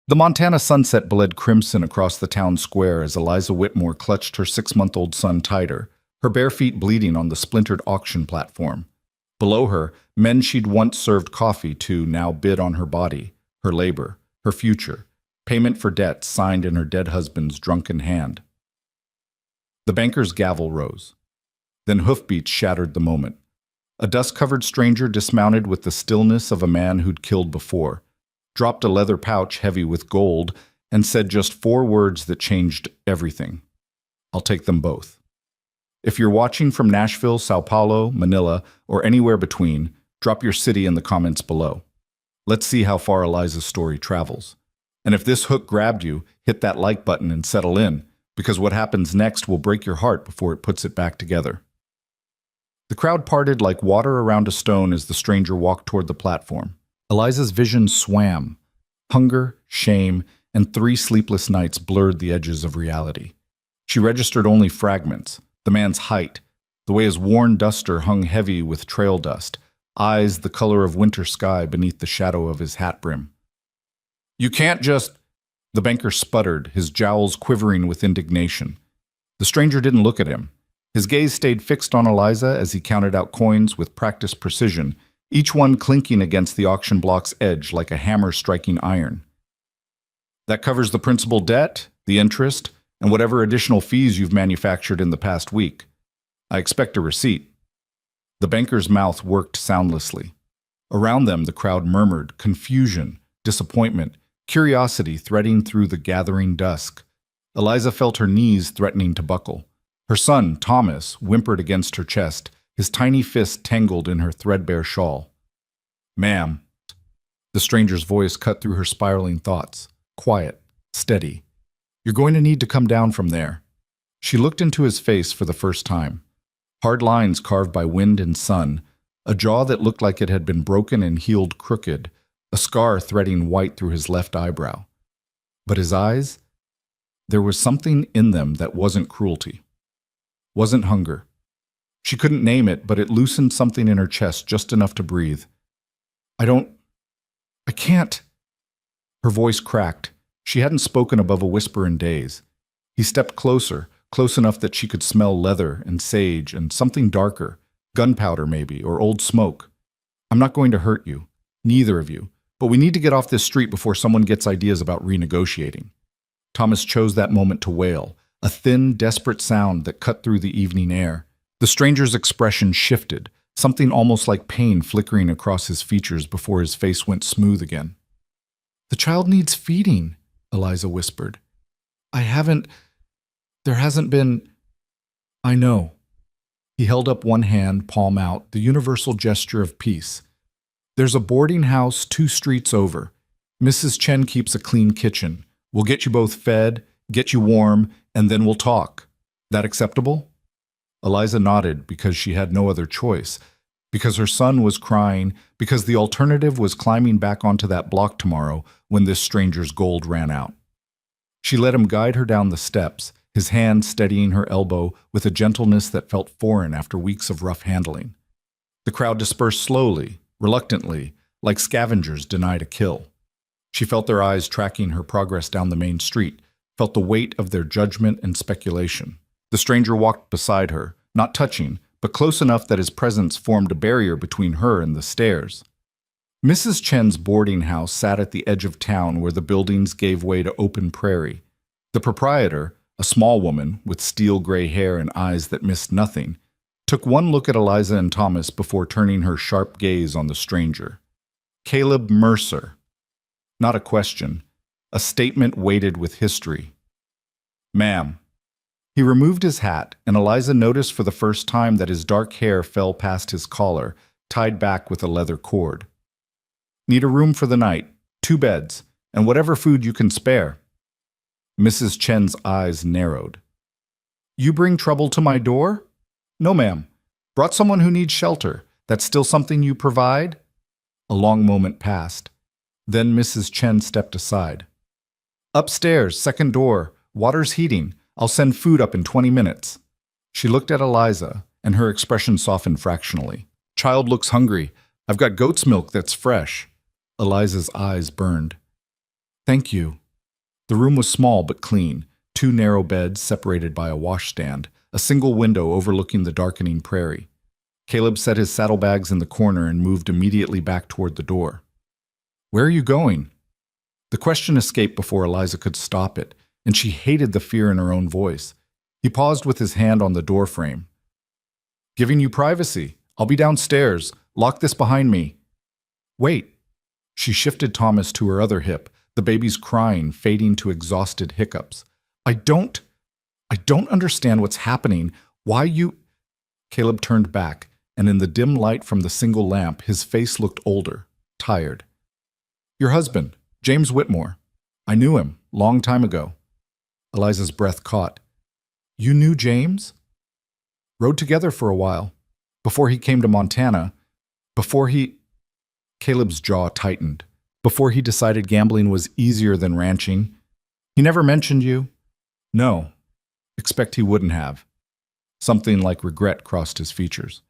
The Montana sunset bled crimson across the town square as Eliza Whitmore clutched her 6-month-old son tighter, her bare feet bleeding on the splintered auction platform. Below her, men she'd once served coffee to now bid on her body, her labor, her future, payment for debts signed in her dead husband's drunken hand. The banker's gavel rose. Then hoofbeats shattered the moment. A dust-covered stranger dismounted with the stillness of a man who'd killed before, dropped a leather pouch heavy with gold, and said just 4 words that changed everything. "I'll take them both." If you're watching from Nashville, Sao Paulo, Manila, or anywhere between, drop your city in the comments below. Let's see how far Eliza's story travels. And if this hook grabbed you, hit that like button and settle in, because what happens next will break your heart before it puts it back together. The crowd parted like water around a stone as the stranger walked toward the platform. Eliza's vision swam. Hunger, shame, and 3 sleepless nights blurred the edges of reality. She registered only fragments: the man's height, the way his worn duster hung heavy with trail dust, eyes the color of winter sky beneath the shadow of his hat brim. "You can't just—" The banker sputtered, his jowls quivering with indignation. The stranger didn't look at him. His gaze stayed fixed on Eliza as he counted out coins with practiced precision, each one clinking against the auction block's edge like a hammer striking iron. "That covers the principal debt, the interest, and whatever additional fees you've manufactured in the past week. I expect a receipt." The banker's mouth worked soundlessly. Around them, the crowd murmured, confusion, disappointment, curiosity threading through the gathering dusk. Eliza felt her knees threatening to buckle. Her son, Thomas, whimpered against her chest, his tiny fist tangled in her threadbare shawl. "Ma'am." The stranger's voice cut through her spiraling thoughts, quiet, steady. "You're going to need to come down from there." She looked into his face for the first time. Hard lines carved by wind and sun, a jaw that looked like it had been broken and healed crooked, a scar threading white through his left eyebrow. But his eyes? There was something in them that wasn't cruelty. Wasn't hunger. She couldn't name it, but it loosened something in her chest just enough to breathe. I can't." Her voice cracked. She hadn't spoken above a whisper in days. He stepped closer, close enough that she could smell leather and sage and something darker, gunpowder maybe, or old smoke. "I'm not going to hurt you, neither of you, but we need to get off this street before someone gets ideas about renegotiating." Thomas chose that moment to wail, a thin, desperate sound that cut through the evening air. The stranger's expression shifted, something almost like pain flickering across his features before his face went smooth again. "The child needs feeding," Eliza whispered. There hasn't been—" "I know." He held up one hand, palm out, the universal gesture of peace. "There's a boarding house 2 streets over. Mrs. Chen keeps a clean kitchen. We'll get you both fed, get you warm, and then we'll talk. That acceptable?" Eliza nodded because she had no other choice, because her son was crying, because the alternative was climbing back onto that block tomorrow when this stranger's gold ran out. She let him guide her down the steps, his hand steadying her elbow with a gentleness that felt foreign after weeks of rough handling. The crowd dispersed slowly, reluctantly, like scavengers denied a kill. She felt their eyes tracking her progress down the main street, felt the weight of their judgment and speculation. The stranger walked beside her, not touching, but close enough that his presence formed a barrier between her and the stairs. Mrs. Chen's boarding house sat at the edge of town where the buildings gave way to open prairie. The proprietor, a small woman with steel-gray hair and eyes that missed nothing, took one look at Eliza and Thomas before turning her sharp gaze on the stranger. Caleb Mercer. Not a question, a statement weighted with history. "Ma'am." He removed his hat, and Eliza noticed for the first time that his dark hair fell past his collar, tied back with a leather cord. "Need a room for the night, 2 beds, and whatever food you can spare." Mrs. Chen's eyes narrowed. "You bring trouble to my door?" "No, ma'am. Brought someone who needs shelter. That's still something you provide?" A long moment passed. Then Mrs. Chen stepped aside. "Upstairs, 2nd door. Water's heating. I'll send food up in 20 minutes. She looked at Eliza, and her expression softened fractionally. "Child looks hungry. I've got goat's milk that's fresh." Eliza's eyes burned. Thank you. The room was small but clean, two narrow beds separated by a washstand, a single window overlooking the darkening prairie. Caleb set his saddlebags in the corner and moved immediately back toward the door. Where are you going? The question escaped before Eliza could stop it, and she hated the fear in her own voice. He paused with his hand on the doorframe. Giving you privacy. I'll be downstairs. Lock this behind me. Wait. She shifted Thomas to her other hip, the baby's crying fading to exhausted hiccups. I don't understand what's happening. Why you... Caleb turned back, and in the dim light from the single lamp, his face looked older, tired. Your husband, James Whitmore. I knew him, long time ago. Eliza's breath caught. You knew James? Rode together for a while. Before he came to Montana. Caleb's jaw tightened. Before he decided gambling was easier than ranching. He never mentioned you? No. Expect he wouldn't have. Something like regret crossed his features.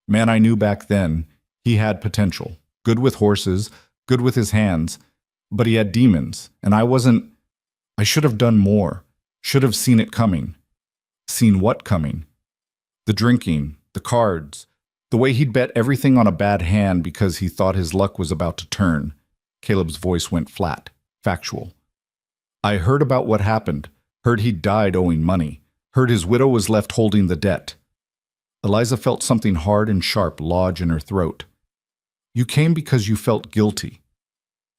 Man, I knew back then he had potential. Good with horses, good with his hands, but he had demons, and I should have done more. Should have seen it coming. Seen what coming? The drinking, the cards, the way he'd bet everything on a bad hand because he thought his luck was about to turn. Caleb's voice went flat, factual. I heard about what happened, heard he'd died owing money, heard his widow was left holding the debt. Eliza felt something hard and sharp lodge in her throat. You came because you felt guilty.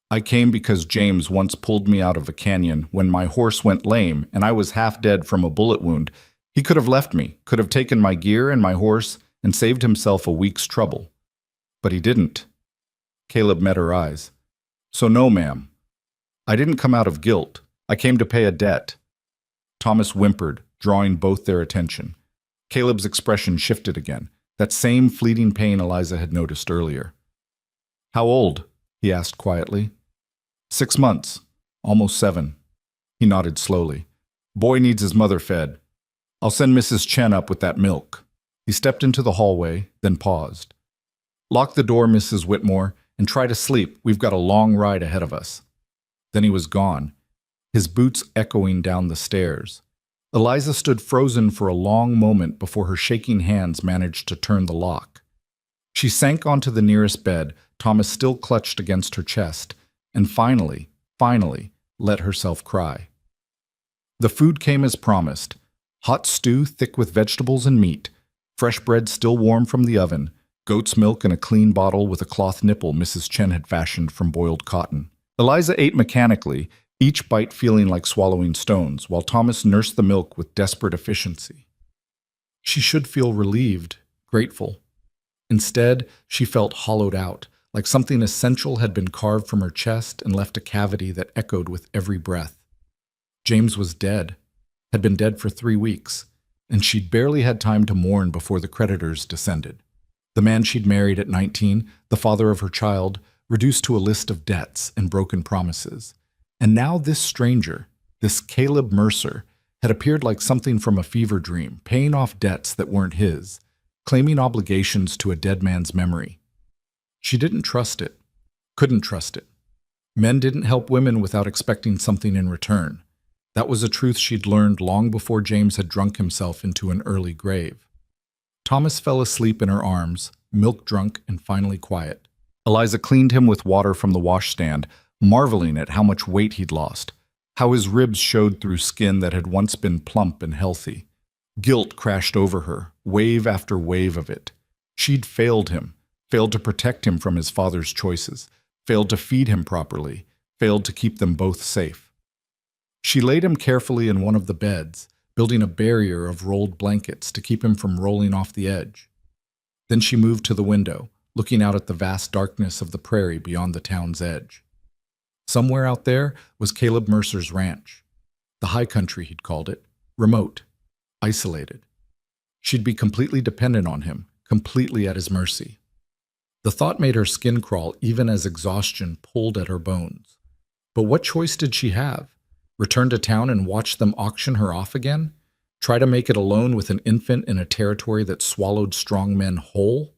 I came because James once pulled me out of a canyon when my horse went lame and I was half dead from a bullet wound. He could have left me, could have taken my gear and my horse and saved himself a week's trouble. But he didn't. Caleb met her eyes. So no, ma'am. I didn't come out of guilt. I came to pay a debt. Thomas whimpered, drawing both their attention. Caleb's expression shifted again, that same fleeting pain Eliza had noticed earlier. How old? He asked quietly. 6 months, almost 7. He nodded slowly. Boy needs his mother fed. I'll send Mrs. Chen up with that milk. He stepped into the hallway, then paused. Lock the door, Mrs. Whitmore, and try to sleep. We've got a long ride ahead of us. Then he was gone, his boots echoing down the stairs. Eliza stood frozen for a long moment before her shaking hands managed to turn the lock. She sank onto the nearest bed, Thomas still clutched against her chest, and finally, let herself cry. The food came as promised. Hot stew thick with vegetables and meat, fresh bread still warm from the oven, goat's milk in a clean bottle with a cloth nipple Mrs. Chen had fashioned from boiled cotton. Eliza ate mechanically, each bite feeling like swallowing stones, while Thomas nursed the milk with desperate efficiency. She should feel relieved, grateful. Instead, she felt hollowed out, like something essential had been carved from her chest and left a cavity that echoed with every breath. James was dead, had been dead for 3 weeks, and she'd barely had time to mourn before the creditors descended. The man she'd married at 19, the father of her child, reduced to a list of debts and broken promises. And now this stranger, this Caleb Mercer, had appeared like something from a fever dream, paying off debts that weren't his, claiming obligations to a dead man's memory. She didn't trust it, couldn't trust it. Men didn't help women without expecting something in return. That was a truth she'd learned long before James had drunk himself into an early grave. Thomas fell asleep in her arms, milk-drunk and finally quiet. Eliza cleaned him with water from the washstand, marveling at how much weight he'd lost, how his ribs showed through skin that had once been plump and healthy. Guilt crashed over her, wave after wave of it. She'd failed him, failed to protect him from his father's choices, failed to feed him properly, failed to keep them both safe. She laid him carefully in one of the beds, building a barrier of rolled blankets to keep him from rolling off the edge. Then she moved to the window, looking out at the vast darkness of the prairie beyond the town's edge. Somewhere out there was Caleb Mercer's ranch. The high country, he'd called it, remote, isolated. She'd be completely dependent on him, completely at his mercy. The thought made her skin crawl even as exhaustion pulled at her bones. But what choice did she have? Return to town and watch them auction her off again? Try to make it alone with an infant in a territory that swallowed strong men whole?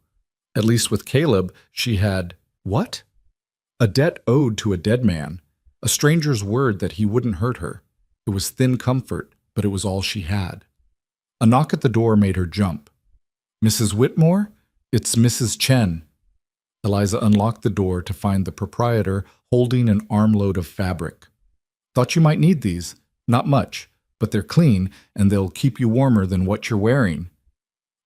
At least with Caleb, she had, what? A debt owed to a dead man. A stranger's word that he wouldn't hurt her. It was thin comfort, but it was all she had. A knock at the door made her jump. "Mrs. Whitmore? It's Mrs. Chen." Eliza unlocked the door to find the proprietor holding an armload of fabric. "Thought you might need these. Not much, but they're clean and they'll keep you warmer than what you're wearing."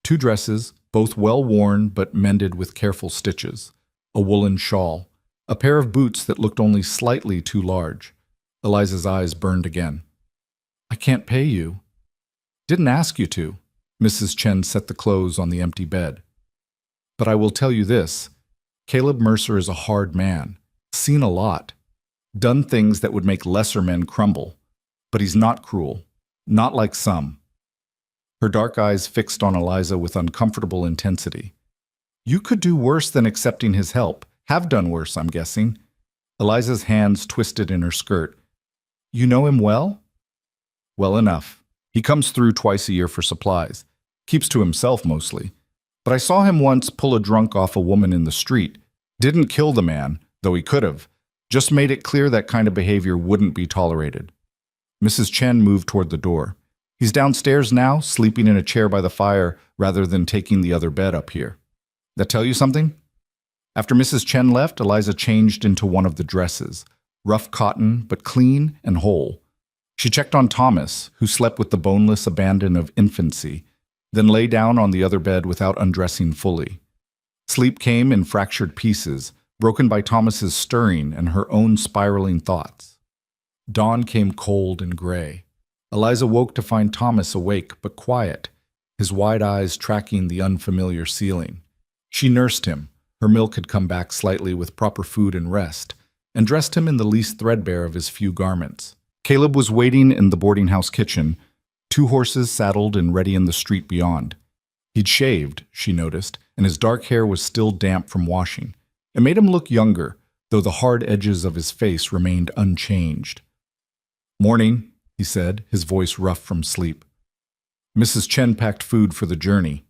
2 dresses, both well worn but mended with careful stitches. A woolen shawl. A pair of boots that looked only slightly too large. Eliza's eyes burned again. "I can't pay you." "Didn't ask you to." Mrs. Chen set the clothes on the empty bed. "But I will tell you this. Caleb Mercer is a hard man. Seen a lot. Done things that would make lesser men crumble. But he's not cruel. Not like some." Her dark eyes fixed on Eliza with uncomfortable intensity. "You could do worse than accepting his help. Have done worse, I'm guessing." Eliza's hands twisted in her skirt. "You know him well?" "Well enough. He comes through twice a year for supplies. Keeps to himself mostly. But I saw him once pull a drunk off a woman in the street. Didn't kill the man, though he could have. Just made it clear that kind of behavior wouldn't be tolerated." Mrs. Chen moved toward the door. "He's downstairs now, sleeping in a chair by the fire rather than taking the other bed up here. That tell you something?" After Mrs. Chen left, Eliza changed into one of the dresses. Rough cotton, but clean and whole. She checked on Thomas, who slept with the boneless abandon of infancy, then lay down on the other bed without undressing fully. Sleep came in fractured pieces, broken by Thomas's stirring and her own spiraling thoughts. Dawn came cold and gray. Eliza woke to find Thomas awake but quiet, his wide eyes tracking the unfamiliar ceiling. She nursed him. Her milk had come back slightly with proper food and rest, and dressed him in the least threadbare of his few garments. Caleb was waiting in the boarding house kitchen, 2 horses saddled and ready in the street beyond. He'd shaved, she noticed, and his dark hair was still damp from washing. It made him look younger, though the hard edges of his face remained unchanged. "Morning," he said, his voice rough from sleep. "Mrs. Chen packed food for the journey.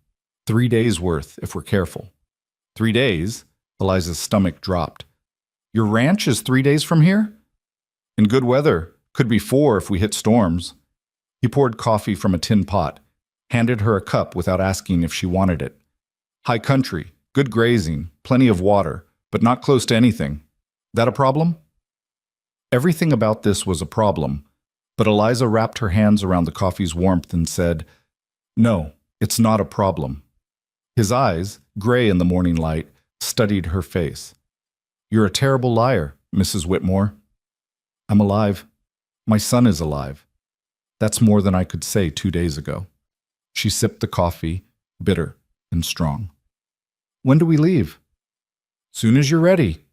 3 days' worth, if we're careful." 3 days? Eliza's stomach dropped. "Your ranch is 3 days from here?" "In good weather. Could be 4 if we hit storms." He poured coffee from a tin pot, handed her a cup without asking if she wanted it. "High country, good grazing, plenty of water, but not close to anything. That a problem?" Everything about this was a problem, but Eliza wrapped her hands around the coffee's warmth and said, "No, it's not a problem." His eyes, gray in the morning light, studied her face. "You're a terrible liar, Mrs. Whitmore." "I'm alive. My son is alive. That's more than I could say 2 days ago." She sipped the coffee, bitter and strong. "When do we leave?" "Soon as you're ready."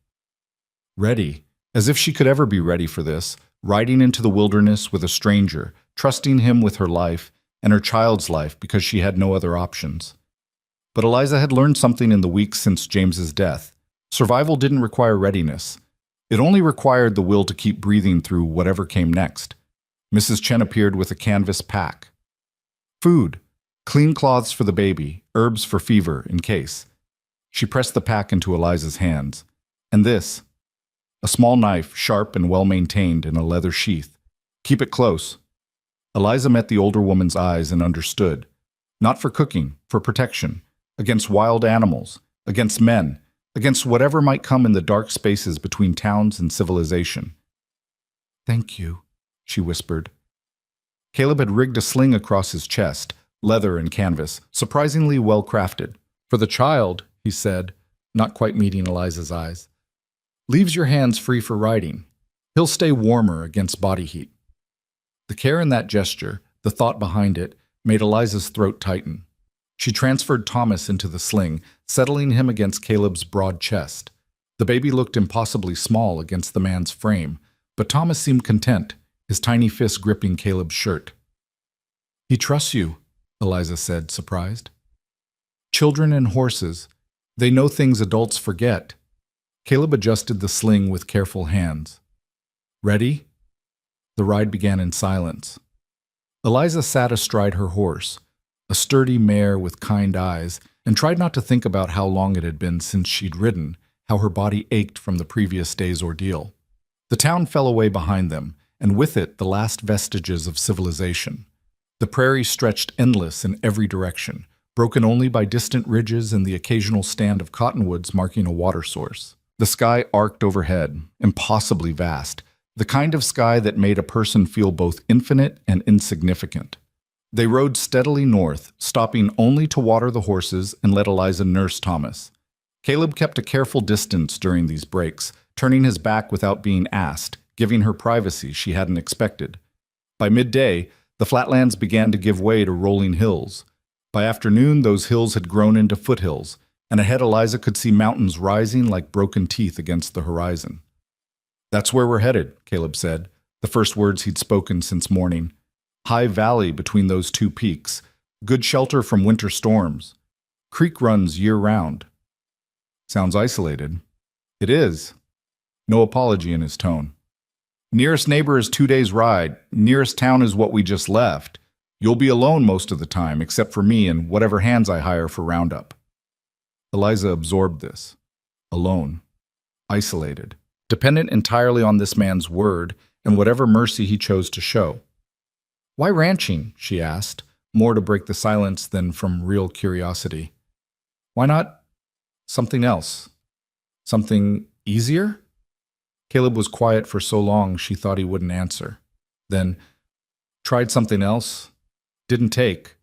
Ready, as if she could ever be ready for this, riding into the wilderness with a stranger, trusting him with her life and her child's life because she had no other options. But Eliza had learned something in the weeks since James's death. Survival didn't require readiness. It only required the will to keep breathing through whatever came next. Mrs. Chen appeared with a canvas pack. "Food, clean cloths for the baby, herbs for fever, in case." She pressed the pack into Eliza's hands. "And this." A small knife, sharp and well-maintained in a leather sheath. "Keep it close." Eliza met the older woman's eyes and understood. Not for cooking, for protection. Against wild animals, against men, against whatever might come in the dark spaces between towns and civilization. "Thank you," she whispered. Caleb had rigged a sling across his chest, leather and canvas, surprisingly well crafted. "For the child," he said, not quite meeting Eliza's eyes. "Leaves your hands free for riding. He'll stay warmer against body heat." The care in that gesture, the thought behind it, made Eliza's throat tighten. She transferred Thomas into the sling, settling him against Caleb's broad chest. The baby looked impossibly small against the man's frame, but Thomas seemed content, his tiny fist gripping Caleb's shirt. "He trusts you," Eliza said, surprised. "Children and horses, they know things adults forget." Caleb adjusted the sling with careful hands. "Ready?" The ride began in silence. Eliza sat astride her horse, a sturdy mare with kind eyes, and tried not to think about how long it had been since she'd ridden, how her body ached from the previous day's ordeal. The town fell away behind them, and with it the last vestiges of civilization. The prairie stretched endless in every direction, broken only by distant ridges and the occasional stand of cottonwoods marking a water source. The sky arced overhead, impossibly vast, the kind of sky that made a person feel both infinite and insignificant. They rode steadily north, stopping only to water the horses and let Eliza nurse Thomas. Caleb kept a careful distance during these breaks, turning his back without being asked, giving her privacy she hadn't expected. By midday, the flatlands began to give way to rolling hills. By afternoon, those hills had grown into foothills, and ahead Eliza could see mountains rising like broken teeth against the horizon. "That's where we're headed," Caleb said, the first words he'd spoken since morning. "High valley between those two peaks, good shelter from winter storms. Creek runs year-round." "Sounds isolated." "It is." No apology in his tone. "Nearest neighbor is 2 days' ride. Nearest town is what we just left. You'll be alone most of the time, except for me and whatever hands I hire for roundup." Eliza absorbed this. Alone. Isolated. Dependent entirely on this man's word and whatever mercy he chose to show. "Why ranching?" she asked, more to break the silence than from real curiosity. "Why not something else? Something easier?" Caleb was quiet for so long she thought he wouldn't answer. Then, "Tried something else. Didn't take.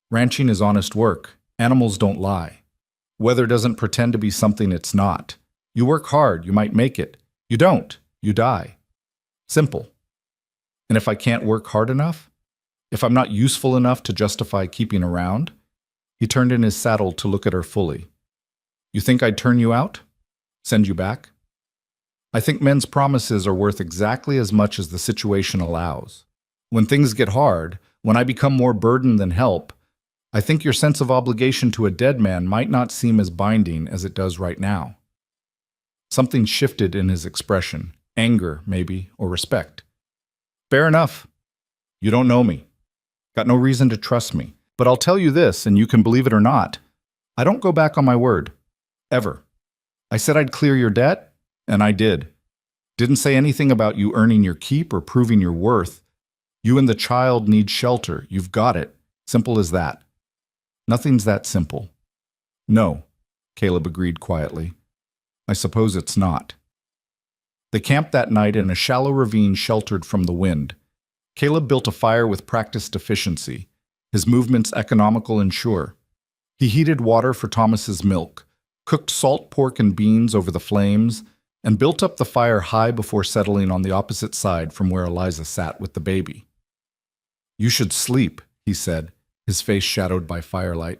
Ranching is honest work. Animals don't lie. Weather doesn't pretend to be something it's not. You work hard, you might make it. You don't, you die. Simple. And if I can't work hard enough? If I'm not useful enough to justify keeping around?" He turned in his saddle to look at her fully. "You think I'd turn you out? Send you back? I think men's promises are worth exactly as much as the situation allows. When things get hard, when I become more burden than help, I think your sense of obligation to a dead man might not seem as binding as it does right now." Something shifted in his expression, anger, maybe, or respect. "Fair enough. You don't know me. Got no reason to trust me. But I'll tell you this, and you can believe it or not. I don't go back on my word. Ever. I said I'd clear your debt, and I did. Didn't say anything about you earning your keep or proving your worth. You and the child need shelter. You've got it. Simple as that." "Nothing's that simple." "No," Caleb agreed quietly. "I suppose it's not." They camped that night in a shallow ravine sheltered from the wind. Caleb built a fire with practiced efficiency, his movements economical and sure. He heated water for Thomas's milk, cooked salt pork and beans over the flames, and built up the fire high before settling on the opposite side from where Eliza sat with the baby. "You should sleep," he said, his face shadowed by firelight.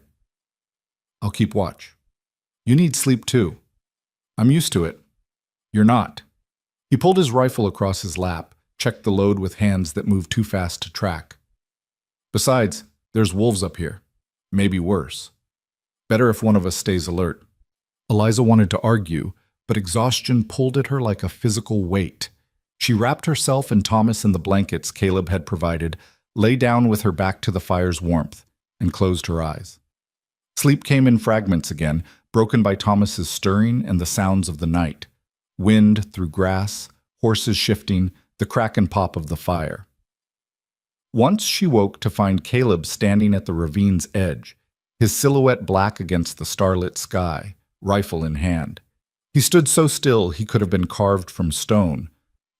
"I'll keep watch." "You need sleep too." "I'm used to it." "You're not." He pulled his rifle across his lap, checked the load with hands that moved too fast to track. "Besides, there's wolves up here. Maybe worse. Better if one of us stays alert." Eliza wanted to argue, but exhaustion pulled at her like a physical weight. She wrapped herself and Thomas in the blankets Caleb had provided, lay down with her back to the fire's warmth, and closed her eyes. Sleep came in fragments again, broken by Thomas's stirring and the sounds of the night. Wind through grass, horses shifting, the crack and pop of the fire. Once she woke to find Caleb standing at the ravine's edge, his silhouette black against the starlit sky, rifle in hand. He stood so still he could have been carved from stone,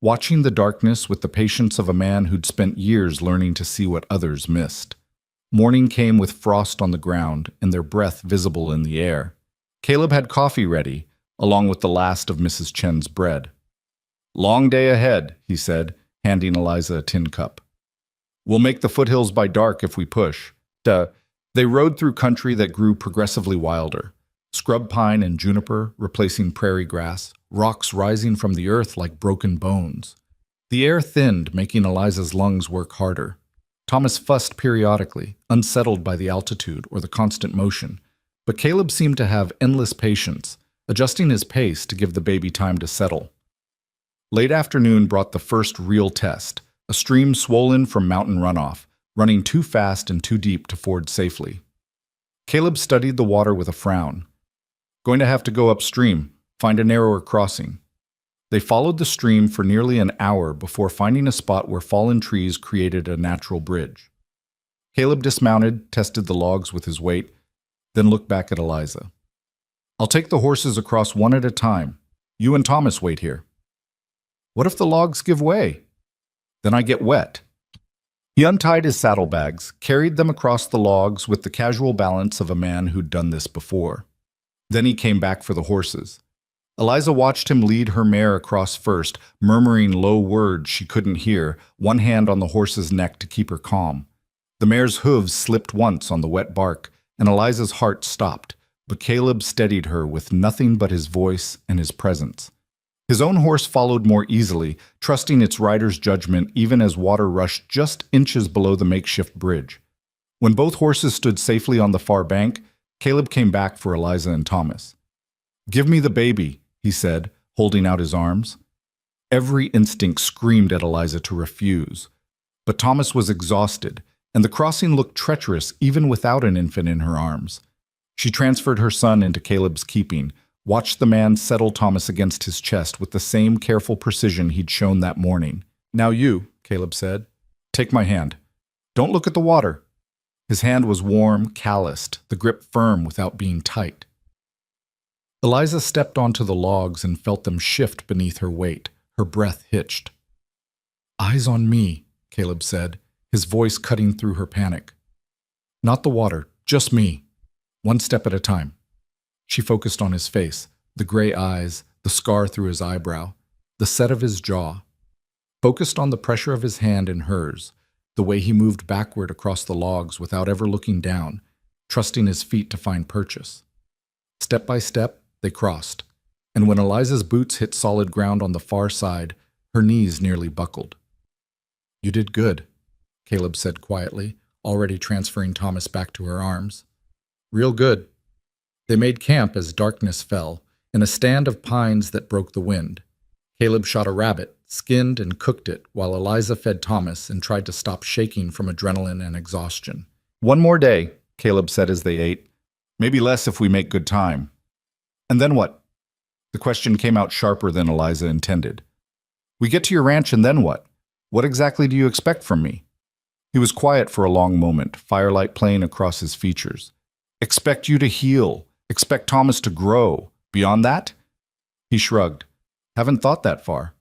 watching the darkness with the patience of a man who'd spent years learning to see what others missed. Morning came with frost on the ground and their breath visible in the air. Caleb had coffee ready, along with the last of Mrs. Chen's bread. "Long day ahead," he said, handing Eliza a tin cup. "We'll make the foothills by dark if we push." They rode through country that grew progressively wilder. Scrub pine and juniper replacing prairie grass, rocks rising from the earth like broken bones. The air thinned, making Eliza's lungs work harder. Thomas fussed periodically, unsettled by the altitude or the constant motion, but Caleb seemed to have endless patience, adjusting his pace to give the baby time to settle. Late afternoon brought the first real test, a stream swollen from mountain runoff, running too fast and too deep to ford safely. Caleb studied the water with a frown. "Going to have to go upstream, find a narrower crossing." They followed the stream for nearly an hour before finding a spot where fallen trees created a natural bridge. Caleb dismounted, tested the logs with his weight, then looked back at Eliza. "I'll take the horses across one at a time. You and Thomas wait here." "What if the logs give way?" "Then I get wet." He untied his saddlebags, carried them across the logs with the casual balance of a man who'd done this before. Then he came back for the horses. Eliza watched him lead her mare across first, murmuring low words she couldn't hear, one hand on the horse's neck to keep her calm. The mare's hooves slipped once on the wet bark, and Eliza's heart stopped, but Caleb steadied her with nothing but his voice and his presence. His own horse followed more easily, trusting its rider's judgment even as water rushed just inches below the makeshift bridge. When both horses stood safely on the far bank, Caleb came back for Eliza and Thomas. "Give me the baby," he said, holding out his arms. Every instinct screamed at Eliza to refuse. But Thomas was exhausted, and the crossing looked treacherous even without an infant in her arms. She transferred her son into Caleb's keeping, watched the man settle Thomas against his chest with the same careful precision he'd shown that morning. "Now you," Caleb said, "take my hand. Don't look at the water." His hand was warm, calloused, the grip firm without being tight. Eliza stepped onto the logs and felt them shift beneath her weight. Her breath hitched. "Eyes on me," Caleb said, his voice cutting through her panic. "Not the water, just me. One step at a time." She focused on his face, the gray eyes, the scar through his eyebrow, the set of his jaw. Focused on the pressure of his hand in hers, the way he moved backward across the logs without ever looking down, trusting his feet to find purchase. Step by step, they crossed, and when Eliza's boots hit solid ground on the far side, her knees nearly buckled. "You did good," Caleb said quietly, already transferring Thomas back to her arms. "Real good." They made camp as darkness fell, in a stand of pines that broke the wind. Caleb shot a rabbit, skinned and cooked it, while Eliza fed Thomas and tried to stop shaking from adrenaline and exhaustion. "One more day," Caleb said as they ate. "Maybe less if we make good time." "And then what?" The question came out sharper than Eliza intended. "We get to your ranch and then what? What exactly do you expect from me?" He was quiet for a long moment, firelight playing across his features. "Expect you to heal. Expect Thomas to grow. Beyond that?" He shrugged. "Haven't thought that far."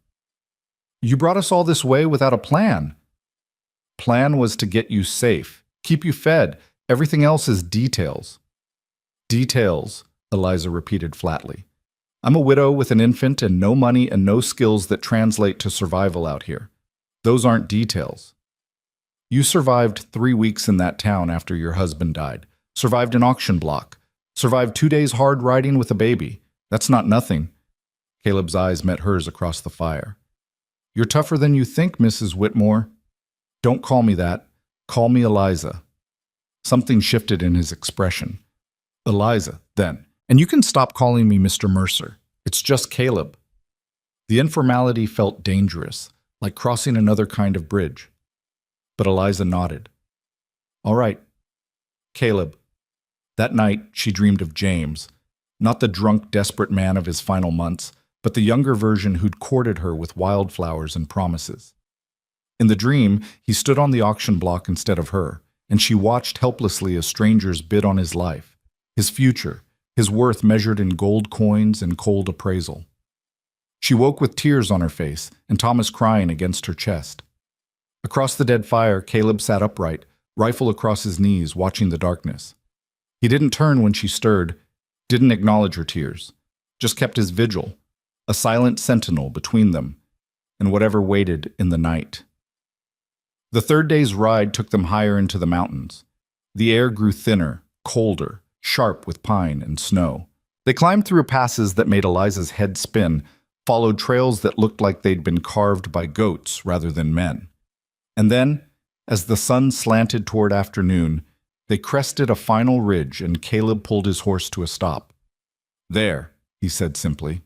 "You brought us all this way without a plan." "Plan was to get you safe, keep you fed. Everything else is details." "Details," Eliza repeated flatly. "I'm a widow with an infant and no money and no skills that translate to survival out here. Those aren't details. You survived 3 weeks in that town after your husband died. Survived an auction block. Survived 2 days hard riding with a baby. That's not nothing." Caleb's eyes met hers across the fire. "You're tougher than you think, Mrs. Whitmore." "Don't call me that. Call me Eliza." Something shifted in his expression. "Eliza, then. And you can stop calling me Mr. Mercer. It's just Caleb." The informality felt dangerous, like crossing another kind of bridge. But Eliza nodded. "All right. Caleb." That night, she dreamed of James, not the drunk, desperate man of his final months, but the younger version who'd courted her with wildflowers and promises. In the dream, he stood on the auction block instead of her, and she watched helplessly as strangers bid on his life, his future, his worth measured in gold coins and cold appraisal. She woke with tears on her face and Thomas crying against her chest. Across the dead fire, Caleb sat upright, rifle across his knees, watching the darkness. He didn't turn when she stirred, didn't acknowledge her tears, just kept his vigil, a silent sentinel between them and whatever waited in the night. The third day's ride took them higher into the mountains. The air grew thinner, colder, sharp with pine and snow. They climbed through passes that made Eliza's head spin, followed trails that looked like they'd been carved by goats rather than men. And then, as the sun slanted toward afternoon, they crested a final ridge and Caleb pulled his horse to a stop. "There," he said simply.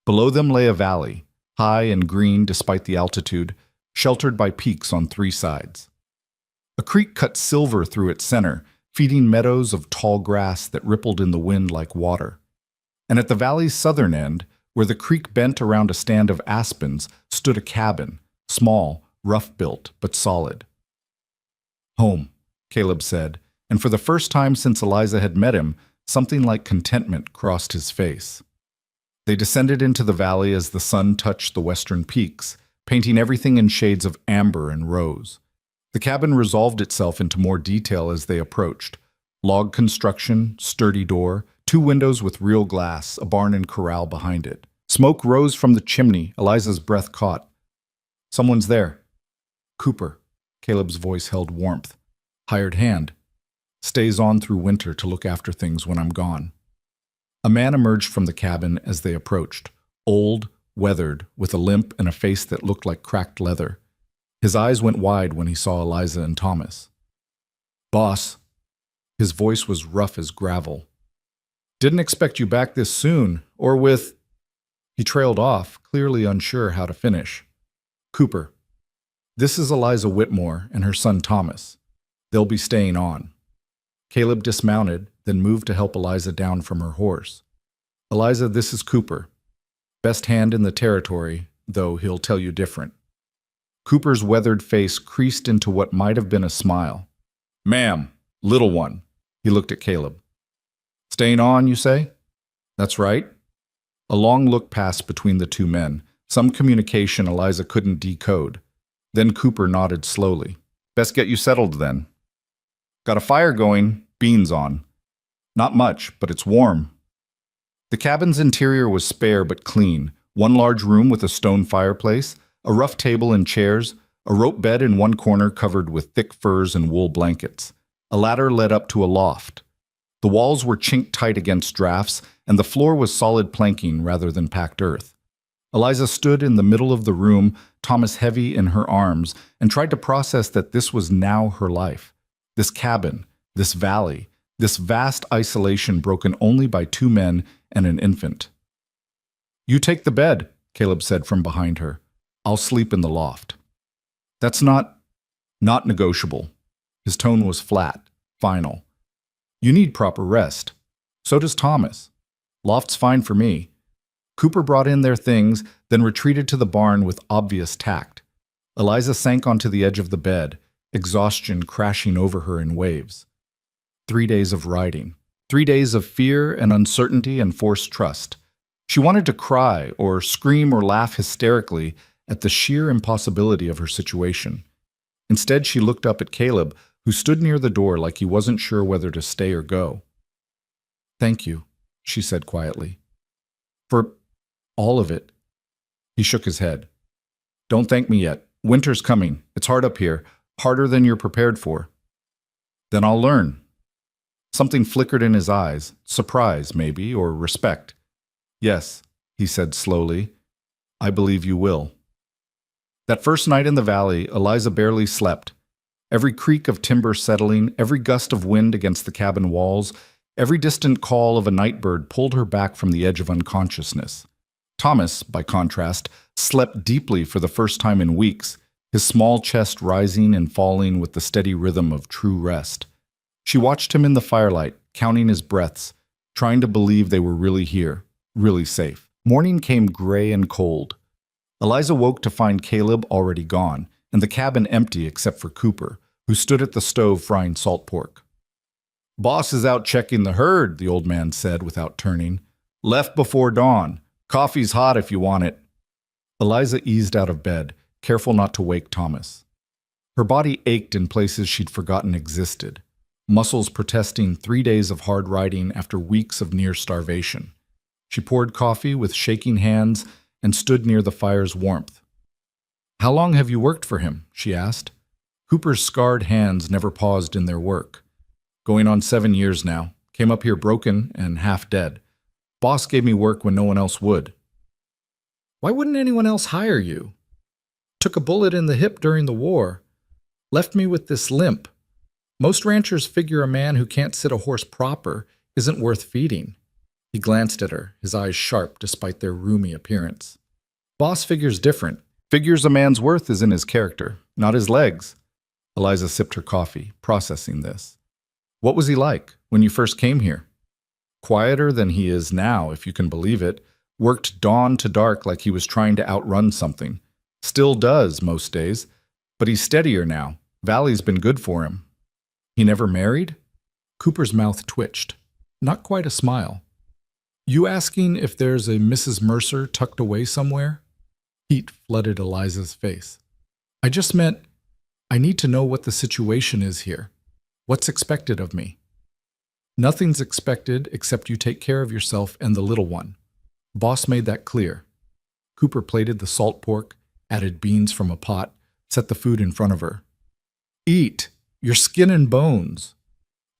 Below them lay a valley, high and green despite the altitude, sheltered by peaks on 3 sides. A creek cut silver through its center, feeding meadows of tall grass that rippled in the wind like water. And at the valley's southern end, Where the creek bent around a stand of aspens stood a cabin, small, rough-built, but solid. "Home," Caleb said, and for the first time since Eliza had met him, something like contentment crossed his face. They descended into the valley as the sun touched the western peaks, painting everything in shades of amber and rose. The cabin resolved itself into more detail as they approached. Log construction, sturdy door, 2 windows with real glass, a barn and corral behind it. Smoke rose from the chimney, Eliza's breath caught. "Someone's there." "Cooper." Caleb's voice held warmth. "Hired hand. Stays on through winter to look after things when I'm gone." A man emerged from the cabin as they approached, old, weathered, with a limp and a face that looked like cracked leather. His eyes went wide when he saw Eliza and Thomas. "Boss." His voice was rough as gravel. "Didn't expect you back this soon, or with—" He trailed off, clearly unsure how to finish. "Cooper. This is Eliza Whitmore and her son Thomas. They'll be staying on." Caleb dismounted, then moved to help Eliza down from her horse. "Eliza, this is Cooper. Best hand in the territory, though he'll tell you different." Cooper's weathered face creased into what might have been a smile. "Ma'am, little one." He looked at Caleb. "Staying on, you say?" "That's right." A long look passed between the two men, some communication Eliza couldn't decode. Then Cooper nodded slowly. "Best get you settled then." "Got a fire going, beans on. Not much, but it's warm." The cabin's interior was spare but clean. One large room with a stone fireplace, a rough table and chairs, a rope bed in one corner covered with thick furs and wool blankets. A ladder led up to a loft. The walls were chinked tight against drafts, and the floor was solid planking rather than packed earth. Eliza stood in the middle of the room, Thomas heavy in her arms, and tried to process that this was now her life. This cabin, this valley, this vast isolation broken only by 2 men and an infant. "You take the bed," Caleb said from behind her. "I'll sleep in the loft." "That's not negotiable." His tone was flat, final. "You need proper rest. So does Thomas. Loft's fine for me." Cooper brought in their things, then retreated to the barn with obvious tact. Eliza sank onto the edge of the bed, exhaustion crashing over her in waves. 3 days of riding. 3 days of fear and uncertainty and forced trust. She wanted to cry or scream or laugh hysterically at the sheer impossibility of her situation. Instead, she looked up at Caleb, who stood near the door like he wasn't sure whether to stay or go. "Thank you," she said quietly. "For all of it." He shook his head. "Don't thank me yet. Winter's coming. It's hard up here, harder than you're prepared for." "Then I'll learn." Something flickered in his eyes, surprise maybe, or respect. "Yes," he said slowly, "I believe you will." That first night in the valley, Eliza barely slept. Every creak of timber settling, every gust of wind against the cabin walls, every distant call of a night bird pulled her back from the edge of unconsciousness. Thomas, by contrast, slept deeply for the first time in weeks, his small chest rising and falling with the steady rhythm of true rest. She watched him in the firelight, counting his breaths, trying to believe they were really here, really safe. Morning came gray and cold. Eliza woke to find Caleb already gone, and the cabin empty except for Cooper, who stood at the stove frying salt pork. "Boss is out checking the herd," the old man said without turning. "Left before dawn. Coffee's hot if you want it." Eliza eased out of bed, careful not to wake Thomas. Her body ached in places she'd forgotten existed, muscles protesting 3 days of hard riding after weeks of near starvation. She poured coffee with shaking hands and stood near the fire's warmth. "How long have you worked for him?" she asked. Cooper's scarred hands never paused in their work. "Going on 7 years now. Came up here broken and half dead. Boss gave me work when no one else would." "Why wouldn't anyone else hire you?" "Took a bullet in the hip during the war. Left me with this limp. Most ranchers figure a man who can't sit a horse proper isn't worth feeding." He glanced at her, his eyes sharp despite their roomy appearance. "Boss figures different. Figures a man's worth is in his character, not his legs." Eliza sipped her coffee, processing this. "What was he like when you first came here?" "Quieter than he is now, if you can believe it. Worked dawn to dark like he was trying to outrun something. Still does most days, but he's steadier now. Valley's been good for him. He never married? Cooper's mouth twitched. Not quite a smile. You asking if there's a Mrs. Mercer tucked away somewhere? Heat flooded Eliza's face. I just meant, I need to know what the situation is here. What's expected of me? Nothing's expected except you take care of yourself and the little one. Boss made that clear. Cooper plated the salt pork, added beans from a pot, set the food in front of her. Eat! Your skin and bones!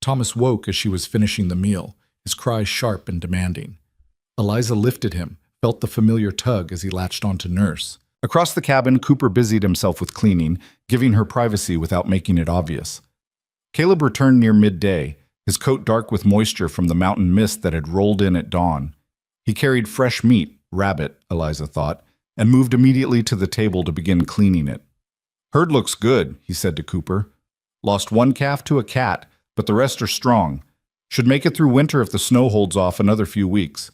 Thomas woke as she was finishing the meal, his cries sharp and demanding. Eliza lifted him, felt the familiar tug as he latched onto Nurse. Across the cabin, Cooper busied himself with cleaning, giving her privacy without making it obvious. Caleb returned near midday, his coat dark with moisture from the mountain mist that had rolled in at dawn. He carried fresh meat, rabbit, Eliza thought, and moved immediately to the table to begin cleaning it. Herd looks good, he said to Cooper. Lost one calf to a cat, but the rest are strong. Should make it through winter if the snow holds off another few weeks.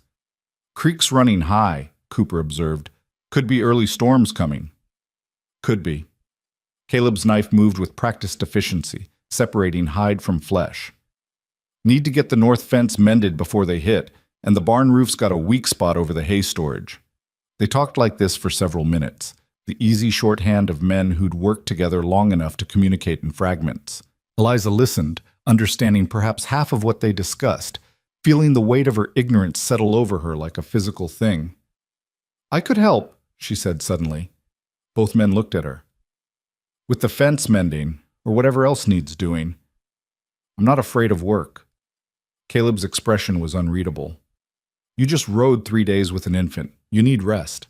Creek's running high, Cooper observed. Could be early storms coming. Could be. Caleb's knife moved with practiced efficiency, separating hide from flesh. Need to get the north fence mended before they hit, and the barn roof's got a weak spot over the hay storage. They talked like this for several minutes, the easy shorthand of men who'd worked together long enough to communicate in fragments. Eliza listened, understanding perhaps half of what they discussed, feeling the weight of her ignorance settle over her like a physical thing. I could help, she said suddenly. Both men looked at her. With the fence mending, or whatever else needs doing. I'm not afraid of work. Caleb's expression was unreadable. You just rode 3 days with an infant. You need rest.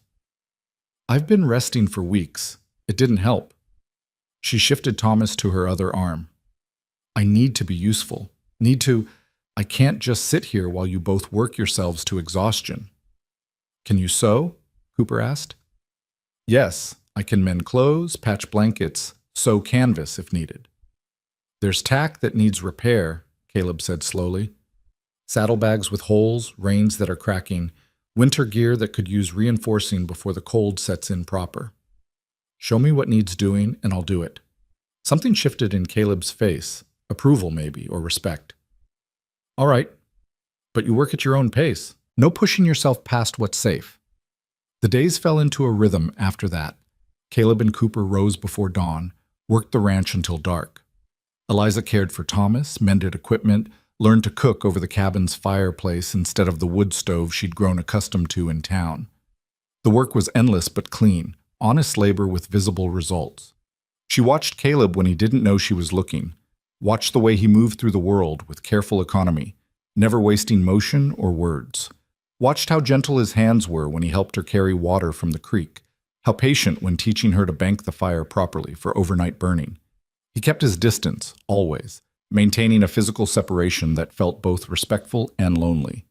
I've been resting for weeks. It didn't help. She shifted Thomas to her other arm. I need to be useful. I can't just sit here while you both work yourselves to exhaustion. Can you sew? Cooper asked. Yes, I can mend clothes, patch blankets, sew canvas if needed. There's tack that needs repair, Caleb said slowly. Saddlebags with holes, reins that are cracking, winter gear that could use reinforcing before the cold sets in proper. Show me what needs doing, and I'll do it. Something shifted in Caleb's face, approval maybe, or respect. All right, but you work at your own pace. No pushing yourself past what's safe. The days fell into a rhythm after that. Caleb and Cooper rose before dawn, worked the ranch until dark. Eliza cared for Thomas, mended equipment, learned to cook over the cabin's fireplace instead of the wood stove she'd grown accustomed to in town. The work was endless but clean, honest labor with visible results. She watched Caleb when he didn't know she was looking, watched the way he moved through the world with careful economy, never wasting motion or words. Watched how gentle his hands were when he helped her carry water from the creek, how patient when teaching her to bank the fire properly for overnight burning. He kept his distance, always, maintaining a physical separation that felt both respectful and lonely.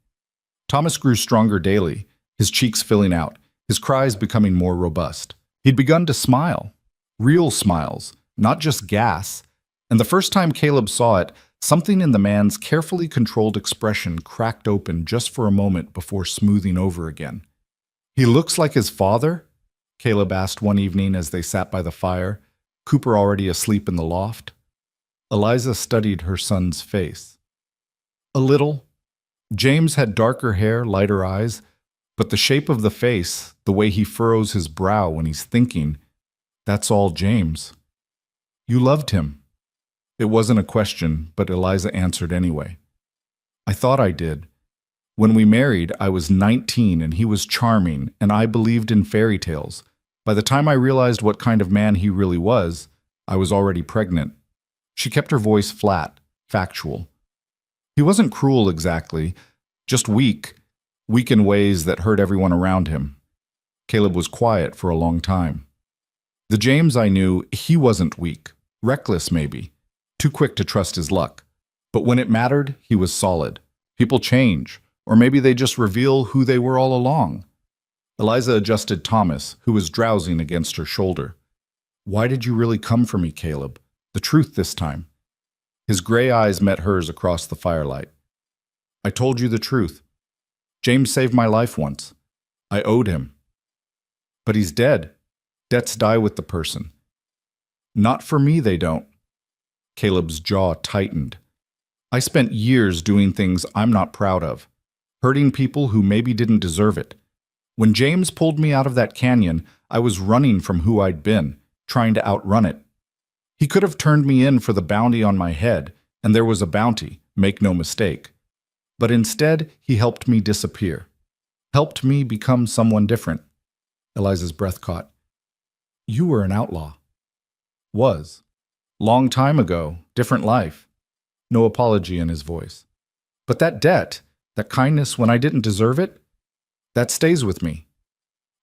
Thomas grew stronger daily, his cheeks filling out, his cries becoming more robust. He'd begun to smile. Real smiles, not just gas. And the first time Caleb saw it, something in the man's carefully controlled expression cracked open just for a moment before smoothing over again. He looks like his father? Caleb asked one evening as they sat by the fire, Cooper already asleep in the loft. Eliza studied her son's face. A little. James had darker hair, lighter eyes, but the shape of the face, the way he furrows his brow when he's thinking, that's all James. You loved him. It wasn't a question, but Eliza answered anyway. I thought I did. When we married, I was 19 and he was charming, and I believed in fairy tales. By the time I realized what kind of man he really was, I was already pregnant. She kept her voice flat, factual. He wasn't cruel exactly, just weak in ways that hurt everyone around him. Caleb was quiet for a long time. The James I knew, he wasn't weak, reckless maybe, too quick to trust his luck. But when it mattered, he was solid. People change, or maybe they just reveal who they were all along. Eliza adjusted Thomas, who was drowsing against her shoulder. Why did you really come for me, Caleb? The truth this time. His gray eyes met hers across the firelight. I told you the truth. James saved my life once. I owed him. But he's dead. Debts die with the person. Not for me, they don't. Caleb's jaw tightened. I spent years doing things I'm not proud of, hurting people who maybe didn't deserve it. When James pulled me out of that canyon, I was running from who I'd been, trying to outrun it. He could have turned me in for the bounty on my head, and there was a bounty, make no mistake. But instead, he helped me disappear. Helped me become someone different. Eliza's breath caught. You were an outlaw. Was. Long time ago, different life. No apology in his voice. But that debt, that kindness when I didn't deserve it, that stays with me.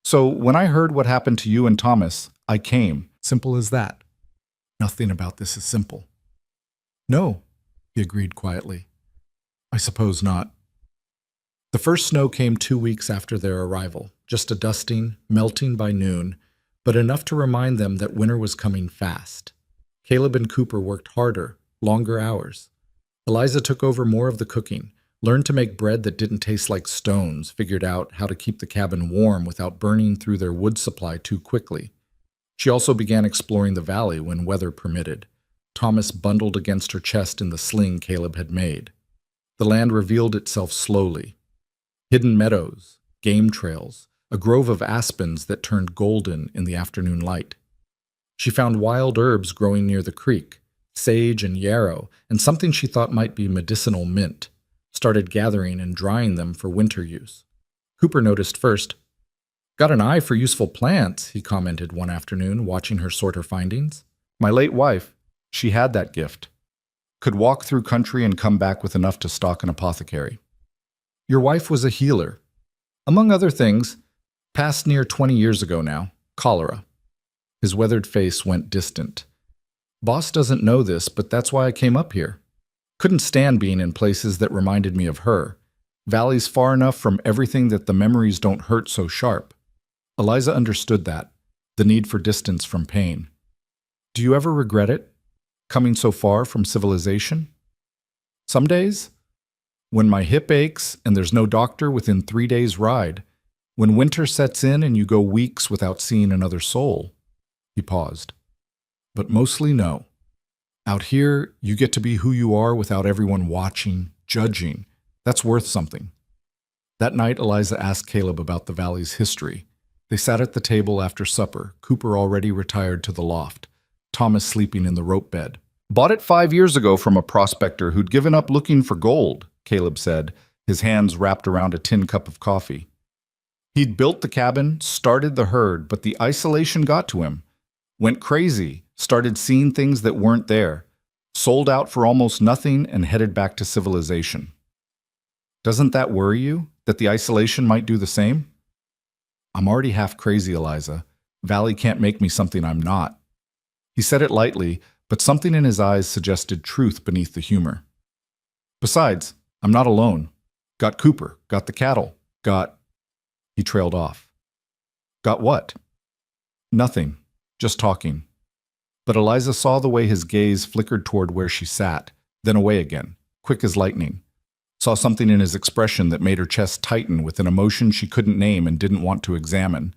So when I heard what happened to you and Thomas, I came. Simple as that. Nothing about this is simple. No, he agreed quietly. I suppose not. The first snow came 2 weeks after their arrival, just a dusting, melting by noon, but enough to remind them that winter was coming fast. Caleb and Cooper worked harder, longer hours. Eliza took over more of the cooking, learned to make bread that didn't taste like stones, figured out how to keep the cabin warm without burning through their wood supply too quickly. She also began exploring the valley when weather permitted. Thomas bundled against her chest in the sling Caleb had made. The land revealed itself slowly. Hidden meadows, game trails, a grove of aspens that turned golden in the afternoon light. She found wild herbs growing near the creek, sage and yarrow, and something she thought might be medicinal mint, started gathering and drying them for winter use. Cooper noticed first. Got an eye for useful plants, he commented one afternoon, watching her sort her findings. My late wife, she had that gift. Could walk through country and come back with enough to stock an apothecary. Your wife was a healer. Among other things, passed near 20 years ago now, cholera. His weathered face went distant. Boss doesn't know this, but that's why I came up here. Couldn't stand being in places that reminded me of her. Valleys far enough from everything that the memories don't hurt so sharp. Eliza understood that, the need for distance from pain. Do you ever regret it? Coming so far from civilization? Some days? When my hip aches and there's no doctor within 3 days' ride. When winter sets in and you go weeks without seeing another soul. He paused. But mostly no. Out here, you get to be who you are without everyone watching, judging. That's worth something. That night, Eliza asked Caleb about the valley's history. They sat at the table after supper, Cooper already retired to the loft, Thomas sleeping in the rope bed. Bought it 5 years ago from a prospector who'd given up looking for gold, Caleb said, his hands wrapped around a tin cup of coffee. He'd built the cabin, started the herd, but the isolation got to him. Went crazy, started seeing things that weren't there, sold out for almost nothing and headed back to civilization. Doesn't that worry you, that the isolation might do the same? I'm already half crazy, Eliza. Valley can't make me something I'm not. He said it lightly, but something in his eyes suggested truth beneath the humor. Besides, I'm not alone. Got Cooper, got the cattle, got... He trailed off. Got what? Nothing, just talking. But Eliza saw the way his gaze flickered toward where she sat, then away again, quick as lightning. Saw something in his expression that made her chest tighten with an emotion she couldn't name and didn't want to examine.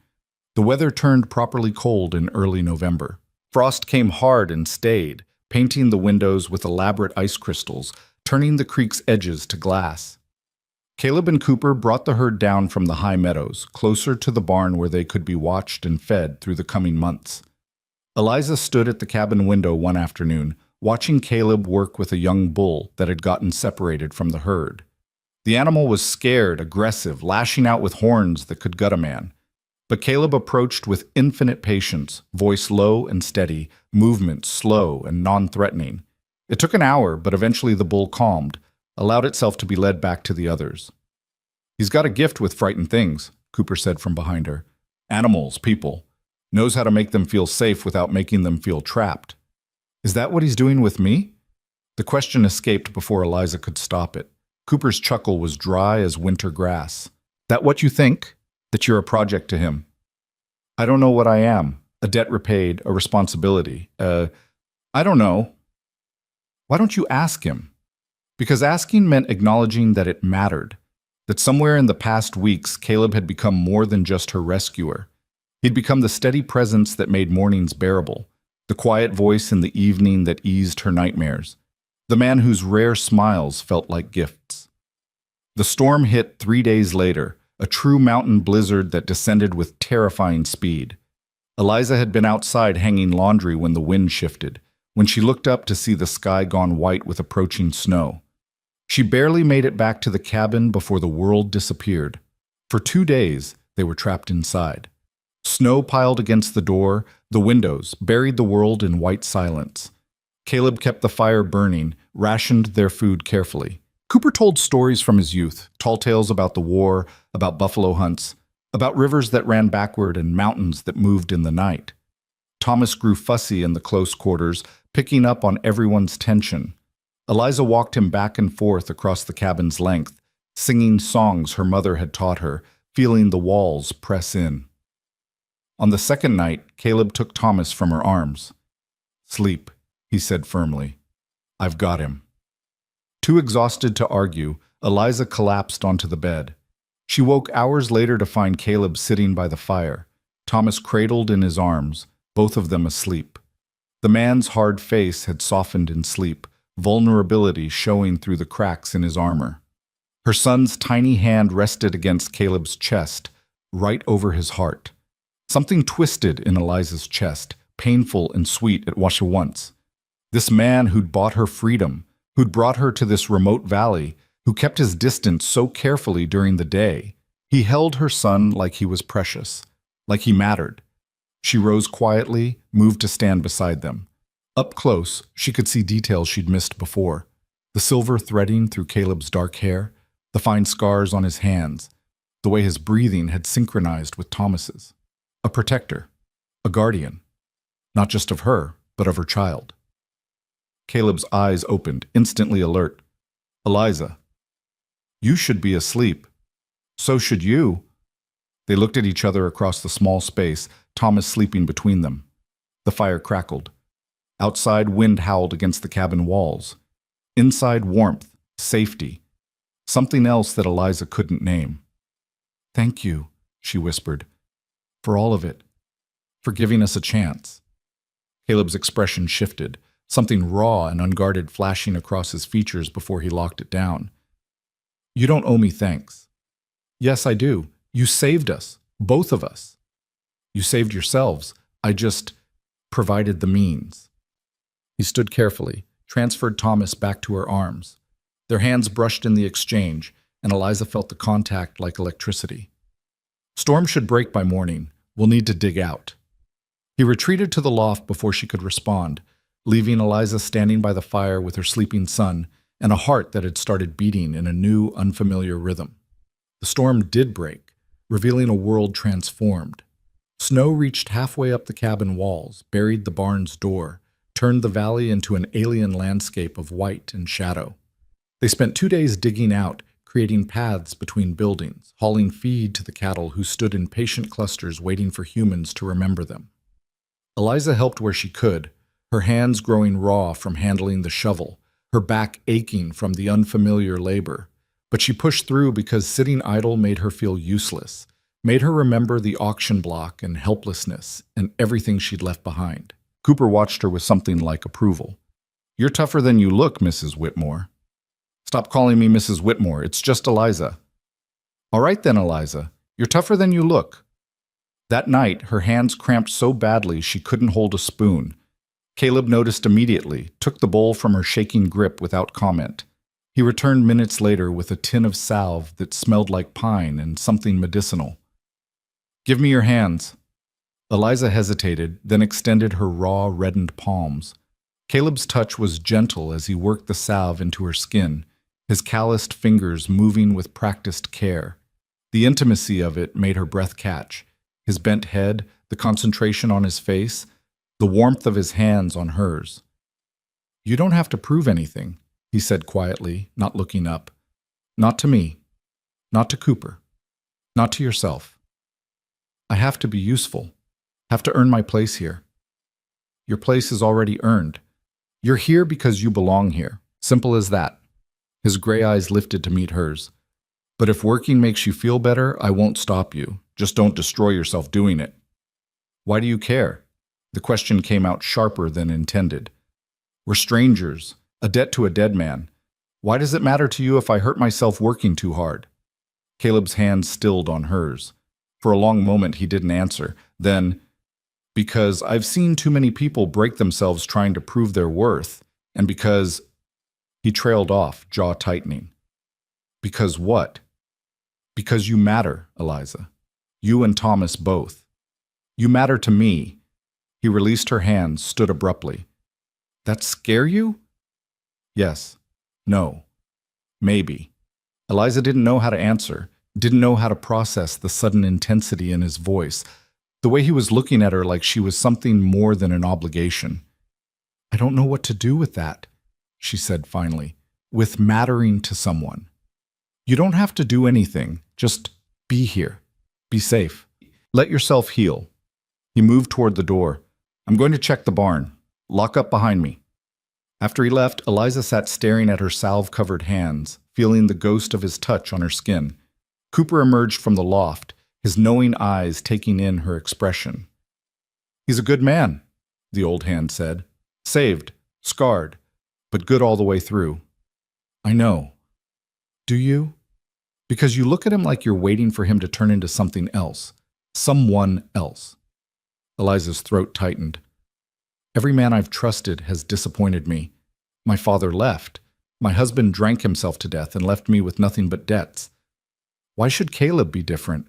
The weather turned properly cold in early November. Frost came hard and stayed, painting the windows with elaborate ice crystals, turning the creek's edges to glass. Caleb and Cooper brought the herd down from the high meadows, closer to the barn where they could be watched and fed through the coming months. Eliza stood at the cabin window one afternoon, watching Caleb work with a young bull that had gotten separated from the herd. The animal was scared, aggressive, lashing out with horns that could gut a man. But Caleb approached with infinite patience, voice low and steady, movement slow and non-threatening. It took an hour, but eventually the bull calmed, allowed itself to be led back to the others. He's got a gift with frightened things, Cooper said from behind her. Animals, people. Knows how to make them feel safe without making them feel trapped. Is that what he's doing with me? The question escaped before Eliza could stop it. Cooper's chuckle was dry as winter grass. That what you think? That you're a project to him? I don't know what I am. A debt repaid, a responsibility. I don't know. Why don't you ask him? Because asking meant acknowledging that it mattered. That somewhere in the past weeks, Caleb had become more than just her rescuer. He'd become the steady presence that made mornings bearable, the quiet voice in the evening that eased her nightmares, the man whose rare smiles felt like gifts. The storm hit 3 days later, a true mountain blizzard that descended with terrifying speed. Eliza had been outside hanging laundry when the wind shifted, when she looked up to see the sky gone white with approaching snow. She barely made it back to the cabin before the world disappeared. For 2 days, they were trapped inside. Snow piled against the door, the windows, buried the world in white silence. Caleb kept the fire burning, rationed their food carefully. Cooper told stories from his youth, tall tales about the war, about buffalo hunts, about rivers that ran backward and mountains that moved in the night. Thomas grew fussy in the close quarters, picking up on everyone's tension. Eliza walked him back and forth across the cabin's length, singing songs her mother had taught her, feeling the walls press in. On the second night, Caleb took Thomas from her arms. "Sleep," he said firmly. "I've got him." Too exhausted to argue, Eliza collapsed onto the bed. She woke hours later to find Caleb sitting by the fire, Thomas cradled in his arms, both of them asleep. The man's hard face had softened in sleep, vulnerability showing through the cracks in his armor. Her son's tiny hand rested against Caleb's chest, right over his heart. Something twisted in Eliza's chest, painful and sweet at once. This man who'd bought her freedom, who'd brought her to this remote valley, who kept his distance so carefully during the day. He held her son like he was precious, like he mattered. She rose quietly, moved to stand beside them. Up close, she could see details she'd missed before. The silver threading through Caleb's dark hair, the fine scars on his hands, the way his breathing had synchronized with Thomas's. A protector, a guardian, not just of her, but of her child. Caleb's eyes opened, instantly alert. "Eliza, you should be asleep. So should you." They looked at each other across the small space, Thomas sleeping between them. The fire crackled. Outside, wind howled against the cabin walls. Inside, warmth, safety, something else that Eliza couldn't name. "Thank you," she whispered, "for all of it, for giving us a chance." Caleb's expression shifted, something raw and unguarded flashing across his features before he locked it down. "You don't owe me thanks." "Yes, I do. You saved us, both of us. You saved yourselves. I just provided the means." He stood carefully, transferred Thomas back to her arms. Their hands brushed in the exchange, and Eliza felt the contact like electricity. "Storm should break by morning. We'll need to dig out." He retreated to the loft before she could respond, leaving Eliza standing by the fire with her sleeping son and a heart that had started beating in a new, unfamiliar rhythm. The storm did break, revealing a world transformed. Snow reached halfway up the cabin walls, buried the barn's door, turned the valley into an alien landscape of white and shadow. They spent 2 days digging out, creating paths between buildings, hauling feed to the cattle who stood in patient clusters waiting for humans to remember them. Eliza helped where she could, her hands growing raw from handling the shovel, her back aching from the unfamiliar labor. But she pushed through because sitting idle made her feel useless, made her remember the auction block and helplessness and everything she'd left behind. Cooper watched her with something like approval. "You're tougher than you look, Mrs. Whitmore." "Stop calling me Mrs. Whitmore. It's just Eliza." "All right then, Eliza. You're tougher than you look." That night, her hands cramped so badly she couldn't hold a spoon. Caleb noticed immediately, took the bowl from her shaking grip without comment. He returned minutes later with a tin of salve that smelled like pine and something medicinal. "Give me your hands." Eliza hesitated, then extended her raw, reddened palms. Caleb's touch was gentle as he worked the salve into her skin, his calloused fingers moving with practiced care. The intimacy of it made her breath catch. His bent head, the concentration on his face, the warmth of his hands on hers. "You don't have to prove anything," he said quietly, not looking up. "Not to me. Not to Cooper. Not to yourself. I have to be useful. Have to earn my place here. Your place is already earned. You're here because you belong here. Simple as that." His gray eyes lifted to meet hers. But if working makes you feel better, I won't stop you. Just don't destroy yourself doing it. Why do you care? The question came out sharper than intended. We're strangers, a debt to a dead man. Why does it matter to you if I hurt myself working too hard? Caleb's hand stilled on hers. For a long moment he didn't answer. Then, because I've seen too many people break themselves trying to prove their worth, and because... He trailed off, jaw tightening. Because what? Because you matter, Eliza. You and Thomas both. You matter to me. He released her hand, stood abruptly. That scare you? Yes. No. Maybe. Eliza didn't know how to answer, didn't know how to process the sudden intensity in his voice, the way he was looking at her like she was something more than an obligation. I don't know what to do with that, she said finally, with mattering to someone. You don't have to do anything, just be here. Be safe. Let yourself heal. He moved toward the door. I'm going to check the barn. Lock up behind me. After he left, Eliza sat staring at her salve-covered hands, feeling the ghost of his touch on her skin. Cooper emerged from the loft, his knowing eyes taking in her expression. He's a good man, the old hand said. Saved, scarred, but good all the way through. I know. Do you? Because you look at him like you're waiting for him to turn into something else. Someone else. Eliza's throat tightened. Every man I've trusted has disappointed me. My father left. My husband drank himself to death and left me with nothing but debts. Why should Caleb be different?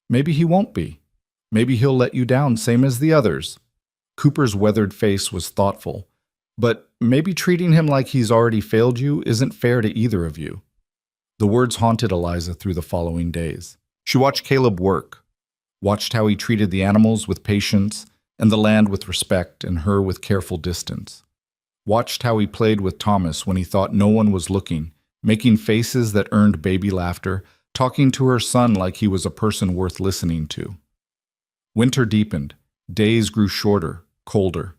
Maybe he won't be. Maybe he'll let you down same as the others. Cooper's weathered face was thoughtful. But maybe treating him like he's already failed you isn't fair to either of you. The words haunted Eliza through the following days. She watched Caleb work, watched how he treated the animals with patience and the land with respect and her with careful distance. Watched how he played with Thomas when he thought no one was looking, making faces that earned baby laughter, talking to her son like he was a person worth listening to. Winter deepened. Days grew shorter, colder.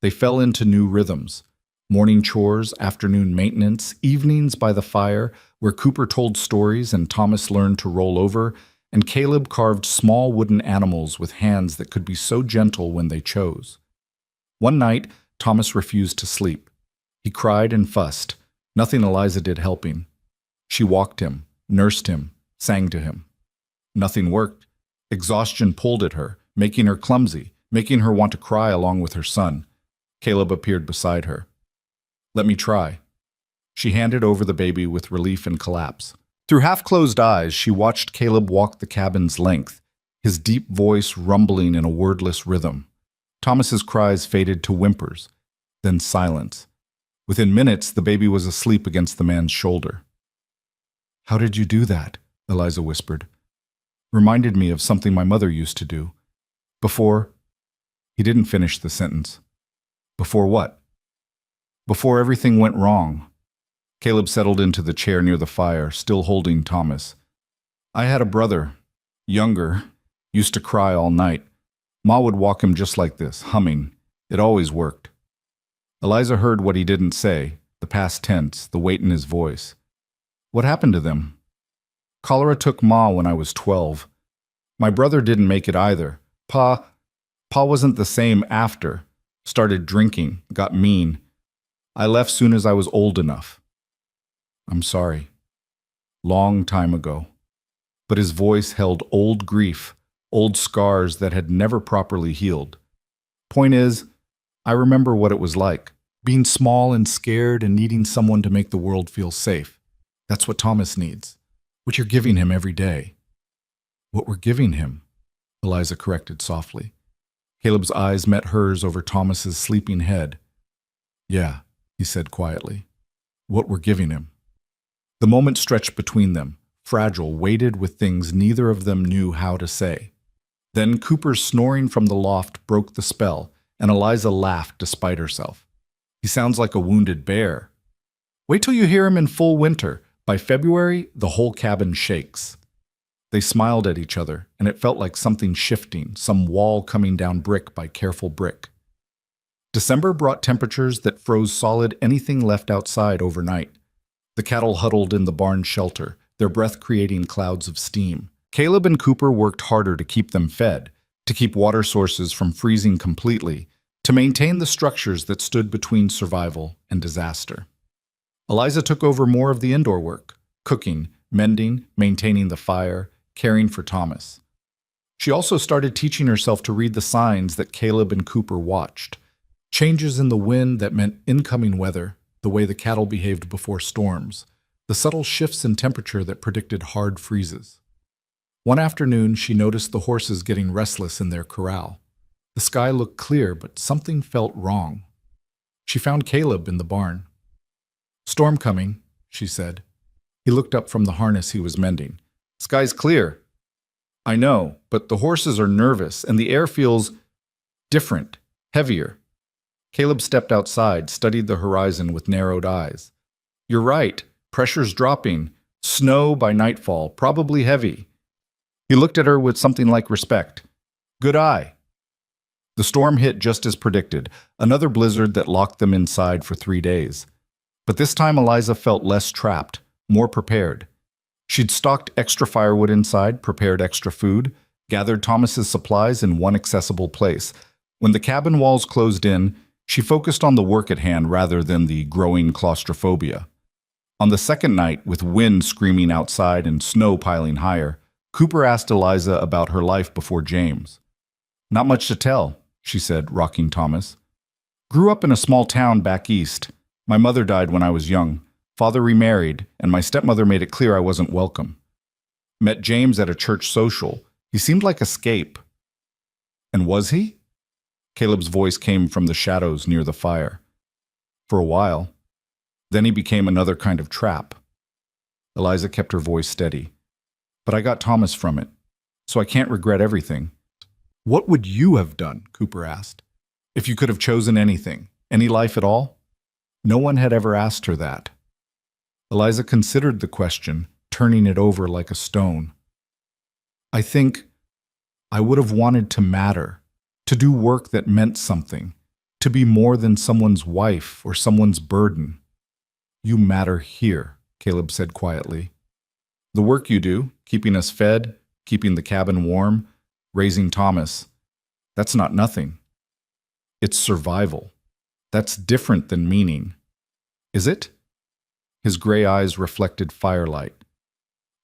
They fell into new rhythms. Morning chores, afternoon maintenance, evenings by the fire, where Cooper told stories and Thomas learned to roll over, and Caleb carved small wooden animals with hands that could be so gentle when they chose. One night, Thomas refused to sleep. He cried and fussed, nothing Eliza did helping. She walked him, nursed him, sang to him. Nothing worked. Exhaustion pulled at her, making her clumsy, making her want to cry along with her son. Caleb appeared beside her. Let me try. She handed over the baby with relief and collapse. Through half-closed eyes, she watched Caleb walk the cabin's length, his deep voice rumbling in a wordless rhythm. Thomas's cries faded to whimpers, then silence. Within minutes, the baby was asleep against the man's shoulder. How did you do that? Eliza whispered. Reminded me of something my mother used to do. Before... He didn't finish the sentence. Before what? Before everything went wrong. Caleb settled into the chair near the fire, still holding Thomas. I had a brother, younger, used to cry all night. Ma would walk him just like this, humming. It always worked. Eliza heard what he didn't say, the past tense, the weight in his voice. What happened to them? Cholera took Ma when I was 12. My brother didn't make it either. Pa wasn't the same after. Started drinking, got mean. I left soon as I was old enough. I'm sorry. Long time ago. But his voice held old grief, old scars that had never properly healed. Point is, I remember what it was like, being small and scared and needing someone to make the world feel safe. That's what Thomas needs, what you're giving him every day. What we're giving him, Eliza corrected softly. Caleb's eyes met hers over Thomas's sleeping head. Yeah, he said quietly. What we're giving him. The moment stretched between them, fragile, weighted with things neither of them knew how to say. Then Cooper's snoring from the loft broke the spell, and Eliza laughed despite herself. He sounds like a wounded bear. Wait till you hear him in full winter. By February, the whole cabin shakes. They smiled at each other, and it felt like something shifting, some wall coming down brick by careful brick. December brought temperatures that froze solid anything left outside overnight. The cattle huddled in the barn shelter, their breath creating clouds of steam. Caleb and Cooper worked harder to keep them fed, to keep water sources from freezing completely, to maintain the structures that stood between survival and disaster. Eliza took over more of the indoor work, cooking, mending, maintaining the fire, caring for Thomas. She also started teaching herself to read the signs that Caleb and Cooper watched. Changes in the wind that meant incoming weather, the way the cattle behaved before storms, the subtle shifts in temperature that predicted hard freezes. One afternoon, she noticed the horses getting restless in their corral. The sky looked clear, but something felt wrong. She found Caleb in the barn. "Storm coming," she said. He looked up from the harness he was mending. "Sky's clear." "I know, but the horses are nervous, and the air feels different, heavier." Caleb stepped outside, studied the horizon with narrowed eyes. "You're right. Pressure's dropping. Snow by nightfall, probably heavy." He looked at her with something like respect. "Good eye." The storm hit just as predicted, another blizzard that locked them inside for 3 days. But this time Eliza felt less trapped, more prepared. She'd stocked extra firewood inside, prepared extra food, gathered Thomas's supplies in one accessible place. When the cabin walls closed in, she focused on the work at hand rather than the growing claustrophobia. On the second night, with wind screaming outside and snow piling higher, Cooper asked Eliza about her life before James. "Not much to tell," she said, rocking Thomas. "Grew up in a small town back east. My mother died when I was young. Father remarried, and my stepmother made it clear I wasn't welcome. Met James at a church social. He seemed like escape." "And was he?" Caleb's voice came from the shadows near the fire. "For a while. Then he became another kind of trap." Eliza kept her voice steady. "But I got Thomas from it, so I can't regret everything." "What would you have done?" Cooper asked. "If you could have chosen anything, any life at all?" No one had ever asked her that. Eliza considered the question, turning it over like a stone. "I think I would have wanted to matter, to do work that meant something, to be more than someone's wife or someone's burden." "You matter here," Caleb said quietly. "The work you do, keeping us fed, keeping the cabin warm, raising Thomas, that's not nothing. It's survival. That's different than meaning." "Is it?" His gray eyes reflected firelight.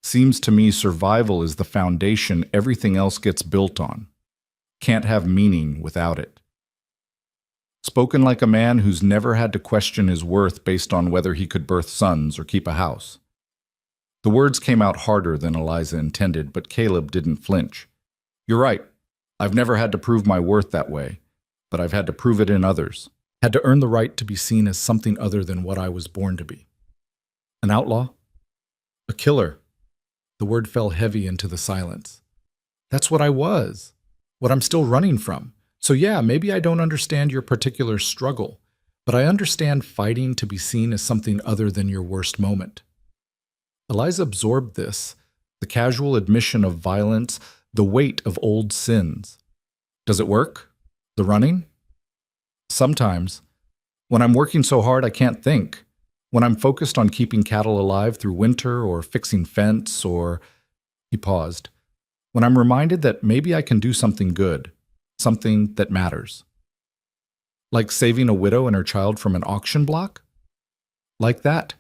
"Seems to me survival is the foundation everything else gets built on. Can't have meaning without it." Spoken like a man who's never had to question his worth based on whether he could birth sons or keep a house. The words came out harder than Eliza intended, but Caleb didn't flinch. "You're right. I've never had to prove my worth that way, but I've had to prove it in others. Had to earn the right to be seen as something other than what I was born to be." "An outlaw? A killer?" The word fell heavy into the silence. "That's what I was, what I'm still running from. So yeah, maybe I don't understand your particular struggle, but I understand fighting to be seen as something other than your worst moment." Eliza absorbed this, the casual admission of violence, the weight of old sins. "Does it work? The running?" "Sometimes. When I'm working so hard I can't think. When I'm focused on keeping cattle alive through winter or fixing fence or—" He paused. "When I'm reminded that maybe I can do something good, something that matters." "Like saving a widow and her child from an auction block?" "Like that."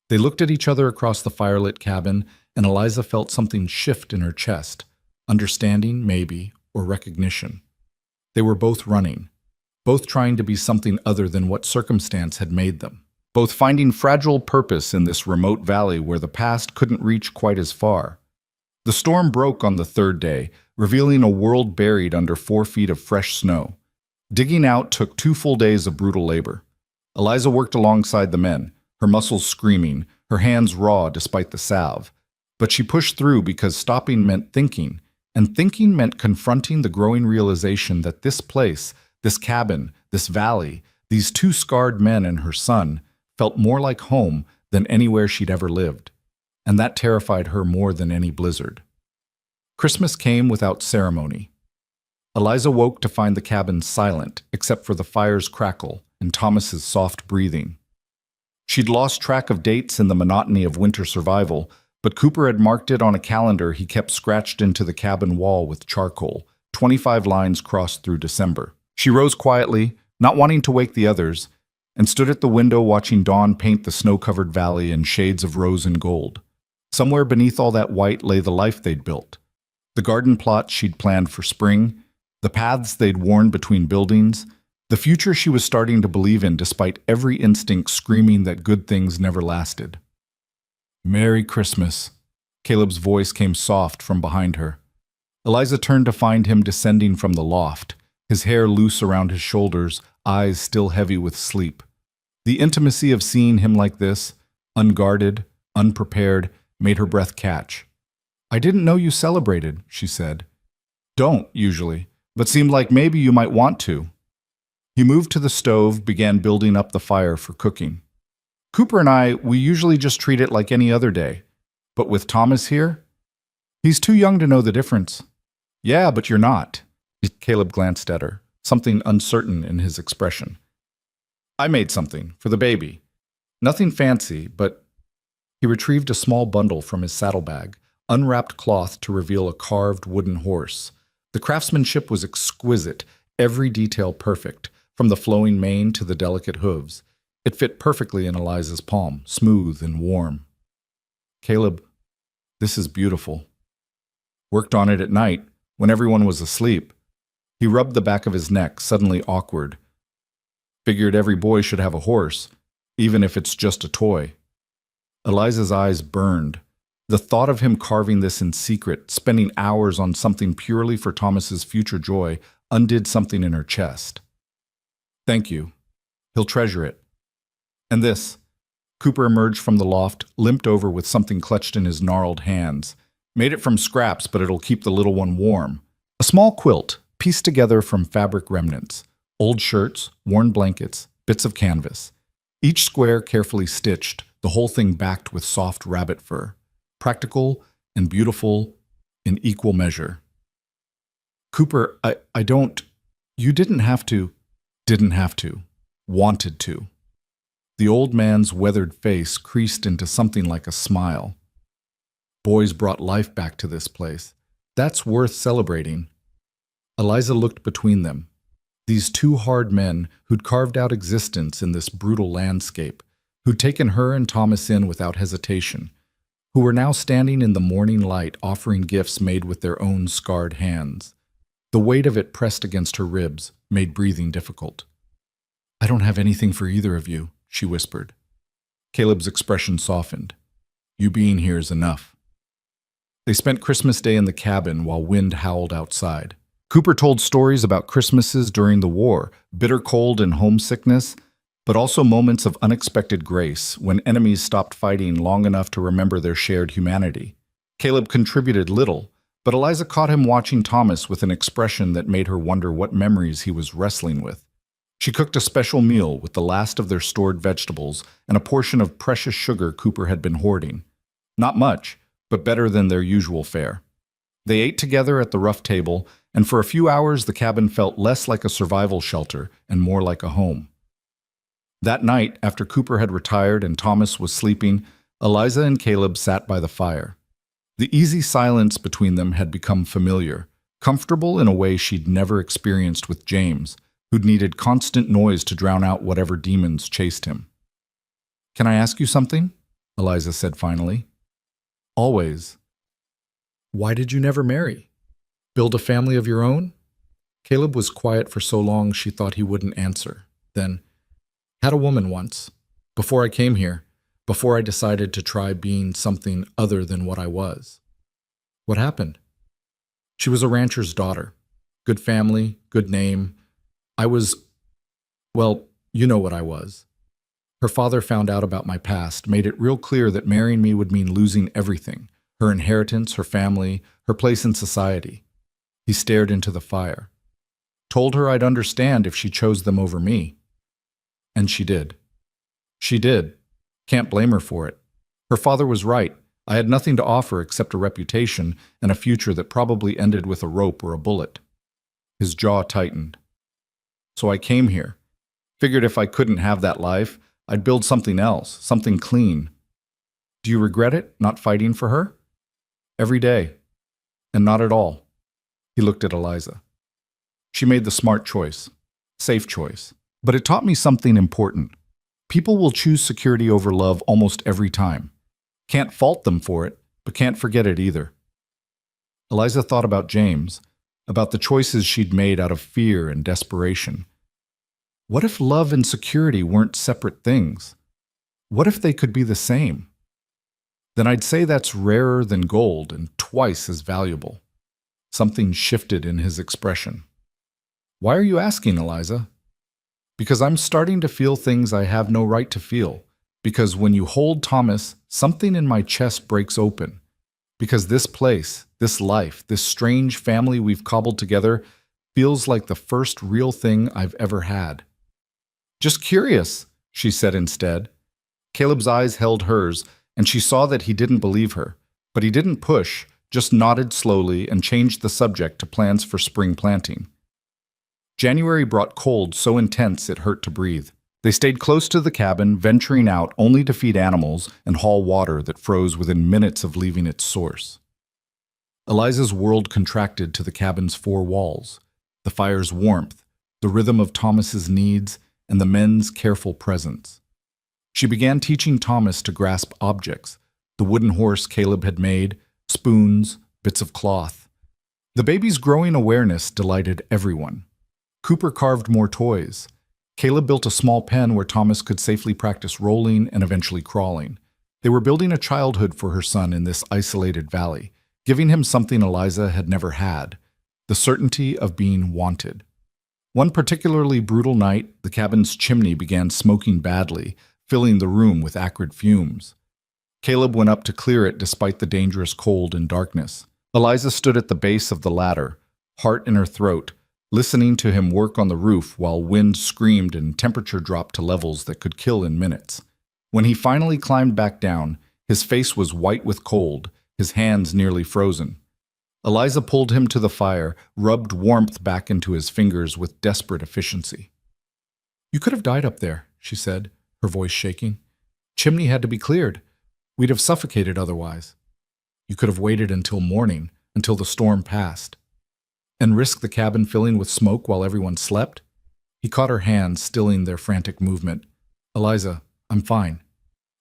They looked at each other across the firelit cabin, and Eliza felt something shift in her chest, understanding, maybe, or recognition. They were both running, both trying to be something other than what circumstance had made them. Both finding fragile purpose in this remote valley where the past couldn't reach quite as far. The storm broke on the third day, revealing a world buried under 4 feet of fresh snow. Digging out took 2 full days of brutal labor. Eliza worked alongside the men, her muscles screaming, her hands raw despite the salve. But she pushed through because stopping meant thinking, and thinking meant confronting the growing realization that this place, this cabin, this valley, these 2 scarred men and her son, felt more like home than anywhere she'd ever lived, and that terrified her more than any blizzard. Christmas came without ceremony. Eliza woke to find the cabin silent, except for the fire's crackle and Thomas's soft breathing. She'd lost track of dates in the monotony of winter survival, but Cooper had marked it on a calendar he kept scratched into the cabin wall with charcoal, 25 lines crossed through December. She rose quietly, not wanting to wake the others, and stood at the window watching dawn paint the snow-covered valley in shades of rose and gold. Somewhere beneath all that white lay the life they'd built. The garden plot she'd planned for spring, the paths they'd worn between buildings, the future she was starting to believe in despite every instinct screaming that good things never lasted. "Merry Christmas." Caleb's voice came soft from behind her. Eliza turned to find him descending from the loft, his hair loose around his shoulders, eyes still heavy with sleep. The intimacy of seeing him like this, unguarded, unprepared, made her breath catch. "I didn't know you celebrated," she said. "Don't, usually, but seemed like maybe you might want to." He moved to the stove, began building up the fire for cooking. "Cooper and I, we usually just treat it like any other day. But with Thomas here? He's too young to know the difference." "Yeah, but you're not." Caleb glanced at her, something uncertain in his expression. "I made something, for the baby. Nothing fancy, but—" He retrieved a small bundle from his saddlebag, unwrapped cloth to reveal a carved wooden horse. The craftsmanship was exquisite, every detail perfect, from the flowing mane to the delicate hooves. It fit perfectly in Eliza's palm, smooth and warm. "Caleb, this is beautiful." "Worked on it at night, when everyone was asleep." He rubbed the back of his neck, suddenly awkward. "Figured every boy should have a horse, even if it's just a toy." Eliza's eyes burned. The thought of him carving this in secret, spending hours on something purely for Thomas's future joy, undid something in her chest. "Thank you. He'll treasure it. And this." Cooper emerged from the loft, limped over with something clutched in his gnarled hands. "Made it from scraps, but it'll keep the little one warm." A small quilt, pieced together from fabric remnants, old shirts, worn blankets, bits of canvas. Each square carefully stitched, the whole thing backed with soft rabbit fur. Practical and beautiful in equal measure. "Cooper, I don't—" "You didn't have to." "Didn't have to. Wanted to." The old man's weathered face creased into something like a smile. "Boys brought life back to this place. That's worth celebrating." Eliza looked between them. These two hard men who'd carved out existence in this brutal landscape, who'd taken her and Thomas in without hesitation, who were now standing in the morning light offering gifts made with their own scarred hands. The weight of it pressed against her ribs, made breathing difficult. "I don't have anything for either of you," she whispered. Caleb's expression softened. "You being here is enough." They spent Christmas Day in the cabin while wind howled outside. Cooper told stories about Christmases during the war, bitter cold and homesickness, but also moments of unexpected grace when enemies stopped fighting long enough to remember their shared humanity. Caleb contributed little, but Eliza caught him watching Thomas with an expression that made her wonder what memories he was wrestling with. She cooked a special meal with the last of their stored vegetables and a portion of precious sugar Cooper had been hoarding. Not much, but better than their usual fare. They ate together at the rough table, and for a few hours the cabin felt less like a survival shelter and more like a home. That night, after Cooper had retired and Thomas was sleeping, Eliza and Caleb sat by the fire. The easy silence between them had become familiar, comfortable in a way she'd never experienced with James, who'd needed constant noise to drown out whatever demons chased him. "Can I ask you something?" Eliza said finally. "Always." "Why did you never marry? Build a family of your own?" Caleb was quiet for so long she thought he wouldn't answer. Then, "Had a woman once. Before I came here. Before I decided to try being something other than what I was." "What happened?" "She was a rancher's daughter. Good family, good name. I was, well, you know what I was. Her father found out about my past, made it real clear that marrying me would mean losing everything. Her inheritance, her family, her place in society." He stared into the fire. "Told her I'd understand if she chose them over me." "And she did." "She did. Can't blame her for it. Her father was right. I had nothing to offer except a reputation and a future that probably ended with a rope or a bullet." His jaw tightened. "So I came here. Figured if I couldn't have that life, I'd build something else, something clean." Do you regret it, not fighting for her? Every day. And not at all. He looked at Eliza. She made the smart choice. Safe choice. But it taught me something important. People will choose security over love almost every time. Can't fault them for it, but can't forget it either. Eliza thought about James, about the choices she'd made out of fear and desperation. What if love and security weren't separate things? What if they could be the same? Then I'd say that's rarer than gold and twice as valuable. Something shifted in his expression. Why are you asking, Eliza? Because I'm starting to feel things I have no right to feel. Because when you hold Thomas, something in my chest breaks open. Because this place, this life, this strange family we've cobbled together feels like the first real thing I've ever had. Just curious, she said instead. Caleb's eyes held hers, and she saw that he didn't believe her. But he didn't push, just nodded slowly and changed the subject to plans for spring planting. January brought cold so intense it hurt to breathe. They stayed close to the cabin, venturing out only to feed animals and haul water that froze within minutes of leaving its source. Eliza's world contracted to the cabin's four walls, the fire's warmth, the rhythm of Thomas's needs, and the men's careful presence. She began teaching Thomas to grasp objects, the wooden horse Caleb had made, spoons, bits of cloth. The baby's growing awareness delighted everyone. Cooper carved more toys. Caleb built a small pen where Thomas could safely practice rolling and eventually crawling. They were building a childhood for her son in this isolated valley, giving him something Eliza had never had, the certainty of being wanted. One particularly brutal night, the cabin's chimney began smoking badly, filling the room with acrid fumes. Caleb went up to clear it despite the dangerous cold and darkness. Eliza stood at the base of the ladder, heart in her throat, listening to him work on the roof while wind screamed and temperature dropped to levels that could kill in minutes. When he finally climbed back down, his face was white with cold, his hands nearly frozen. Eliza pulled him to the fire, rubbed warmth back into his fingers with desperate efficiency. "You could have died up there," she said, her voice shaking. "Chimney had to be cleared. We'd have suffocated otherwise. You could have waited until morning, until the storm passed. And risk the cabin filling with smoke while everyone slept?" He caught her hand, stilling their frantic movement. "Eliza, I'm fine."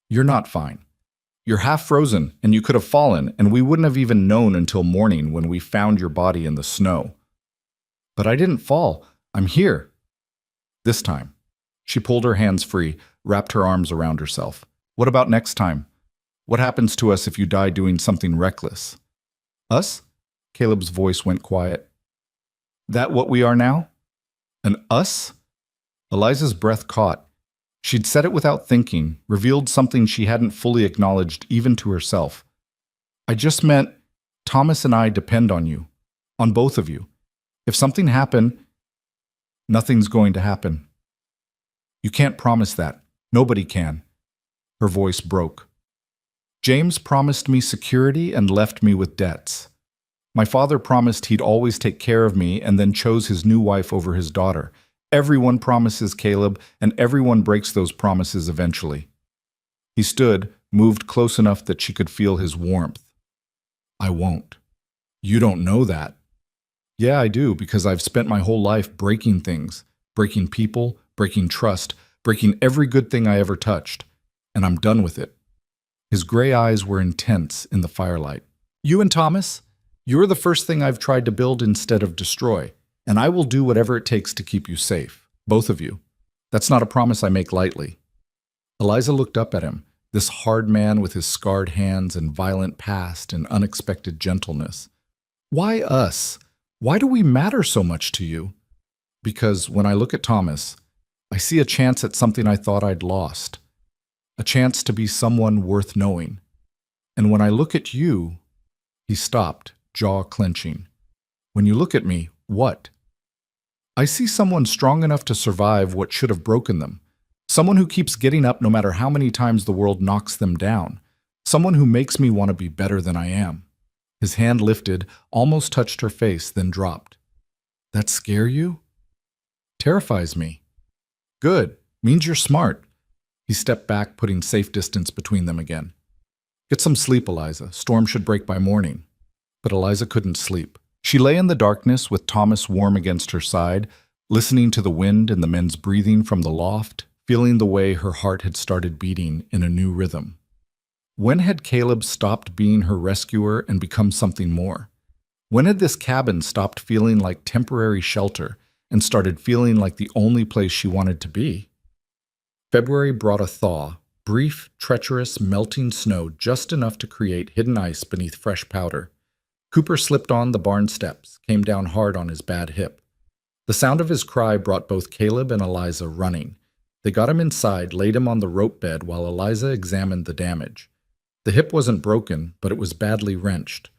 "You're not fine. You're half frozen, and you could have fallen, and we wouldn't have even known until morning when we found your body in the snow." "But I didn't fall. I'm here." This time. She pulled her hands free, wrapped her arms around herself. "What about next time? What happens to us if you die doing something reckless?" "Us?" Caleb's voice went quiet. "That what we are now? An us?" Eliza's breath caught. She'd said it without thinking, revealed something she hadn't fully acknowledged even to herself. "I just meant Thomas and I depend on you, on both of you. If something happened, nothing's going to happen." "You can't promise that. Nobody can." Her voice broke. "James promised me security and left me with debts. My father promised he'd always take care of me and then chose his new wife over his daughter. Everyone promises, Caleb, and everyone breaks those promises eventually." He stood, moved close enough that she could feel his warmth. "I won't." "You don't know that." "Yeah, I do, because I've spent my whole life breaking things, breaking people, breaking trust, breaking every good thing I ever touched, and I'm done with it." His gray eyes were intense in the firelight. "You and Thomas? You're the first thing I've tried to build instead of destroy, and I will do whatever it takes to keep you safe, both of you. That's not a promise I make lightly." Eliza looked up at him, this hard man with his scarred hands and violent past and unexpected gentleness. "Why us? Why do we matter so much to you?" "Because when I look at Thomas, I see a chance at something I thought I'd lost. A chance to be someone worth knowing. And when I look at you—" He stopped, jaw clenching. "When you look at me, what?" "I see someone strong enough to survive what should have broken them. Someone who keeps getting up no matter how many times the world knocks them down. Someone who makes me want to be better than I am." His hand lifted, almost touched her face, then dropped. "That scare you?" "Terrifies me." "Good. Means you're smart." He stepped back, putting safe distance between them again. Get some sleep, Eliza. Storm should break by morning. But Eliza couldn't sleep. She lay in the darkness with Thomas warm against her side, listening to the wind and the men's breathing from the loft, feeling the way her heart had started beating in a new rhythm. When had Caleb stopped being her rescuer and become something more? When had this cabin stopped feeling like temporary shelter and started feeling like the only place she wanted to be? February brought a thaw, brief, treacherous, melting snow just enough to create hidden ice beneath fresh powder. Cooper slipped on the barn steps, came down hard on his bad hip. The sound of his cry brought both Caleb and Eliza running. They got him inside, laid him on the rope bed while Eliza examined the damage. The hip wasn't broken, but it was badly wrenched.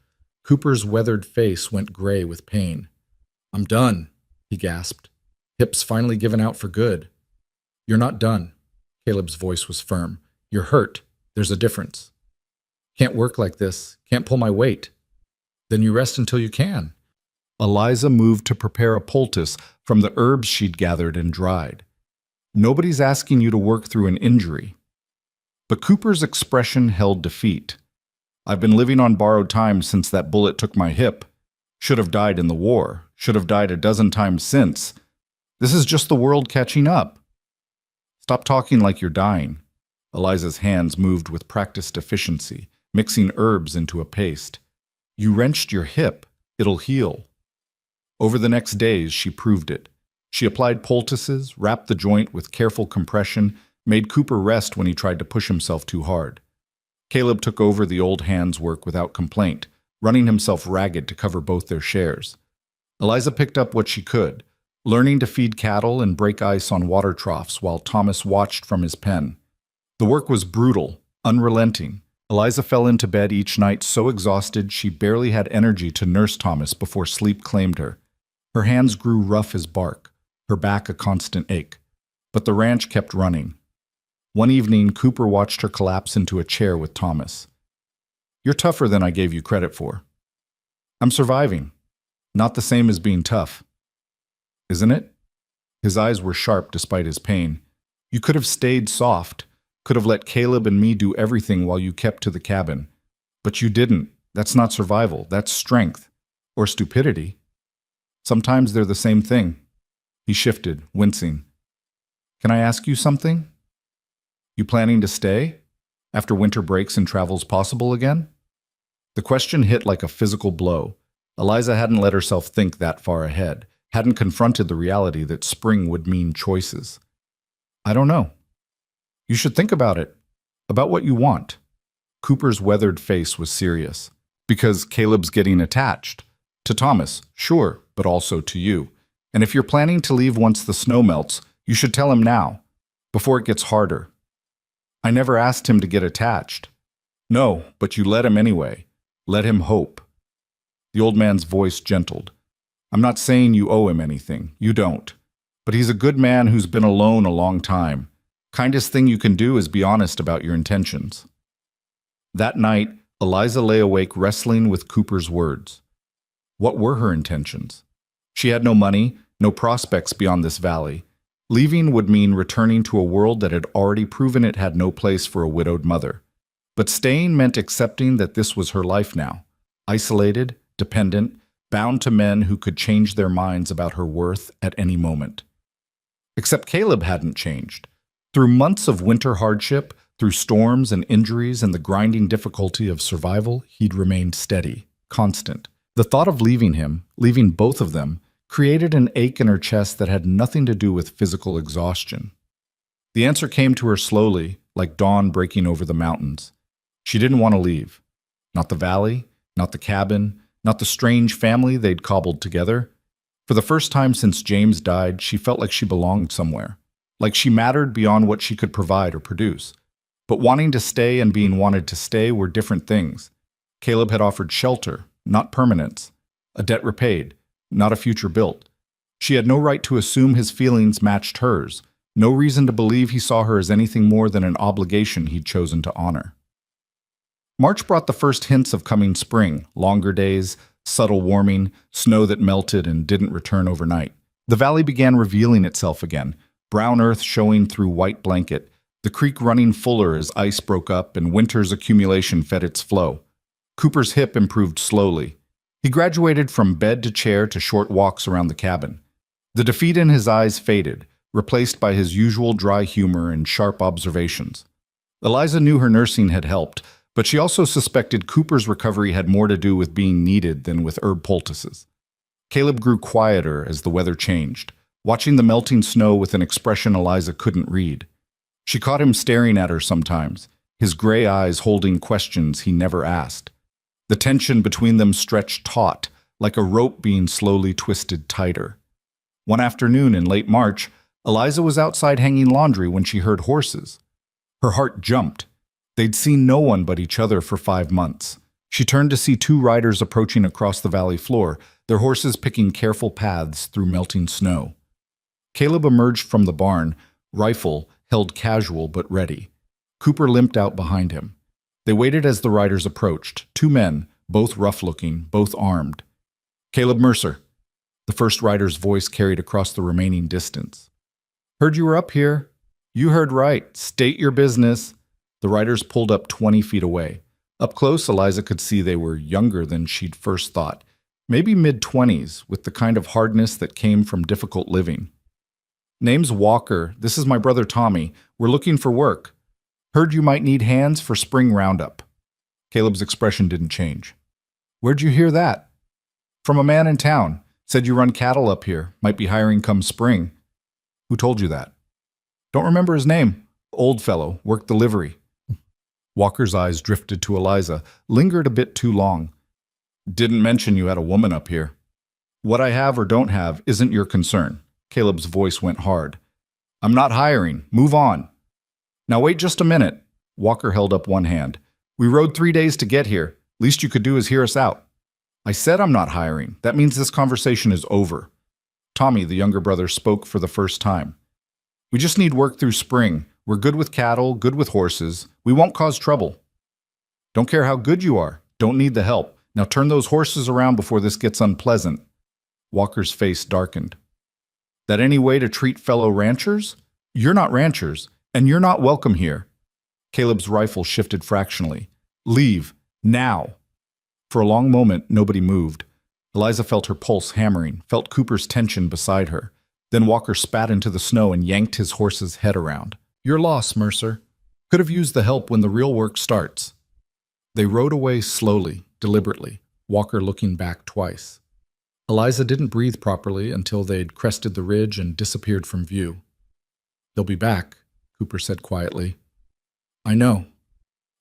Cooper's weathered face went gray with pain. "I'm done," he gasped. "Hip's finally given out for good." "You're not done." Caleb's voice was firm. "You're hurt. There's a difference." "Can't work like this. Can't pull my weight." "Then you rest until you can." Eliza moved to prepare a poultice from the herbs she'd gathered and dried. "Nobody's asking you to work through an injury." But Cooper's expression held defeat. "I've been living on borrowed time since that bullet took my hip. Should have died in the war. Should have died a dozen times since. This is just the world catching up." "Stop talking like you're dying." Eliza's hands moved with practiced efficiency, mixing herbs into a paste. "You wrenched your hip. It'll heal." Over the next days, she proved it. She applied poultices, wrapped the joint with careful compression, made Cooper rest when he tried to push himself too hard. Caleb took over the old hand's work without complaint, running himself ragged to cover both their shares. Eliza picked up what she could, learning to feed cattle and break ice on water troughs while Thomas watched from his pen. The work was brutal, unrelenting. Eliza fell into bed each night so exhausted she barely had energy to nurse Thomas before sleep claimed her. Her hands grew rough as bark, her back a constant ache. But the ranch kept running. One evening, Cooper watched her collapse into a chair with Thomas. "You're tougher than I gave you credit for." "I'm surviving. Not the same as being tough." "Isn't it?" His eyes were sharp despite his pain. "You could have stayed soft, could have let Caleb and me do everything while you kept to the cabin. But you didn't. That's not survival. That's strength. Or stupidity. Sometimes they're the same thing." He shifted, wincing. "Can I ask you something? You planning to stay? After winter breaks and travel's possible again?" The question hit like a physical blow. Eliza hadn't let herself think that far ahead, hadn't confronted the reality that spring would mean choices. "I don't know." "You should think about it. About what you want." Cooper's weathered face was serious. "Because Caleb's getting attached. To Thomas, sure, but also to you. And if you're planning to leave once the snow melts, you should tell him now, before it gets harder." "I never asked him to get attached." "No, but you let him anyway. Let him hope." The old man's voice gentled. "I'm not saying you owe him anything. You don't. But he's a good man who's been alone a long time. Kindest thing you can do is be honest about your intentions." That night, Eliza lay awake wrestling with Cooper's words. What were her intentions? She had no money, no prospects beyond this valley. Leaving would mean returning to a world that had already proven it had no place for a widowed mother. But staying meant accepting that this was her life now. Isolated, dependent, bound to men who could change their minds about her worth at any moment. Except Caleb hadn't changed. Through months of winter hardship, through storms and injuries and the grinding difficulty of survival, he'd remained steady, constant. The thought of leaving him, leaving both of them, created an ache in her chest that had nothing to do with physical exhaustion. The answer came to her slowly, like dawn breaking over the mountains. She didn't want to leave. Not the valley, not the cabin, not the strange family they'd cobbled together. For the first time since James died, she felt like she belonged somewhere, like she mattered beyond what she could provide or produce. But wanting to stay and being wanted to stay were different things. Caleb had offered shelter, not permanence, a debt repaid, not a future built. She had no right to assume his feelings matched hers, no reason to believe he saw her as anything more than an obligation he'd chosen to honor. March brought the first hints of coming spring, longer days, subtle warming, snow that melted and didn't return overnight. The valley began revealing itself again, brown earth showing through white blanket, the creek running fuller as ice broke up and winter's accumulation fed its flow. Cooper's hip improved slowly. He graduated from bed to chair to short walks around the cabin. The defeat in his eyes faded, replaced by his usual dry humor and sharp observations. Eliza knew her nursing had helped, but she also suspected Cooper's recovery had more to do with being needed than with herb poultices. Caleb grew quieter as the weather changed, watching the melting snow with an expression Eliza couldn't read. She caught him staring at her sometimes, his gray eyes holding questions he never asked. The tension between them stretched taut, like a rope being slowly twisted tighter. One afternoon in late March, Eliza was outside hanging laundry when she heard horses. Her heart jumped. They'd seen no one but each other for 5 months. She turned to see 2 riders approaching across the valley floor, their horses picking careful paths through melting snow. Caleb emerged from the barn, rifle held casual but ready. Cooper limped out behind him. They waited as the riders approached, 2 men, both rough-looking, both armed. "Caleb Mercer." The first rider's voice carried across the remaining distance. "Heard you were up here." "You heard right. State your business." The riders pulled up 20 feet away. Up close, Eliza could see they were younger than she'd first thought. Maybe mid-20s, with the kind of hardness that came from difficult living. "Name's Walker. This is my brother Tommy. We're looking for work. Heard you might need hands for spring roundup." Caleb's expression didn't change. "Where'd you hear that?" "From a man in town. Said you run cattle up here. Might be hiring come spring." "Who told you that?" "Don't remember his name. Old fellow. Worked the livery." Walker's eyes drifted to Eliza, lingered a bit too long. "Didn't mention you had a woman up here." "What I have or don't have isn't your concern." Caleb's voice went hard. "I'm not hiring. Move on." "Now wait just a minute." Walker held up one hand. "We rode 3 days to get here. Least you could do is hear us out." "I said I'm not hiring. That means this conversation is over." Tommy, the younger brother, spoke for the first time. "We just need work through spring. We're good with cattle, good with horses. We won't cause trouble." "Don't care how good you are. Don't need the help. Now turn those horses around before this gets unpleasant." Walker's face darkened. "That any way to treat fellow ranchers? You're not ranchers, and you're not welcome here." Caleb's rifle shifted fractionally. "Leave. Now." For a long moment, nobody moved. Eliza felt her pulse hammering, felt Cooper's tension beside her. Then Walker spat into the snow and yanked his horse's head around. "Your loss, Mercer. Could have used the help when the real work starts." They rode away slowly, deliberately, Walker looking back twice. Eliza didn't breathe properly until they'd crested the ridge and disappeared from view. "They'll be back," Cooper said quietly. "I know."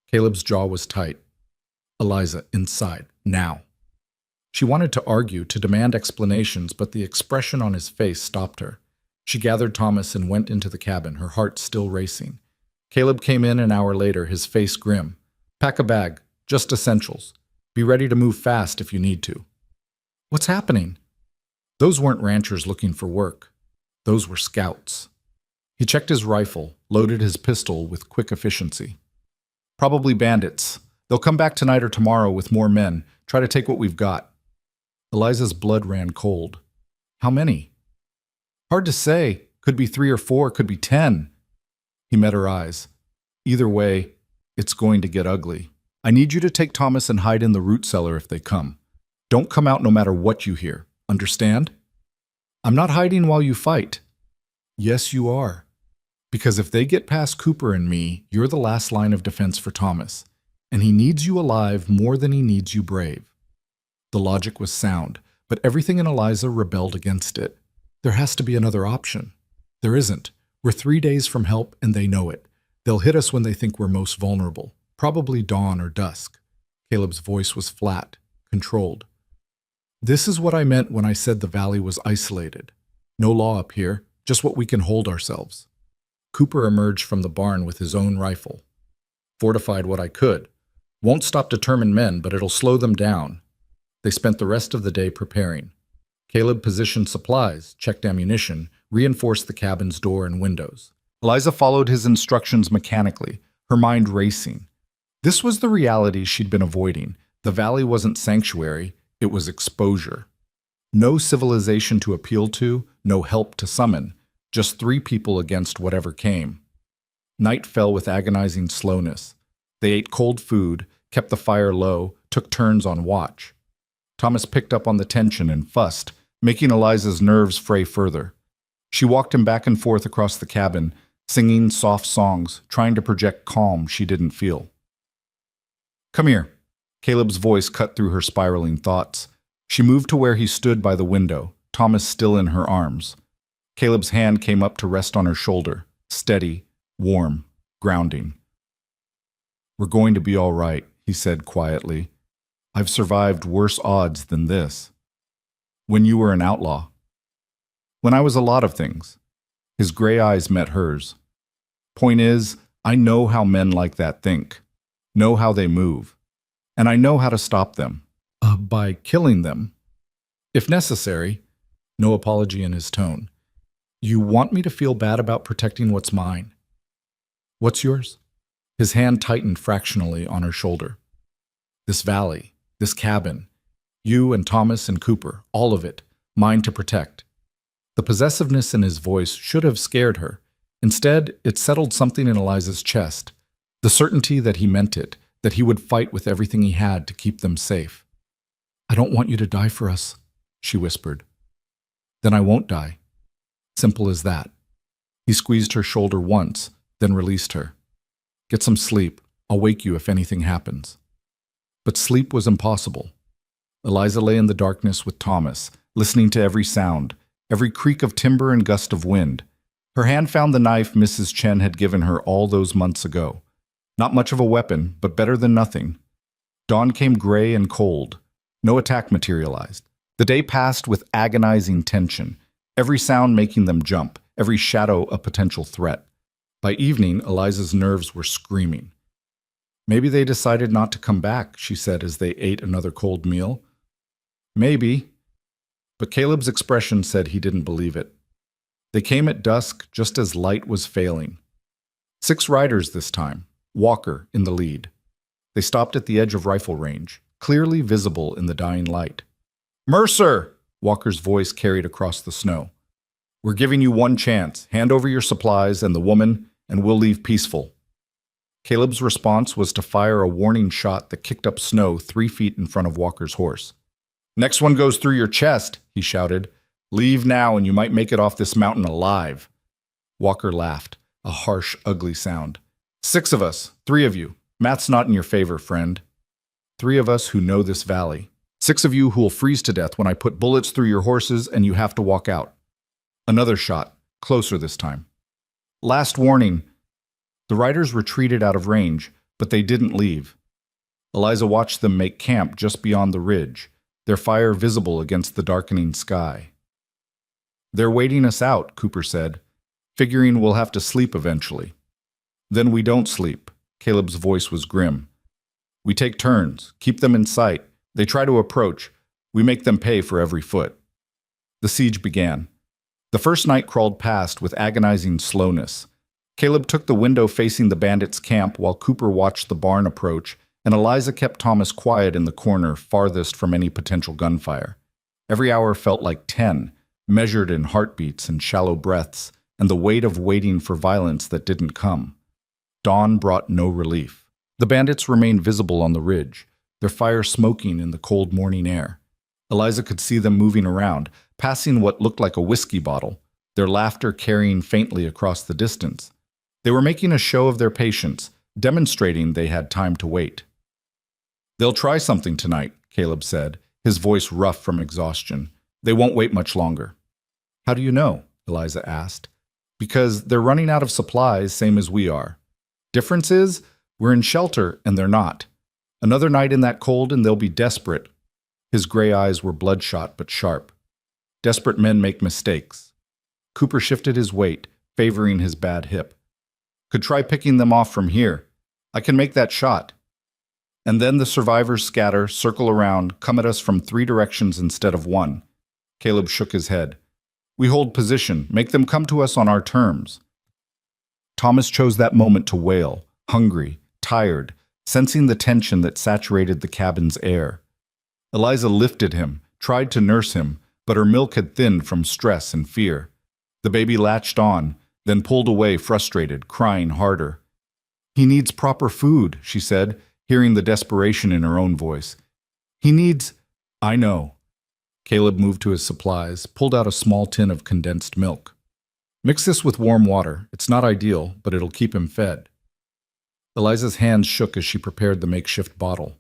Caleb's jaw was tight. "Eliza, inside, now." She wanted to argue, to demand explanations, but the expression on his face stopped her. She gathered Thomas and went into the cabin, her heart still racing. Caleb came in an hour later, his face grim. "Pack a bag, just essentials. Be ready to move fast if you need to." "What's happening?" Those weren't ranchers looking for work. Those were scouts. He checked his rifle, loaded his pistol with quick efficiency. "Probably bandits. They'll come back tonight or tomorrow with more men, try to take what we've got." Eliza's blood ran cold. "How many?" "Hard to say. Could be 3 or 4, could be 10. He met her eyes. "Either way, it's going to get ugly. I need you to take Thomas and hide in the root cellar if they come. Don't come out no matter what you hear. Understand?" "I'm not hiding while you fight." "Yes, you are. Because if they get past Cooper and me, you're the last line of defense for Thomas. And he needs you alive more than he needs you brave." The logic was sound, but everything in Eliza rebelled against it. There has to be another option. There isn't. We're 3 days from help, and they know it. They'll hit us when they think we're most vulnerable, probably dawn or dusk. Caleb's voice was flat, controlled. "This is what I meant when I said the valley was isolated. No law up here, just what we can hold ourselves." Cooper emerged from the barn with his own rifle. "Fortified what I could. Won't stop determined men, but it'll slow them down." They spent the rest of the day preparing. Caleb positioned supplies, checked ammunition, reinforced the cabin's door and windows. Eliza followed his instructions mechanically, her mind racing. This was the reality she'd been avoiding. The valley wasn't sanctuary, it was exposure. No civilization to appeal to, no help to summon, just 3 people against whatever came. Night fell with agonizing slowness. They ate cold food, kept the fire low, took turns on watch. Thomas picked up on the tension and fussed, making Eliza's nerves fray further. She walked him back and forth across the cabin, singing soft songs, trying to project calm she didn't feel. "Come here." Caleb's voice cut through her spiraling thoughts. She moved to where he stood by the window, Thomas still in her arms. Caleb's hand came up to rest on her shoulder, steady, warm, grounding. "We're going to be all right," he said quietly. "I've survived worse odds than this. When you were an outlaw. When I was a lot of things." His gray eyes met hers. "Point is, I know how men like that think, know how they move, and I know how to stop them. By killing them. If necessary." No apology in his tone. "You want me to feel bad about protecting what's mine? What's yours?" His hand tightened fractionally on her shoulder. "This valley, this cabin, you and Thomas and Cooper, all of it, mine to protect." The possessiveness in his voice should have scared her. Instead, it settled something in Eliza's chest, the certainty that he meant it, that he would fight with everything he had to keep them safe. "I don't want you to die for us," she whispered. "Then I won't die. Simple as that." He squeezed her shoulder once, then released her. "Get some sleep. I'll wake you if anything happens." But sleep was impossible. Eliza lay in the darkness with Thomas, listening to every sound, every creak of timber and gust of wind. Her hand found the knife Mrs. Chen had given her all those months ago. Not much of a weapon, but better than nothing. Dawn came gray and cold. No attack materialized. The day passed with agonizing tension, every sound making them jump, every shadow a potential threat. By evening, Eliza's nerves were screaming. "Maybe they decided not to come back," she said as they ate another cold meal. "Maybe." But Caleb's expression said he didn't believe it. They came at dusk just as light was failing. 6 riders this time, Walker in the lead. They stopped at the edge of rifle range, clearly visible in the dying light. "Mercer!" Walker's voice carried across the snow. "We're giving you one chance. Hand over your supplies and the woman, and we'll leave peaceful." Caleb's response was to fire a warning shot that kicked up snow 3 feet in front of Walker's horse. "Next one goes through your chest," he shouted. "Leave now and you might make it off this mountain alive." Walker laughed, a harsh, ugly sound. 6 of us, 3 of you. Math's not in your favor, friend. 3 of us who know this valley. 6 of you who will freeze to death when I put bullets through your horses and you have to walk out." Another shot, closer this time. "Last warning." The riders retreated out of range, but they didn't leave. Eliza watched them make camp just beyond the ridge, their fire visible against the darkening sky. "They're waiting us out," Cooper said, "figuring we'll have to sleep eventually." "Then we don't sleep." Caleb's voice was grim. "We take turns, keep them in sight. They try to approach. We make them pay for every foot." The siege began. The first night crawled past with agonizing slowness. Caleb took the window facing the bandits' camp while Cooper watched the barn approach, and Eliza kept Thomas quiet in the corner farthest from any potential gunfire. Every hour felt like 10, measured in heartbeats and shallow breaths, and the weight of waiting for violence that didn't come. Dawn brought no relief. The bandits remained visible on the ridge, their fire smoking in the cold morning air. Eliza could see them moving around, passing what looked like a whiskey bottle, their laughter carrying faintly across the distance. They were making a show of their patience, demonstrating they had time to wait. "They'll try something tonight," Caleb said, his voice rough from exhaustion. "They won't wait much longer." "How do you know?" Eliza asked. "Because they're running out of supplies, same as we are. Difference is, we're in shelter and they're not. Another night in that cold and they'll be desperate." His gray eyes were bloodshot but sharp. "Desperate men make mistakes." Cooper shifted his weight, favoring his bad hip. "Could try picking them off from here. I can make that shot. And then the survivors scatter, circle around, come at us from 3 directions instead of 1. Caleb shook his head. "We hold position, make them come to us on our terms." Thomas chose that moment to wail, hungry, tired, sensing the tension that saturated the cabin's air. Eliza lifted him, tried to nurse him, but her milk had thinned from stress and fear. The baby latched on, then pulled away, frustrated, crying harder. "He needs proper food," she said, hearing the desperation in her own voice. "He needs—" "I know." Caleb moved to his supplies, pulled out a small tin of condensed milk. "Mix this with warm water. It's not ideal, but it'll keep him fed." Eliza's hands shook as she prepared the makeshift bottle.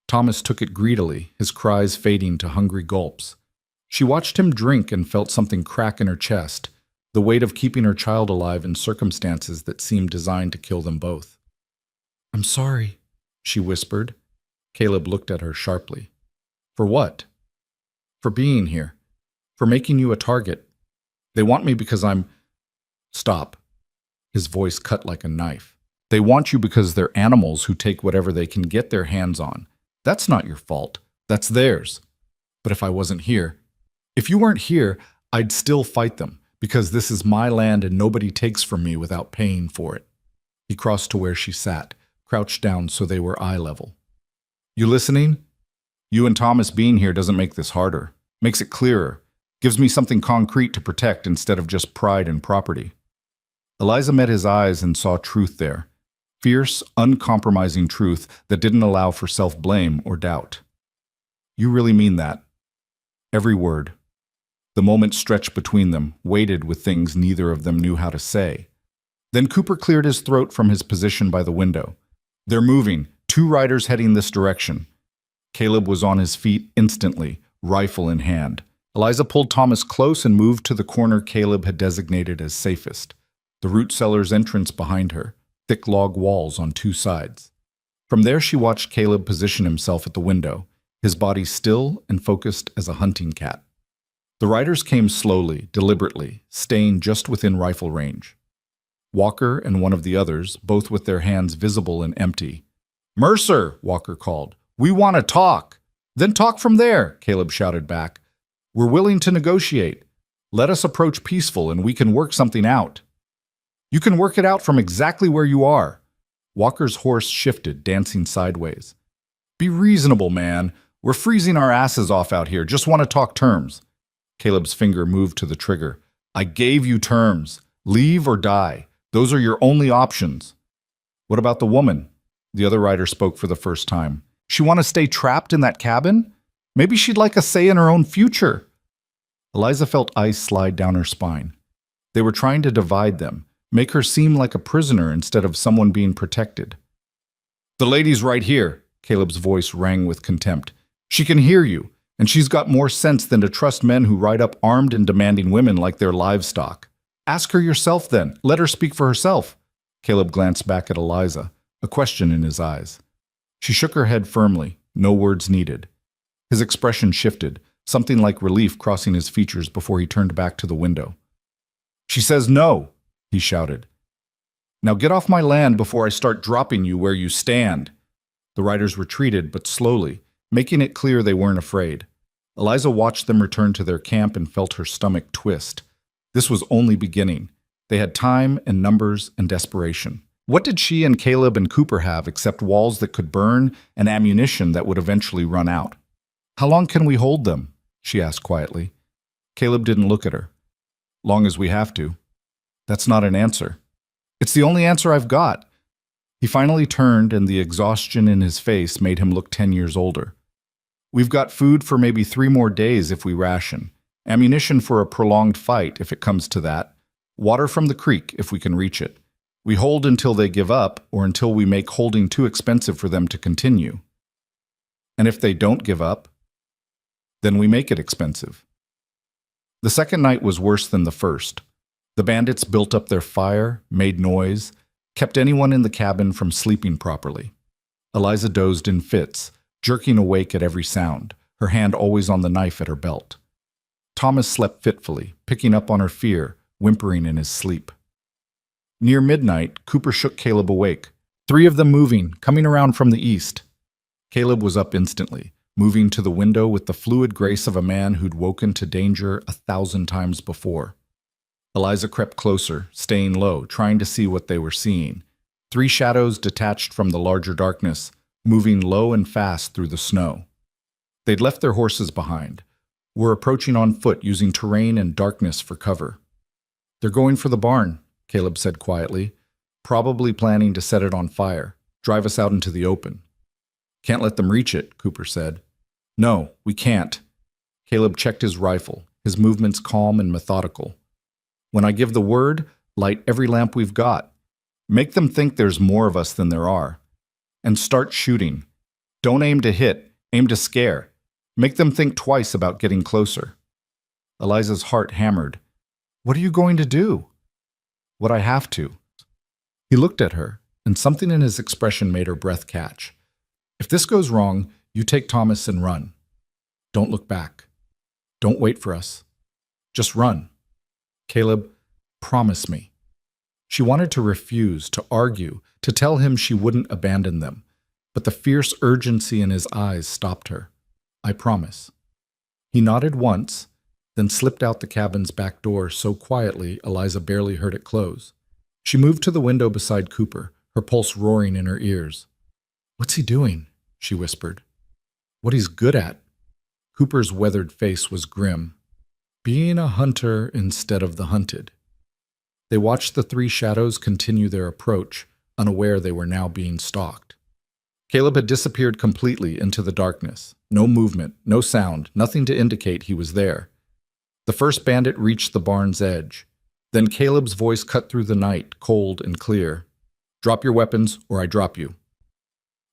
Thomas took it greedily, his cries fading to hungry gulps. She watched him drink and felt something crack in her chest, the weight of keeping her child alive in circumstances that seemed designed to kill them both. "I'm sorry," she whispered. Caleb looked at her sharply. "For what?" "For being here. For making you a target. They want me because I'm—" "Stop." His voice cut like a knife. "They want you because they're animals who take whatever they can get their hands on. That's not your fault. That's theirs. But if I wasn't here, if you weren't here, I'd still fight them, because this is my land and nobody takes from me without paying for it." He crossed to where she sat, crouched down so they were eye level. "You listening? You and Thomas being here doesn't make this harder. Makes it clearer. Gives me something concrete to protect instead of just pride and property." Eliza met his eyes and saw truth there. Fierce, uncompromising truth that didn't allow for self-blame or doubt. "You really mean that?" Every word. The moment stretched between them, weighted with things neither of them knew how to say. Then Cooper cleared his throat from his position by the window. "They're moving, 2 riders heading this direction." Caleb was on his feet instantly, rifle in hand. Eliza pulled Thomas close and moved to the corner Caleb had designated as safest, the root cellar's entrance behind her, thick log walls on 2 sides. From there she watched Caleb position himself at the window, his body still and focused as a hunting cat. The riders came slowly, deliberately, staying just within rifle range. Walker and one of the others, both with their hands visible and empty. "Mercer," Walker called, "we want to talk." "Then talk from there," Caleb shouted back. "We're willing to negotiate. Let us approach peaceful and we can work something out." "You can work it out from exactly where you are." Walker's horse shifted, dancing sideways. "Be reasonable, man. We're freezing our asses off out here. Just want to talk terms." Caleb's finger moved to the trigger. "I gave you terms. Leave or die. Those are your only options." "What about the woman?" The other rider spoke for the first time. "She want to stay trapped in that cabin? Maybe she'd like a say in her own future." Eliza felt ice slide down her spine. They were trying to divide them, make her seem like a prisoner instead of someone being protected. "The lady's right here," Caleb's voice rang with contempt. "She can hear you, and she's got more sense than to trust men who ride up armed and demanding women like they're livestock. Ask her yourself then. Let her speak for herself." Caleb glanced back at Eliza, a question in his eyes. She shook her head firmly, no words needed. His expression shifted, something like relief crossing his features before he turned back to the window. "She says no," he shouted. "Now get off my land before I start dropping you where you stand." The riders retreated, but slowly, making it clear they weren't afraid. Eliza watched them return to their camp and felt her stomach twist. This was only beginning. They had time and numbers and desperation. What did she and Caleb and Cooper have except walls that could burn and ammunition that would eventually run out? "How long can we hold them?" she asked quietly. Caleb didn't look at her. "Long as we have to." "That's not an answer." "It's the only answer I've got." He finally turned, and the exhaustion in his face made him look 10 years older. "We've got food for maybe 3 more days if we ration. Ammunition for a prolonged fight if it comes to that. Water from the creek if we can reach it. We hold until they give up or until we make holding too expensive for them to continue. And if they don't give up, then we make it expensive." The second night was worse than the first. The bandits built up their fire, made noise, kept anyone in the cabin from sleeping properly. Eliza dozed in fits, jerking awake at every sound, her hand always on the knife at her belt. Thomas slept fitfully, picking up on her fear, whimpering in his sleep. Near midnight, Cooper shook Caleb awake. 3 of them moving, coming around from the east. Caleb was up instantly, moving to the window with the fluid grace of a man who'd woken to danger 1,000 times before. Eliza crept closer, staying low, trying to see what they were seeing. 3 shadows detached from the larger darkness, moving low and fast through the snow. They'd left their horses behind, were approaching on foot using terrain and darkness for cover. "They're going for the barn," Caleb said quietly. Probably planning to set it on fire, drive us out into the open. Can't let them reach it, Cooper said. No, we can't. Caleb checked his rifle, his movements calm and methodical. When I give the word, light every lamp we've got. Make them think there's more of us than there are. And start shooting. Don't aim to hit, aim to scare. Make them think twice about getting closer. Eliza's heart hammered. What are you going to do? What I have to. He looked at her, and something in his expression made her breath catch. If this goes wrong, you take Thomas and run. Don't look back. Don't wait for us. Just run. Caleb, promise me. She wanted to refuse, to argue, to tell him she wouldn't abandon them, but the fierce urgency in his eyes stopped her. I promise. He nodded once, then slipped out the cabin's back door so quietly Eliza barely heard it close. She moved to the window beside Cooper, her pulse roaring in her ears. What's he doing? She whispered. What he's good at. Cooper's weathered face was grim. Being a hunter instead of the hunted. They watched the three shadows continue their approach, unaware they were now being stalked. Caleb had disappeared completely into the darkness. No movement, no sound, nothing to indicate he was there. The first bandit reached the barn's edge. Then Caleb's voice cut through the night, cold and clear. Drop your weapons, or I drop you.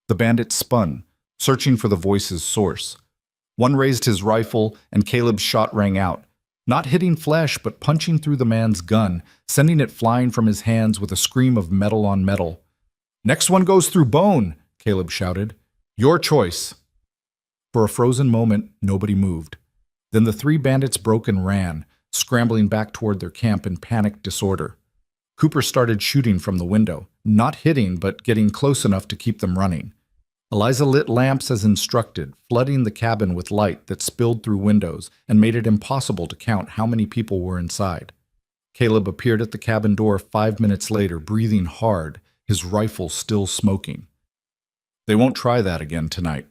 The bandit spun, searching for the voice's source. One raised his rifle, and Caleb's shot rang out, not hitting flesh, but punching through the man's gun, sending it flying from his hands with a scream of metal on metal. Next one goes through bone, Caleb shouted. Your choice. For a frozen moment, nobody moved. Then the three bandits broke and ran, scrambling back toward their camp in panicked disorder. Cooper started shooting from the window, not hitting, but getting close enough to keep them running. Eliza lit lamps as instructed, flooding the cabin with light that spilled through windows and made it impossible to count how many people were inside. Caleb appeared at the cabin door 5 minutes later, breathing hard, his rifle still smoking. They won't try that again tonight.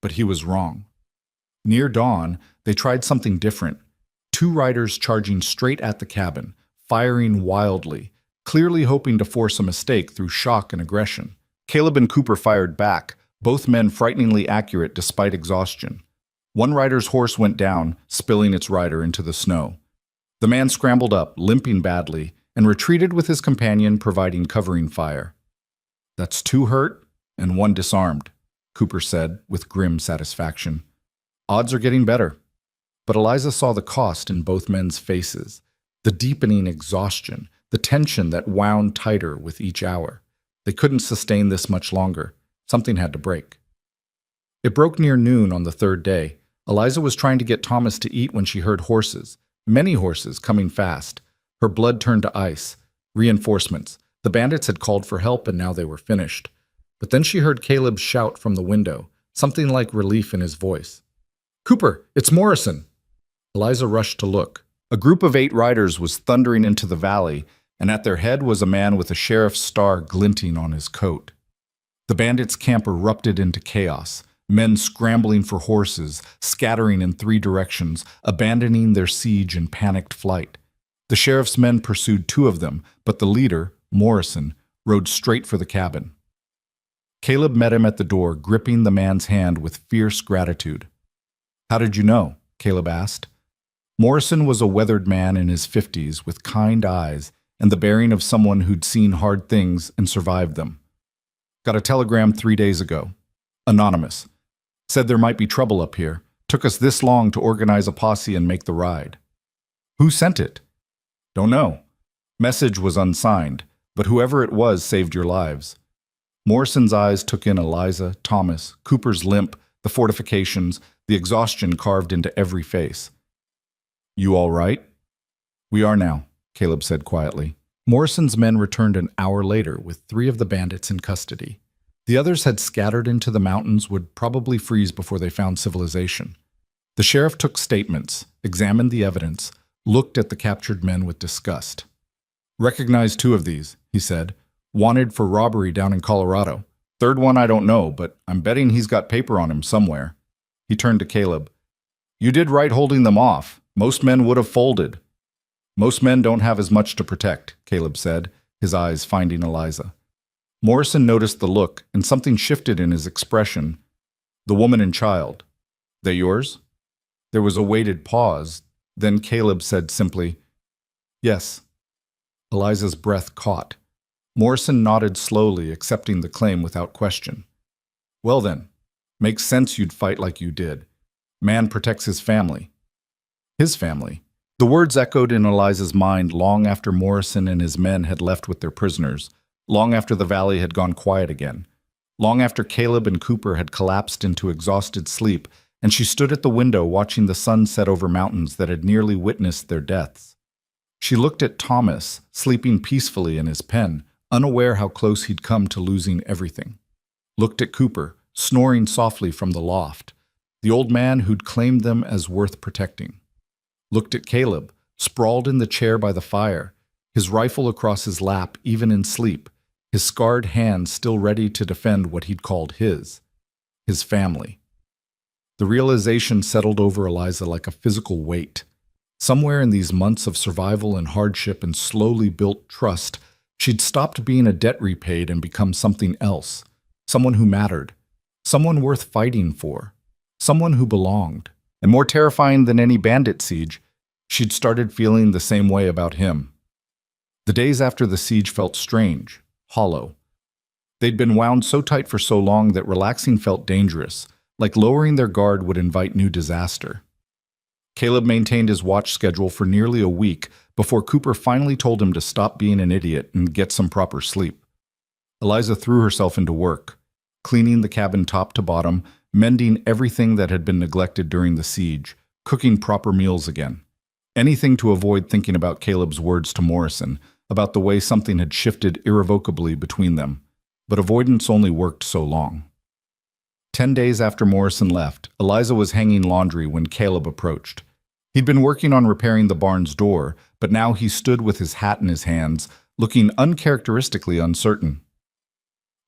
But he was wrong. Near dawn, they tried something different. 2 riders charging straight at the cabin, firing wildly, clearly hoping to force a mistake through shock and aggression. Caleb and Cooper fired back, both men frighteningly accurate despite exhaustion. One rider's horse went down, spilling its rider into the snow. The man scrambled up, limping badly, and retreated with his companion providing covering fire. That's 2 hurt and 1 disarmed, Cooper said with grim satisfaction. Odds are getting better. But Eliza saw the cost in both men's faces, the deepening exhaustion, the tension that wound tighter with each hour. They couldn't sustain this much longer. Something had to break. It broke near noon on the 3rd day. Eliza was trying to get Thomas to eat when she heard horses, many horses, coming fast. Her blood turned to ice. Reinforcements. The bandits had called for help and now they were finished. But then she heard Caleb shout from the window, something like relief in his voice. Cooper, it's Morrison! Eliza rushed to look. A group of 8 riders was thundering into the valley, and at their head was a man with a sheriff's star glinting on his coat. The bandits' camp erupted into chaos, men scrambling for horses, scattering in 3 directions, abandoning their siege in panicked flight. The sheriff's men pursued 2 of them, but the leader, Morrison, rode straight for the cabin. Caleb met him at the door, gripping the man's hand with fierce gratitude. How did you know? Caleb asked. Morrison was a weathered man in his 50s with kind eyes and the bearing of someone who'd seen hard things and survived them. Got a telegram 3 days ago. Anonymous. Said there might be trouble up here. Took us this long to organize a posse and make the ride. Who sent it? Don't know. Message was unsigned, but whoever it was saved your lives. Morrison's eyes took in Eliza, Thomas, Cooper's limp, the fortifications, the exhaustion carved into every face. You all right? We are now, Caleb said quietly. Morrison's men returned an hour later with 3 of the bandits in custody. The others had scattered into the mountains, would probably freeze before they found civilization. The sheriff took statements, examined the evidence, looked at the captured men with disgust. Recognized 2 of these, he said. Wanted for robbery down in Colorado. 3rd one I don't know, but I'm betting he's got paper on him somewhere. He turned to Caleb. You did right holding them off. Most men would have folded. Most men don't have as much to protect, Caleb said, his eyes finding Eliza. Morrison noticed the look, and something shifted in his expression. The woman and child. They yours? There was a weighted pause. Then Caleb said simply, Yes. Eliza's breath caught. Morrison nodded slowly, accepting the claim without question. Well then, makes sense you'd fight like you did. Man protects his family. His family. The words echoed in Eliza's mind long after Morrison and his men had left with their prisoners, long after the valley had gone quiet again, long after Caleb and Cooper had collapsed into exhausted sleep, and she stood at the window watching the sun set over mountains that had nearly witnessed their deaths. She looked at Thomas, sleeping peacefully in his pen, unaware how close he'd come to losing everything. Looked at Cooper, snoring softly from the loft, the old man who'd claimed them as worth protecting. Looked at Caleb, sprawled in the chair by the fire, his rifle across his lap even in sleep, his scarred hand still ready to defend what he'd called his family. The realization settled over Eliza like a physical weight. Somewhere in these months of survival and hardship and slowly built trust, she'd stopped being a debt repaid and become something else, someone who mattered, someone worth fighting for, someone who belonged. And more terrifying than any bandit siege, she'd started feeling the same way about him. The days after the siege felt strange, hollow. They'd been wound so tight for so long that relaxing felt dangerous, like lowering their guard would invite new disaster. Caleb maintained his watch schedule for nearly a week before Cooper finally told him to stop being an idiot and get some proper sleep. Eliza threw herself into work, cleaning the cabin top to bottom, mending everything that had been neglected during the siege, cooking proper meals again. Anything to avoid thinking about Caleb's words to Morrison, about the way something had shifted irrevocably between them. But avoidance only worked so long. 10 days after Morrison left, Eliza was hanging laundry when Caleb approached. He'd been working on repairing the barn's door, but now he stood with his hat in his hands, looking uncharacteristically uncertain.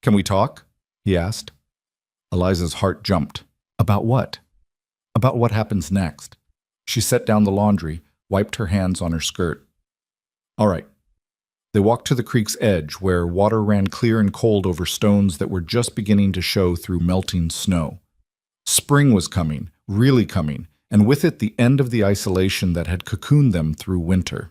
"Can we talk?" he asked. Eliza's heart jumped. About what? About what happens next. She set down the laundry, wiped her hands on her skirt. All right. They walked to the creek's edge, where water ran clear and cold over stones that were just beginning to show through melting snow. Spring was coming, really coming, and with it the end of the isolation that had cocooned them through winter.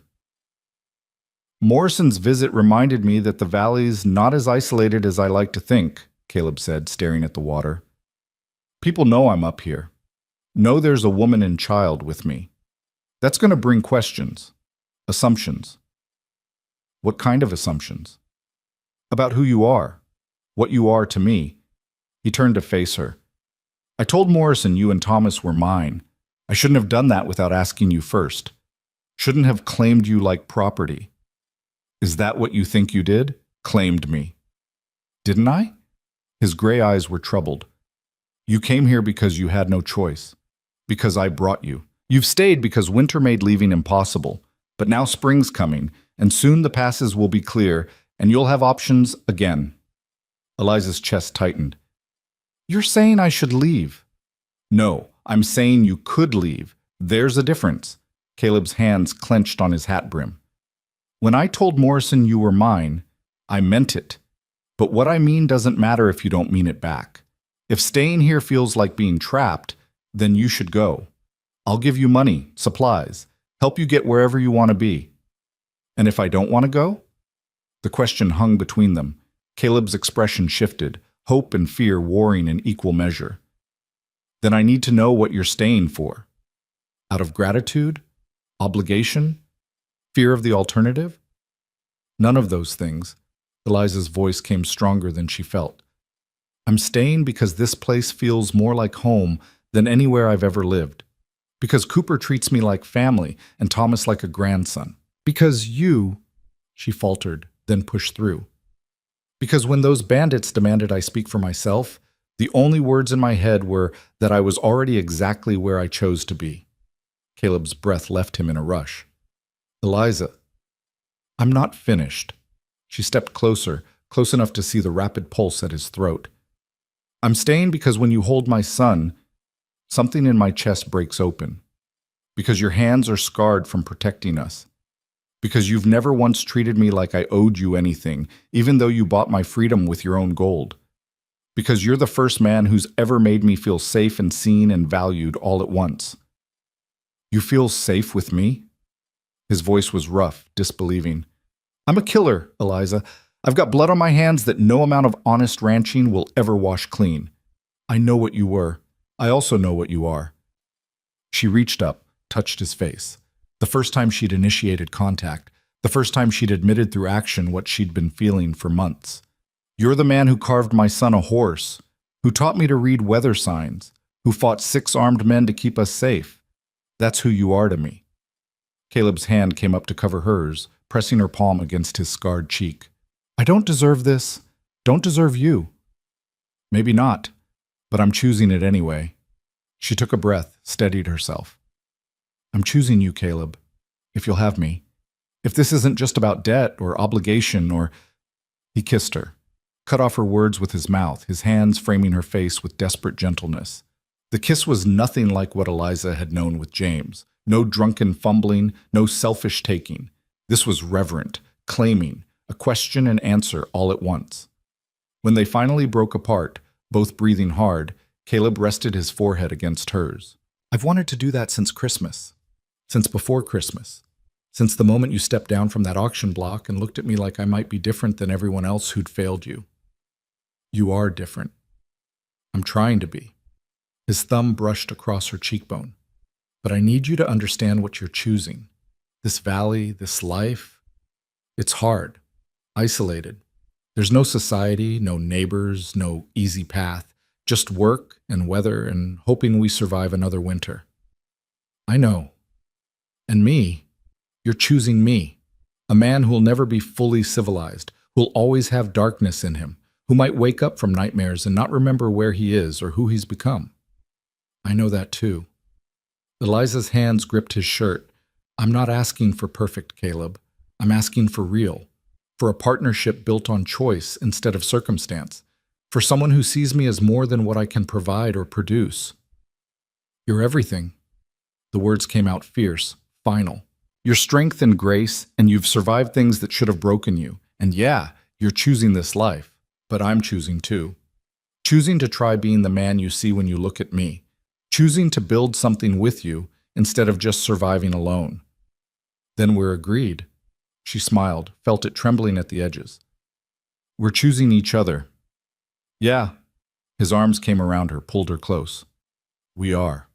Morrison's visit reminded me that the valley's not as isolated as I like to think, Caleb said, staring at the water. People know I'm up here. Know there's a woman and child with me. That's going to bring questions, assumptions. What kind of assumptions? About who you are, what you are to me. He turned to face her. I told Morrison you and Thomas were mine. I shouldn't have done that without asking you first. Shouldn't have claimed you like property. Is that what you think you did? Claimed me. Didn't I? His gray eyes were troubled. You came here because you had no choice. Because I brought you. You've stayed because winter made leaving impossible. But now spring's coming, and soon the passes will be clear, and you'll have options again. Eliza's chest tightened. You're saying I should leave? No, I'm saying you could leave. There's a difference. Caleb's hands clenched on his hat brim. When I told Morrison you were mine, I meant it. But what I mean doesn't matter if you don't mean it back. If staying here feels like being trapped, then you should go. I'll give you money, supplies, help you get wherever you want to be. And if I don't want to go? The question hung between them. Caleb's expression shifted, hope and fear warring in equal measure. Then I need to know what you're staying for. Out of gratitude? Obligation? Fear of the alternative? None of those things. Eliza's voice came stronger than she felt. I'm staying because this place feels more like home than anywhere I've ever lived. Because Cooper treats me like family and Thomas like a grandson. Because you, she faltered, then pushed through. Because when those bandits demanded I speak for myself, the only words in my head were that I was already exactly where I chose to be. Caleb's breath left him in a rush. Eliza, I'm not finished. She stepped closer, close enough to see the rapid pulse at his throat. I'm staying because when you hold my son, something in my chest breaks open. Because your hands are scarred from protecting us. Because you've never once treated me like I owed you anything, even though you bought my freedom with your own gold. Because you're the first man who's ever made me feel safe and seen and valued all at once. You feel safe with me? His voice was rough, disbelieving. I'm a killer, Eliza. I've got blood on my hands that no amount of honest ranching will ever wash clean. I know what you were. I also know what you are. She reached up, touched his face. The first time she'd initiated contact, the first time she'd admitted through action what she'd been feeling for months. You're the man who carved my son a horse, who taught me to read weather signs, who fought 6 armed men to keep us safe. That's who you are to me. Caleb's hand came up to cover hers, pressing her palm against his scarred cheek. I don't deserve this. Don't deserve you. Maybe not, but I'm choosing it anyway. She took a breath, steadied herself. I'm choosing you, Caleb, if you'll have me. If this isn't just about debt or obligation or... He kissed her, cut off her words with his mouth, his hands framing her face with desperate gentleness. The kiss was nothing like what Eliza had known with James. No drunken fumbling, no selfish taking. This was reverent, claiming, a question and answer all at once. When they finally broke apart, both breathing hard, Caleb rested his forehead against hers. I've wanted to do that since Christmas. Since before Christmas. Since the moment you stepped down from that auction block and looked at me like I might be different than everyone else who'd failed you. You are different. I'm trying to be. His thumb brushed across her cheekbone. But I need you to understand what you're choosing. This valley, this life, it's hard, isolated. There's no society, no neighbors, no easy path, just work and weather and hoping we survive another winter. I know. And me, you're choosing me, a man who'll never be fully civilized, who'll always have darkness in him, who might wake up from nightmares and not remember where he is or who he's become. I know that too. Eliza's hands gripped his shirt. I'm not asking for perfect, Caleb. I'm asking for real, for a partnership built on choice instead of circumstance, for someone who sees me as more than what I can provide or produce. You're everything. The words came out fierce, final. Your strength and grace, and you've survived things that should have broken you. And yeah, you're choosing this life, but I'm choosing too. Choosing to try being the man you see when you look at me. Choosing to build something with you instead of just surviving alone. Then we're agreed. She smiled, felt it trembling at the edges. We're choosing each other. Yeah. His arms came around her, pulled her close. We are.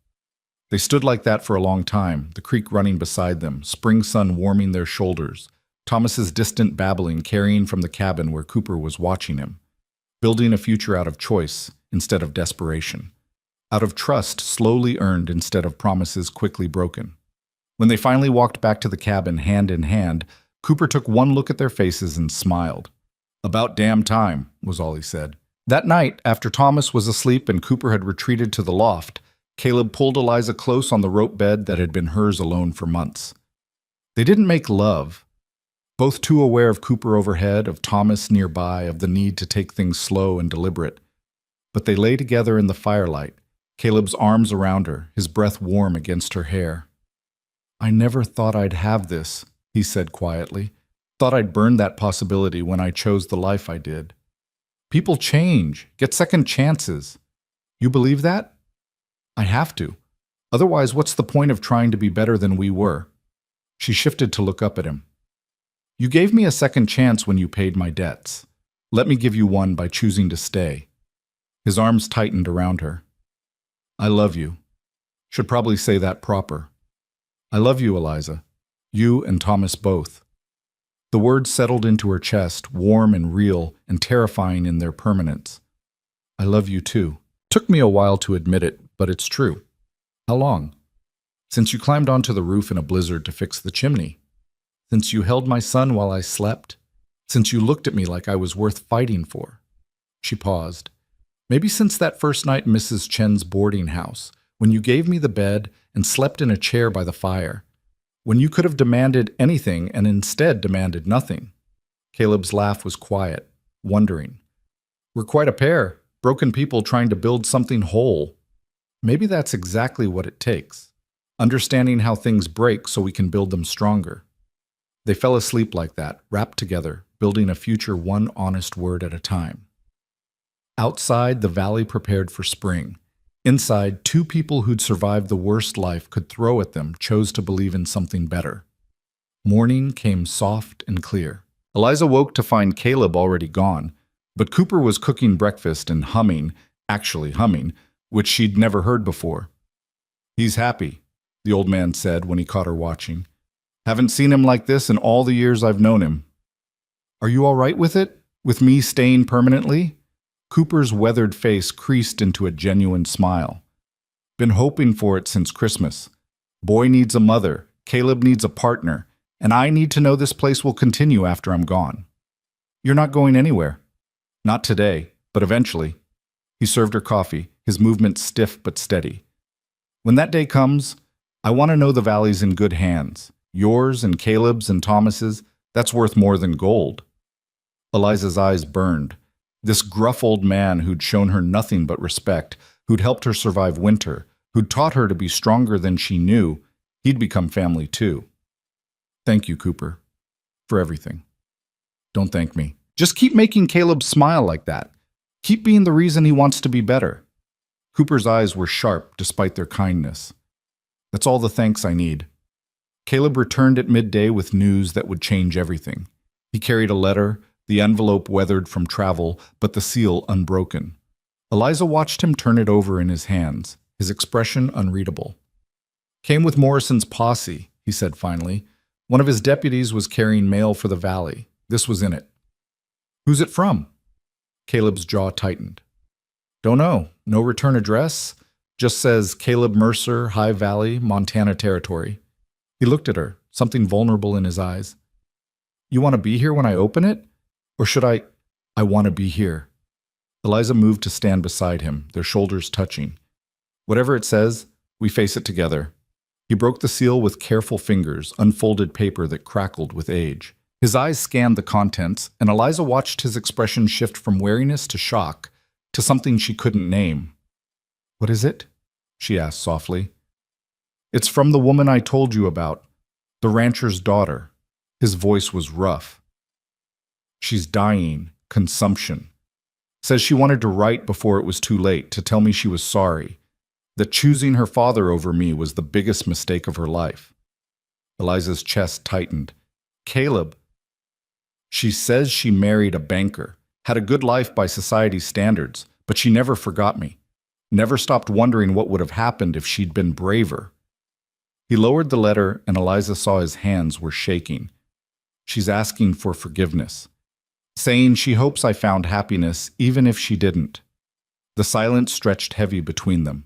They stood like that for a long time, the creek running beside them, spring sun warming their shoulders, Thomas's distant babbling carrying from the cabin where Cooper was watching him, building a future out of choice instead of desperation, out of trust slowly earned instead of promises quickly broken. When they finally walked back to the cabin hand in hand, Cooper took one look at their faces and smiled. About damn time, was all he said. That night, after Thomas was asleep and Cooper had retreated to the loft, Caleb pulled Eliza close on the rope bed that had been hers alone for months. They didn't make love. Both too aware of Cooper overhead, of Thomas nearby, of the need to take things slow and deliberate. But they lay together in the firelight, Caleb's arms around her, his breath warm against her hair. I never thought I'd have this, he said quietly. Thought I'd burn that possibility when I chose the life I did. People change, get second chances. You believe that? I have to. Otherwise, what's the point of trying to be better than we were? She shifted to look up at him. You gave me a second chance when you paid my debts. Let me give you one by choosing to stay. His arms tightened around her. I love you. Should probably say that proper. I love you, Eliza. You and Thomas both. The words settled into her chest, warm and real and terrifying in their permanence. I love you too. Took me a while to admit it, but it's true. How long? Since you climbed onto the roof in a blizzard to fix the chimney. Since you held my son while I slept. Since you looked at me like I was worth fighting for. She paused. Maybe since that first night in Mrs. Chen's boarding house, when you gave me the bed and slept in a chair by the fire. When you could have demanded anything and instead demanded nothing. Caleb's laugh was quiet, wondering. We're quite a pair, broken people trying to build something whole. Maybe that's exactly what it takes. Understanding how things break so we can build them stronger. They fell asleep like that, wrapped together, building a future one honest word at a time. Outside, the valley prepared for spring. Inside, two people who'd survived the worst life could throw at them chose to believe in something better. Morning came soft and clear. Eliza woke to find Caleb already gone, but Cooper was cooking breakfast and actually humming, which she'd never heard before. "He's happy," the old man said when he caught her watching. "Haven't seen him like this in all the years I've known him." "Are you all right with it? With me staying permanently?" Cooper's weathered face creased into a genuine smile. "Been hoping for it since Christmas. Boy needs a mother, Caleb needs a partner, and I need to know this place will continue after I'm gone." "You're not going anywhere." "Not today, but eventually." He served her coffee, his movements stiff but steady. "When that day comes, I want to know the valley's in good hands. Yours and Caleb's and Thomas's, that's worth more than gold." Eliza's eyes burned. This gruff old man who'd shown her nothing but respect, who'd helped her survive winter, who'd taught her to be stronger than she knew, he'd become family too. "Thank you, Cooper, for everything." "Don't thank me. Just keep making Caleb smile like that. Keep being the reason he wants to be better." Cooper's eyes were sharp despite their kindness. "That's all the thanks I need." Caleb returned at midday with news that would change everything. He carried a letter, the envelope weathered from travel, but the seal unbroken. Eliza watched him turn it over in his hands, his expression unreadable. "Came with Morrison's posse," he said finally. "One of his deputies was carrying mail for the valley. This was in it." "Who's it from?" Caleb's jaw tightened. "Don't know. No return address. Just says Caleb Mercer, High Valley, Montana Territory." He looked at her, something vulnerable in his eyes. "You want to be here when I open it? Or should I want to be here." Eliza moved to stand beside him, their shoulders touching. "Whatever it says, we face it together." He broke the seal with careful fingers, unfolded paper that crackled with age. His eyes scanned the contents, and Eliza watched his expression shift from wariness to shock, to something she couldn't name. "What is it?" she asked softly. "It's from the woman I told you about, the rancher's daughter." His voice was rough. "She's dying, consumption. Says she wanted to write before it was too late, to tell me she was sorry, that choosing her father over me was the biggest mistake of her life." Eliza's chest tightened. "Caleb." "She says she married a banker, had a good life by society's standards, but she never forgot me. Never stopped wondering what would have happened if she'd been braver." He lowered the letter, and Eliza saw his hands were shaking. "She's asking for forgiveness. Saying she hopes I found happiness even if she didn't." The silence stretched heavy between them.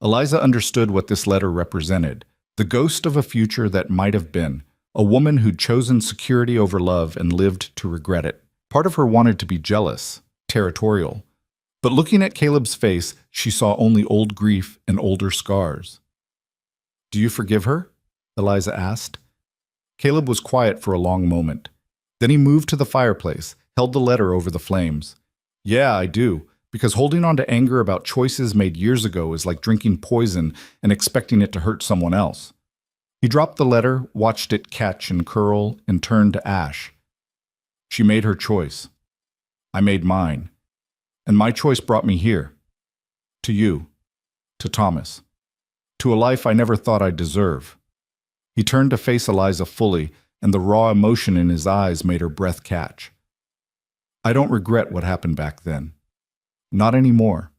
Eliza understood what this letter represented, the ghost of a future that might have been, a woman who'd chosen security over love and lived to regret it. Part of her wanted to be jealous, territorial. But looking at Caleb's face, she saw only old grief and older scars. "Do you forgive her?" Eliza asked. Caleb was quiet for a long moment. Then he moved to the fireplace, held the letter over the flames. "Yeah, I do, because holding on to anger about choices made years ago is like drinking poison and expecting it to hurt someone else." He dropped the letter, watched it catch and curl, and turned to ash. "She made her choice. I made mine. And my choice brought me here. To you. To Thomas. To a life I never thought I'd deserve." He turned to face Eliza fully, and the raw emotion in his eyes made her breath catch. "I don't regret what happened back then. Not anymore.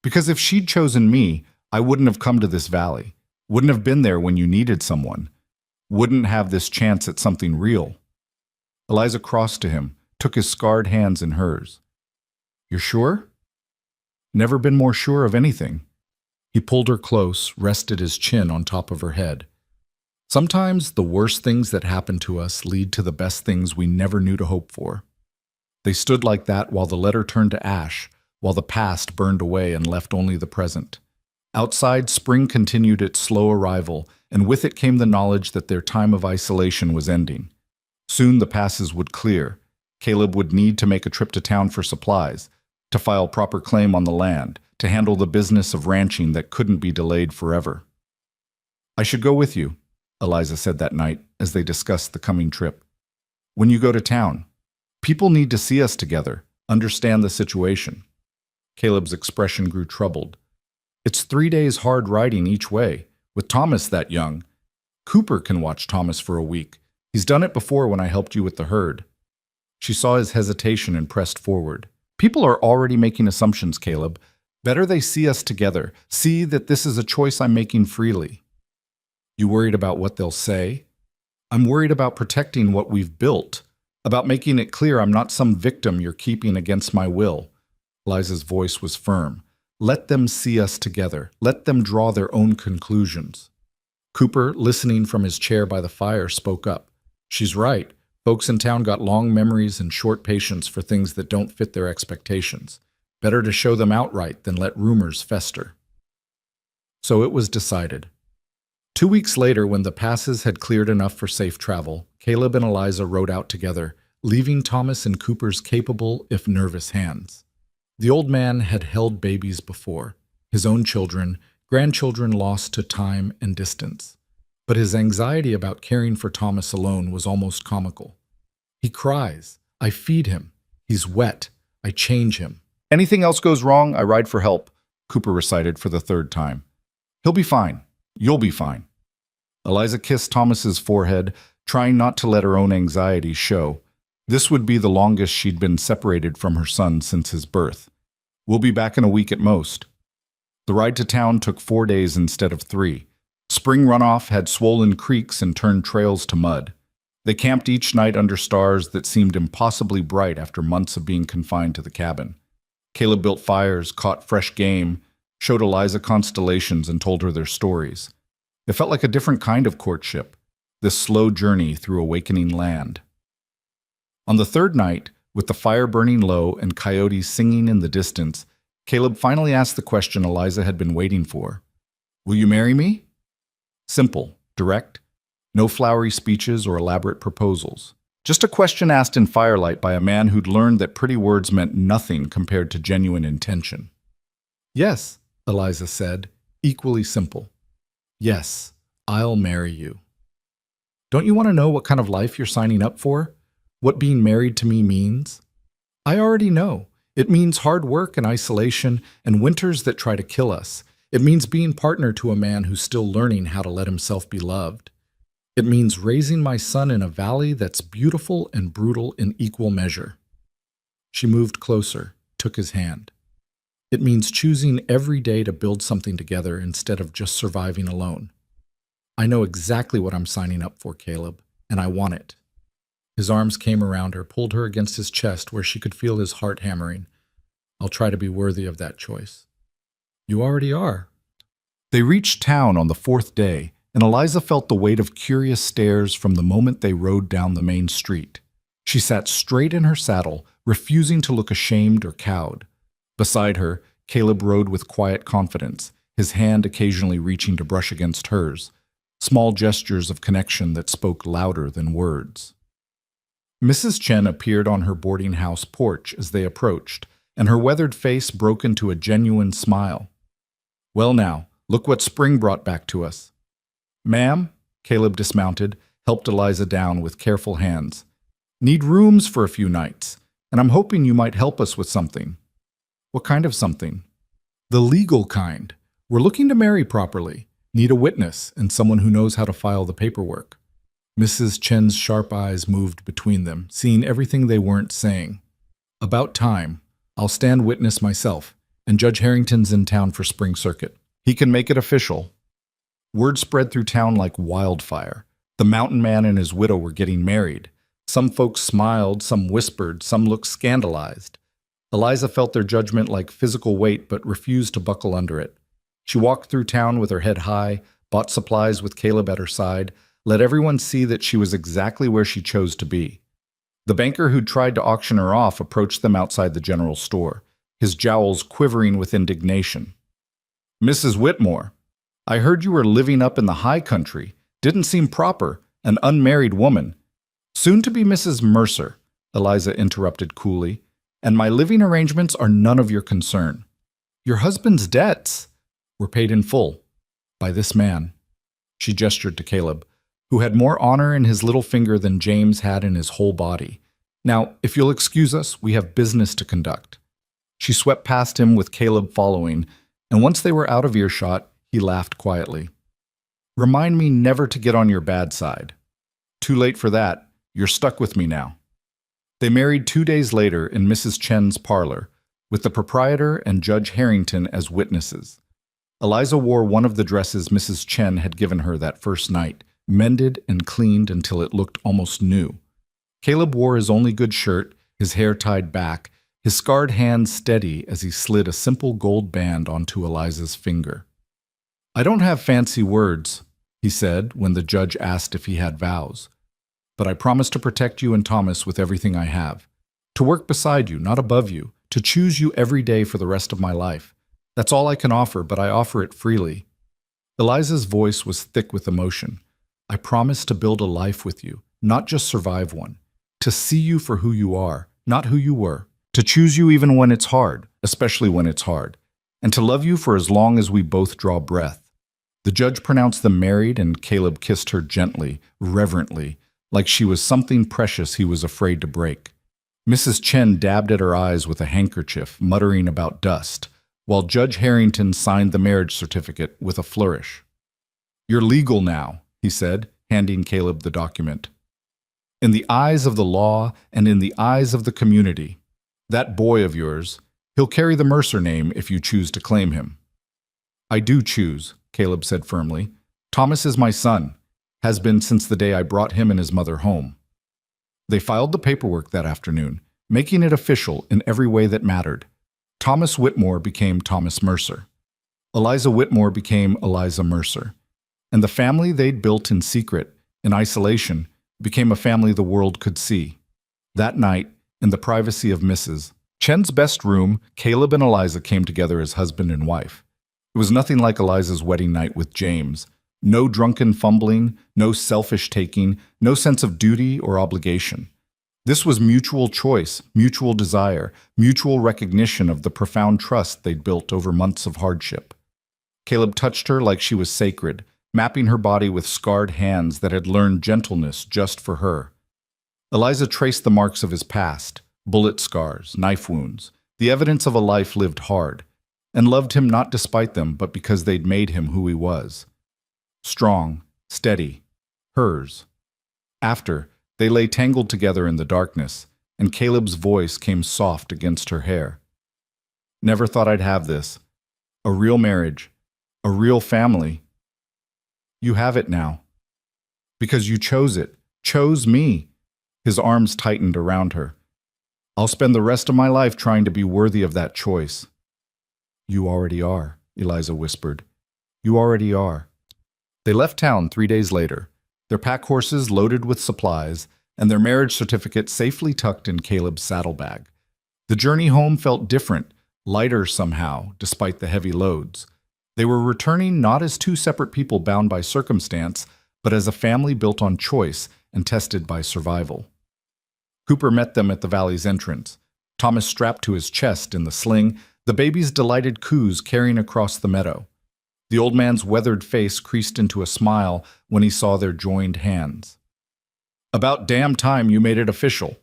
Because if she'd chosen me, I wouldn't have come to this valley, wouldn't have been there when you needed someone, wouldn't have this chance at something real." Eliza crossed to him, took his scarred hands in hers. "You're sure?" "Never been more sure of anything." He pulled her close, rested his chin on top of her head. "Sometimes the worst things that happen to us lead to the best things we never knew to hope for." They stood like that while the letter turned to ash, while the past burned away and left only the present. Outside, spring continued its slow arrival, and with it came the knowledge that their time of isolation was ending. Soon the passes would clear. Caleb would need to make a trip to town for supplies, to file proper claim on the land, to handle the business of ranching that couldn't be delayed forever. "I should go with you." Eliza said that night as they discussed the coming trip. "When you go to town, people need to see us together, understand the situation." Caleb's expression grew troubled. "It's 3 days hard riding each way, with Thomas that young. Cooper can watch Thomas for a week. He's done it before when I helped you with the herd." She saw his hesitation and pressed forward. "People are already making assumptions, Caleb. Better they see us together, see that this is a choice I'm making freely." "You worried about what they'll say?" "I'm worried about protecting what we've built, about making it clear I'm not some victim you're keeping against my will." Liza's voice was firm. "Let them see us together. Let them draw their own conclusions." Cooper, listening from his chair by the fire, spoke up. "She's right. Folks in town got long memories and short patience for things that don't fit their expectations. Better to show them outright than let rumors fester." So it was decided. 2 weeks later, when the passes had cleared enough for safe travel, Caleb and Eliza rode out together, leaving Thomas in Cooper's capable, if nervous, hands. The old man had held babies before, his own children, grandchildren lost to time and distance. But his anxiety about caring for Thomas alone was almost comical. "He cries. I feed him. He's wet. I change him. Anything else goes wrong, I ride for help," Cooper recited for the 3rd time. "He'll be fine. You'll be fine." Eliza kissed Thomas's forehead, trying not to let her own anxiety show. This would be the longest she'd been separated from her son since his birth. "We'll be back in a week at most." The ride to town took 4 days instead of 3. Spring runoff had swollen creeks and turned trails to mud. They camped each night under stars that seemed impossibly bright after months of being confined to the cabin. Caleb built fires, caught fresh game, showed Eliza constellations, and told her their stories. It felt like a different kind of courtship, this slow journey through awakening land. On the 3rd night, with the fire burning low and coyotes singing in the distance, Caleb finally asked the question Eliza had been waiting for. "Will you marry me?" Simple, direct, no flowery speeches or elaborate proposals. Just a question asked in firelight by a man who'd learned that pretty words meant nothing compared to genuine intention. "Yes," Eliza said, equally simple. "Yes, I'll marry you." "Don't you want to know what kind of life you're signing up for? What being married to me means?" "I already know. It means hard work and isolation and winters that try to kill us. It means being partner to a man who's still learning how to let himself be loved. It means raising my son in a valley that's beautiful and brutal in equal measure." She moved closer, took his hand. "It means choosing every day to build something together instead of just surviving alone. I know exactly what I'm signing up for, Caleb, and I want it." His arms came around her, pulled her against his chest where she could feel his heart hammering. "I'll try to be worthy of that choice." "You already are." They reached town on the 4th day, and Eliza felt the weight of curious stares from the moment they rode down the main street. She sat straight in her saddle, refusing to look ashamed or cowed. Beside her, Caleb rode with quiet confidence, his hand occasionally reaching to brush against hers, small gestures of connection that spoke louder than words. Mrs. Chen appeared on her boarding house porch as they approached, and her weathered face broke into a genuine smile. "Well now, look what spring brought back to us." "Ma'am," Caleb dismounted, helped Eliza down with careful hands. "Need rooms for a few nights, and I'm hoping you might help us with something." "What kind of something?" "The legal kind. We're looking to marry properly. Need a witness and someone who knows how to file the paperwork." Mrs. Chen's sharp eyes moved between them, seeing everything they weren't saying. "About time. I'll stand witness myself, and Judge Harrington's in town for spring circuit. He can make it official." Word spread through town like wildfire. The mountain man and his widow were getting married. Some folks smiled, some whispered, some looked scandalized. Eliza felt their judgment like physical weight but refused to buckle under it. She walked through town with her head high, bought supplies with Caleb at her side, let everyone see that she was exactly where she chose to be. The banker who'd tried to auction her off approached them outside the general store, his jowls quivering with indignation. "Mrs. Whitmore, I heard you were living up in the high country. Didn't seem proper, an unmarried woman." "Soon to be Mrs. Mercer," Eliza interrupted coolly, "and my living arrangements are none of your concern. Your husband's debts were paid in full by this man." She gestured to Caleb. who had more honor in his little finger than James had in his whole body. Now, if you'll excuse us, we have business to conduct. She swept past him with Caleb following, and once they were out of earshot, he laughed quietly. Remind me never to get on your bad side. Too late for that. You're stuck with me now. They married 2 days later in Mrs. Chen's parlor, with the proprietor and Judge Harrington as witnesses. Eliza wore one of the dresses Mrs. Chen had given her that first night, mended and cleaned until it looked almost new. Caleb wore his only good shirt, his hair tied back, his scarred hand steady as he slid a simple gold band onto Eliza's finger. I don't have fancy words, he said when the judge asked if he had vows. But I promise to protect you and Thomas with everything I have. To work beside you, not above you. To choose you every day for the rest of my life. That's all I can offer, but I offer it freely. Eliza's voice was thick with emotion. I promise to build a life with you, not just survive one. To see you for who you are, not who you were. To choose you even when it's hard, especially when it's hard. And to love you for as long as we both draw breath. The judge pronounced them married, and Caleb kissed her gently, reverently, like she was something precious he was afraid to break. Mrs. Chen dabbed at her eyes with a handkerchief, muttering about dust, while Judge Harrington signed the marriage certificate with a flourish. You're legal now, he said, handing Caleb the document. In the eyes of the law and in the eyes of the community, that boy of yours, he'll carry the Mercer name if you choose to claim him. I do choose, Caleb said firmly. Thomas is my son, has been since the day I brought him and his mother home. They filed the paperwork that afternoon, making it official in every way that mattered. Thomas Whitmore became Thomas Mercer. Eliza Whitmore became Eliza Mercer. And the family they'd built in secret, in isolation, became a family the world could see. That night, in the privacy of Mrs. Chen's best room, Caleb and Eliza came together as husband and wife. It was nothing like Eliza's wedding night with James. No drunken fumbling, no selfish taking, no sense of duty or obligation. This was mutual choice, mutual desire, mutual recognition of the profound trust they'd built over months of hardship. Caleb touched her like she was sacred, mapping her body with scarred hands that had learned gentleness just for her. Eliza traced the marks of his past, bullet scars, knife wounds, the evidence of a life lived hard, and loved him not despite them, but because they'd made him who he was. Strong, steady, hers. After, they lay tangled together in the darkness, and Caleb's voice came soft against her hair. Never thought I'd have this. A real marriage. A real family. You have it now. Because you chose it. Chose me. His arms tightened around her. I'll spend the rest of my life trying to be worthy of that choice. You already are, Eliza whispered. You already are. They left town 3 days later, their pack horses loaded with supplies, and their marriage certificate safely tucked in Caleb's saddlebag. The journey home felt different, lighter somehow, despite the heavy loads. They were returning not as two separate people bound by circumstance, but as a family built on choice and tested by survival. Cooper met them at the valley's entrance, Thomas strapped to his chest in the sling, the baby's delighted coos carrying across the meadow. The old man's weathered face creased into a smile when he saw their joined hands. About damn time you made it official,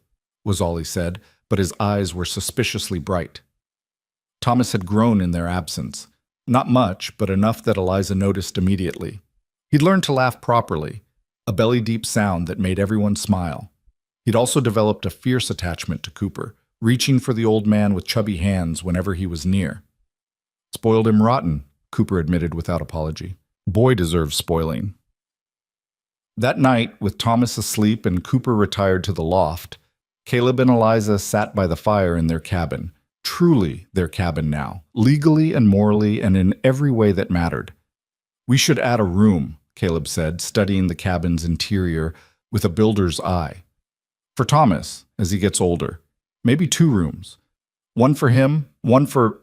was all he said, but his eyes were suspiciously bright. Thomas had grown in their absence. Not much, but enough that Eliza noticed immediately. He'd learned to laugh properly, a belly-deep sound that made everyone smile. He'd also developed a fierce attachment to Cooper, reaching for the old man with chubby hands whenever he was near. Spoiled him rotten, Cooper admitted without apology. Boy deserves spoiling. That night, with Thomas asleep and Cooper retired to the loft, Caleb and Eliza sat by the fire in their cabin. Truly their cabin now, legally and morally and in every way that mattered. We should add a room, Caleb said, studying the cabin's interior with a builder's eye. For Thomas, as he gets older. Maybe 2 rooms. One for him, one for...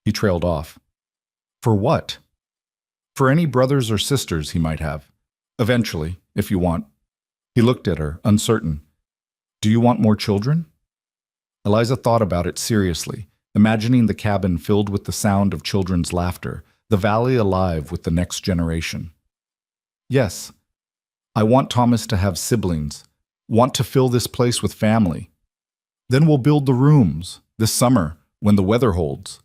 He trailed off. For what? For any brothers or sisters he might have. Eventually, if you want. He looked at her, uncertain. Do you want more children? Eliza thought about it seriously, imagining the cabin filled with the sound of children's laughter, the valley alive with the next generation. Yes. I want Thomas to have siblings, want to fill this place with family. Then we'll build the rooms, this summer, when the weather holds.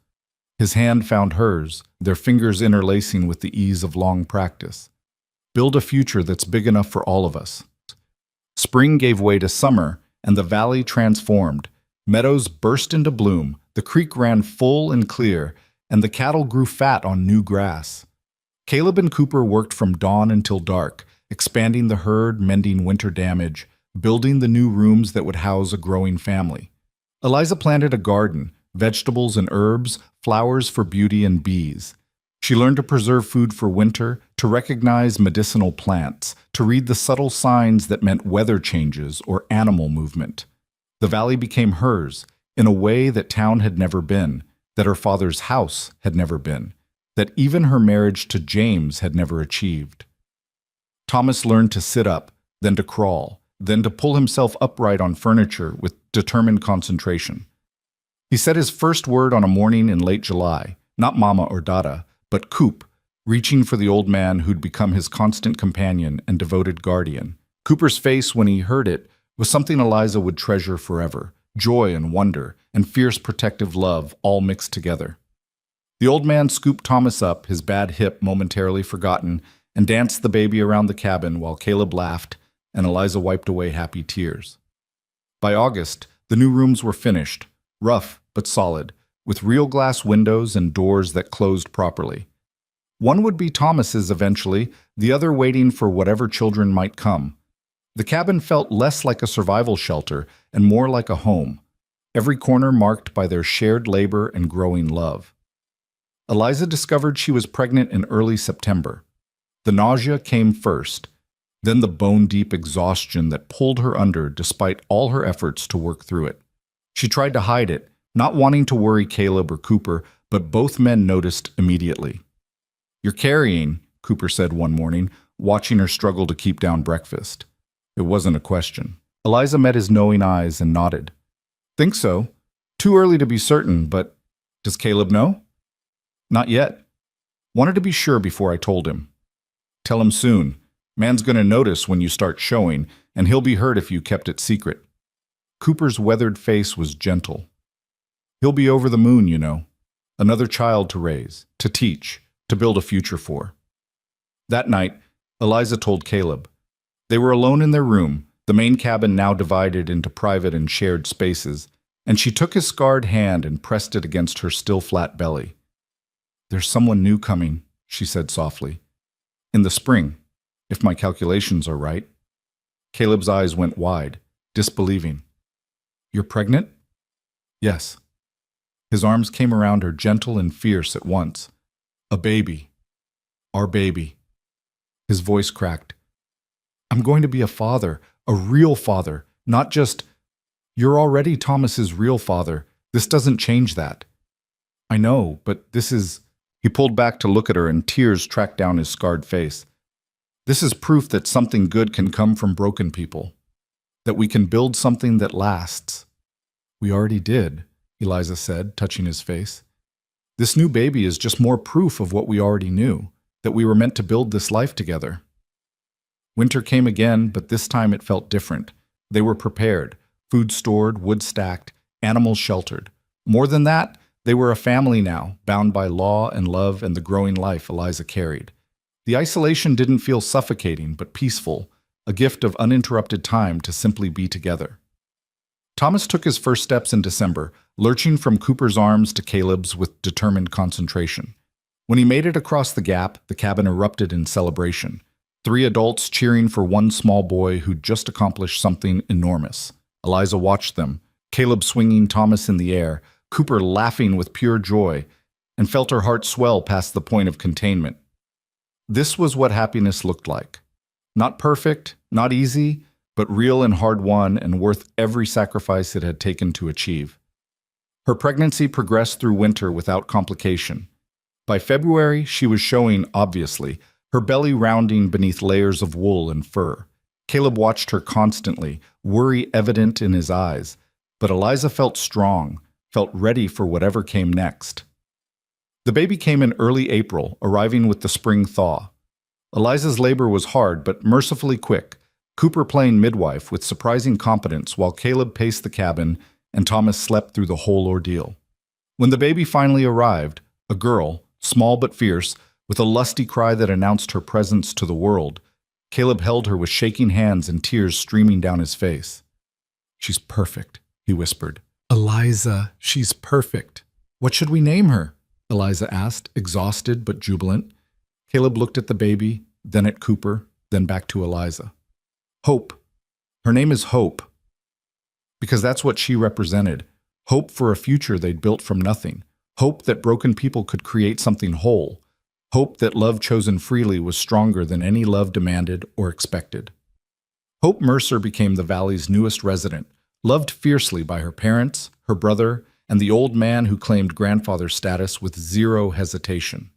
His hand found hers, their fingers interlacing with the ease of long practice. Build a future that's big enough for all of us. Spring gave way to summer, and the valley transformed. Meadows burst into bloom, the creek ran full and clear, and the cattle grew fat on new grass. Caleb and Cooper worked from dawn until dark, expanding the herd, mending winter damage, building the new rooms that would house a growing family. Eliza planted a garden, vegetables and herbs, flowers for beauty and bees. She learned to preserve food for winter, to recognize medicinal plants, to read the subtle signs that meant weather changes or animal movement. The valley became hers, in a way that town had never been, that her father's house had never been, that even her marriage to James had never achieved. Thomas learned to sit up, then to crawl, then to pull himself upright on furniture with determined concentration. He said his first word on a morning in late July, not Mama or Dada, but Coop, reaching for the old man who'd become his constant companion and devoted guardian. Cooper's face when he heard it was something Eliza would treasure forever, joy and wonder, and fierce protective love all mixed together. The old man scooped Thomas up, his bad hip momentarily forgotten, and danced the baby around the cabin while Caleb laughed and Eliza wiped away happy tears. By August, the new rooms were finished, rough but solid, with real glass windows and doors that closed properly. One would be Thomas's eventually, the other waiting for whatever children might come. The cabin felt less like a survival shelter and more like a home, every corner marked by their shared labor and growing love. Eliza discovered she was pregnant in early September. The nausea came first, then the bone-deep exhaustion that pulled her under despite all her efforts to work through it. She tried to hide it, not wanting to worry Caleb or Cooper, but both men noticed immediately. "You're carrying," Cooper said one morning, watching her struggle to keep down breakfast. It wasn't a question. Eliza met his knowing eyes and nodded. "Think so. Too early to be certain, but does Caleb know?" "Not yet. Wanted to be sure before I told him." "Tell him soon. Man's gonna notice when you start showing, and he'll be hurt if you kept it secret." Cooper's weathered face was gentle. "He'll be over the moon, you know. Another child to raise, to teach, to build a future for." That night, Eliza told Caleb. They were alone in their room, the main cabin now divided into private and shared spaces, and she took his scarred hand and pressed it against her still flat belly. "There's someone new coming," she said softly. "In the spring, if my calculations are right." Caleb's eyes went wide, disbelieving. "You're pregnant?" "Yes." His arms came around her gentle and fierce at once. "A baby. Our baby." His voice cracked. "I'm going to be a father, a real father, not just, you're already Thomas's real father. This doesn't change that." "I know, but this is..." He pulled back to look at her and tears tracked down his scarred face. "This is proof that something good can come from broken people, that we can build something that lasts." "We already did," Eliza said, touching his face. "This new baby is just more proof of what we already knew, that we were meant to build this life together." Winter came again, but this time it felt different. They were prepared, food stored, wood stacked, animals sheltered. More than that, they were a family now, bound by law and love and the growing life Eliza carried. The isolation didn't feel suffocating, but peaceful, a gift of uninterrupted time to simply be together. Thomas took his first steps in December, lurching from Cooper's arms to Caleb's with determined concentration. When he made it across the gap, the cabin erupted in celebration. 3 adults cheering for one small boy who'd just accomplished something enormous. Eliza watched them, Caleb swinging Thomas in the air, Cooper laughing with pure joy, and felt her heart swell past the point of containment. This was what happiness looked like. Not perfect, not easy, but real and hard-won and worth every sacrifice it had taken to achieve. Her pregnancy progressed through winter without complication. By February, she was showing, obviously, her belly rounding beneath layers of wool and fur. Caleb watched her constantly, worry evident in his eyes, but Eliza felt strong, felt ready for whatever came next. The baby came in early April, arriving with the spring thaw. Eliza's labor was hard but mercifully quick, Cooper playing midwife with surprising competence while Caleb paced the cabin and Thomas slept through the whole ordeal. When the baby finally arrived, a girl, small but fierce, with a lusty cry that announced her presence to the world, Caleb held her with shaking hands and tears streaming down his face. "She's perfect," he whispered. "Eliza, she's perfect." "What should we name her?" Eliza asked, exhausted but jubilant. Caleb looked at the baby, then at Cooper, then back to Eliza. "Hope. Her name is Hope." Because that's what she represented. Hope for a future they'd built from nothing. Hope that broken people could create something whole. Hope that love chosen freely was stronger than any love demanded or expected. Hope Mercer became the valley's newest resident, loved fiercely by her parents, her brother, and the old man who claimed grandfather status with zero hesitation.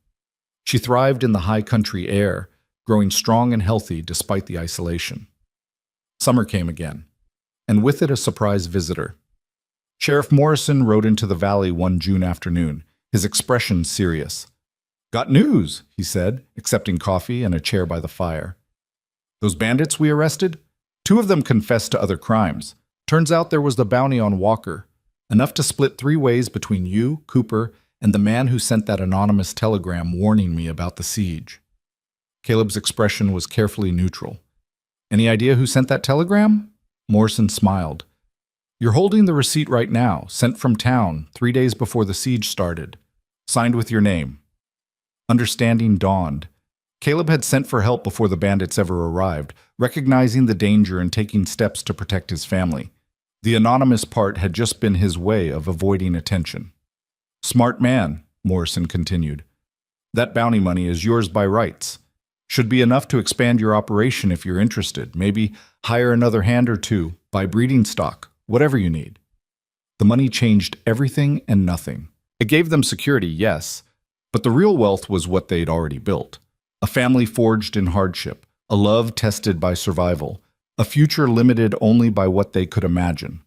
She thrived in the high country air, growing strong and healthy despite the isolation. Summer came again, and with it a surprise visitor. Sheriff Morrison rode into the valley one June afternoon, his expression serious. "Got news," he said, accepting coffee and a chair by the fire. "Those bandits we arrested? 2 of them confessed to other crimes. Turns out there was the bounty on Walker, enough to split 3 ways between you, Cooper, and the man who sent that anonymous telegram warning me about the siege." Caleb's expression was carefully neutral. "Any idea who sent that telegram?" Morrison smiled. "You're holding the receipt right now, sent from town 3 days before the siege started. Signed with your name." Understanding dawned. Caleb had sent for help before the bandits ever arrived, recognizing the danger and taking steps to protect his family. The anonymous part had just been his way of avoiding attention. "Smart man," Morrison continued. "That bounty money is yours by rights. Should be enough to expand your operation if you're interested. Maybe hire another hand or 2, buy breeding stock, whatever you need." The money changed everything and nothing. It gave them security, yes, but the real wealth was what they'd already built. A family forged in hardship, a love tested by survival, a future limited only by what they could imagine.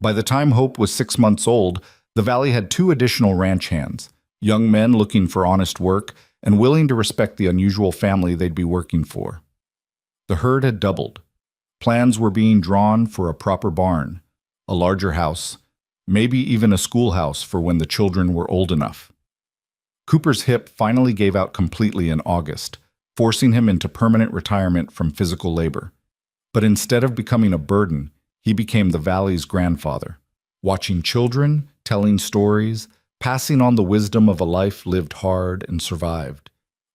By the time Hope was 6 months old, the valley had 2 additional ranch hands, young men looking for honest work and willing to respect the unusual family they'd be working for. The herd had doubled. Plans were being drawn for a proper barn, a larger house, maybe even a schoolhouse for when the children were old enough. Cooper's hip finally gave out completely in August, forcing him into permanent retirement from physical labor. But instead of becoming a burden, he became the valley's grandfather, watching children, telling stories, passing on the wisdom of a life lived hard and survived.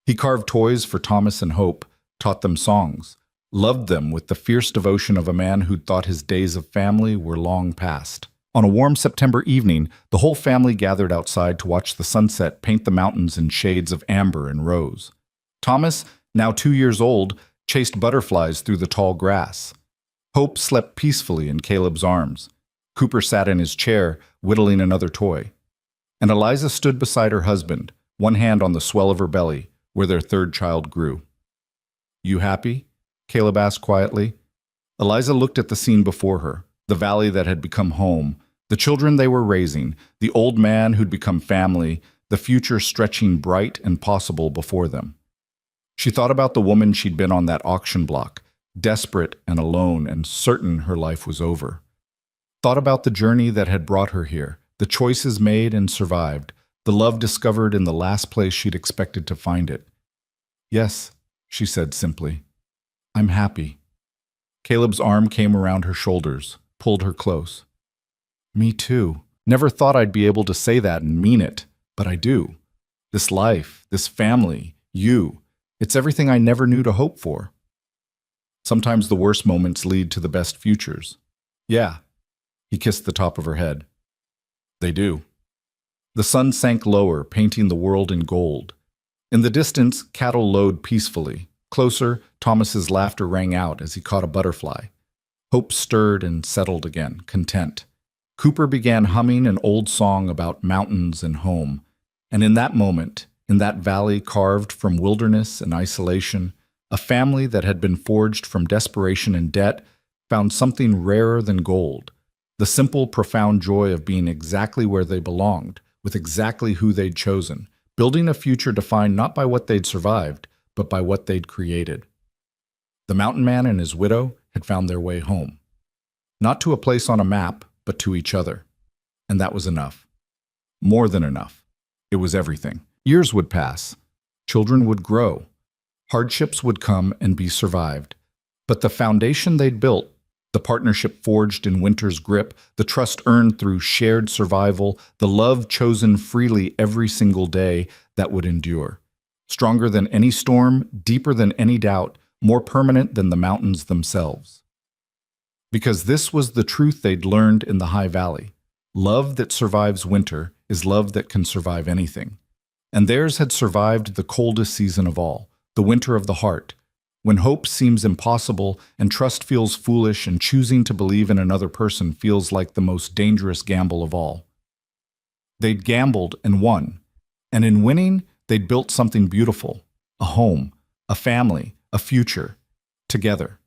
He carved toys for Thomas and Hope, taught them songs, loved them with the fierce devotion of a man who'd thought his days of family were long past. On a warm September evening, the whole family gathered outside to watch the sunset paint the mountains in shades of amber and rose. Thomas, now 2 years old, chased butterflies through the tall grass. Hope slept peacefully in Caleb's arms. Cooper sat in his chair, whittling another toy. And Eliza stood beside her husband, one hand on the swell of her belly, where their 3rd child grew. "You happy?" Caleb asked quietly. Eliza looked at the scene before her, the valley that had become home, the children they were raising, the old man who'd become family, the future stretching bright and possible before them. She thought about the woman she'd been on that auction block, desperate and alone and certain her life was over. Thought about the journey that had brought her here, the choices made and survived, the love discovered in the last place she'd expected to find it. "Yes," she said simply. "I'm happy." Caleb's arm came around her shoulders, pulled her close. "Me too. Never thought I'd be able to say that and mean it, but I do. This life, this family, you, it's everything I never knew to hope for. Sometimes the worst moments lead to the best futures." "Yeah." He kissed the top of her head. "They do." The sun sank lower, painting the world in gold. In the distance, cattle lowed peacefully. Closer, Thomas's laughter rang out as he caught a butterfly. Hope stirred and settled again, content. Cooper began humming an old song about mountains and home. And in that moment, in that valley carved from wilderness and isolation, a family that had been forged from desperation and debt found something rarer than gold. The simple, profound joy of being exactly where they belonged, with exactly who they'd chosen, building a future defined not by what they'd survived, but by what they'd created. The mountain man and his widow had found their way home. Not to a place on a map, but to each other. And that was enough. More than enough. It was everything. Years would pass. Children would grow. Hardships would come and be survived. But the foundation they'd built, the partnership forged in winter's grip, the trust earned through shared survival, the love chosen freely every single day, that would endure. Stronger than any storm, deeper than any doubt, more permanent than the mountains themselves. Because this was the truth they'd learned in the High Valley. Love that survives winter is love that can survive anything. And theirs had survived the coldest season of all, the winter of the heart, when hope seems impossible and trust feels foolish and choosing to believe in another person feels like the most dangerous gamble of all. They'd gambled and won, and in winning, they'd built something beautiful, a home, a family, a future, together.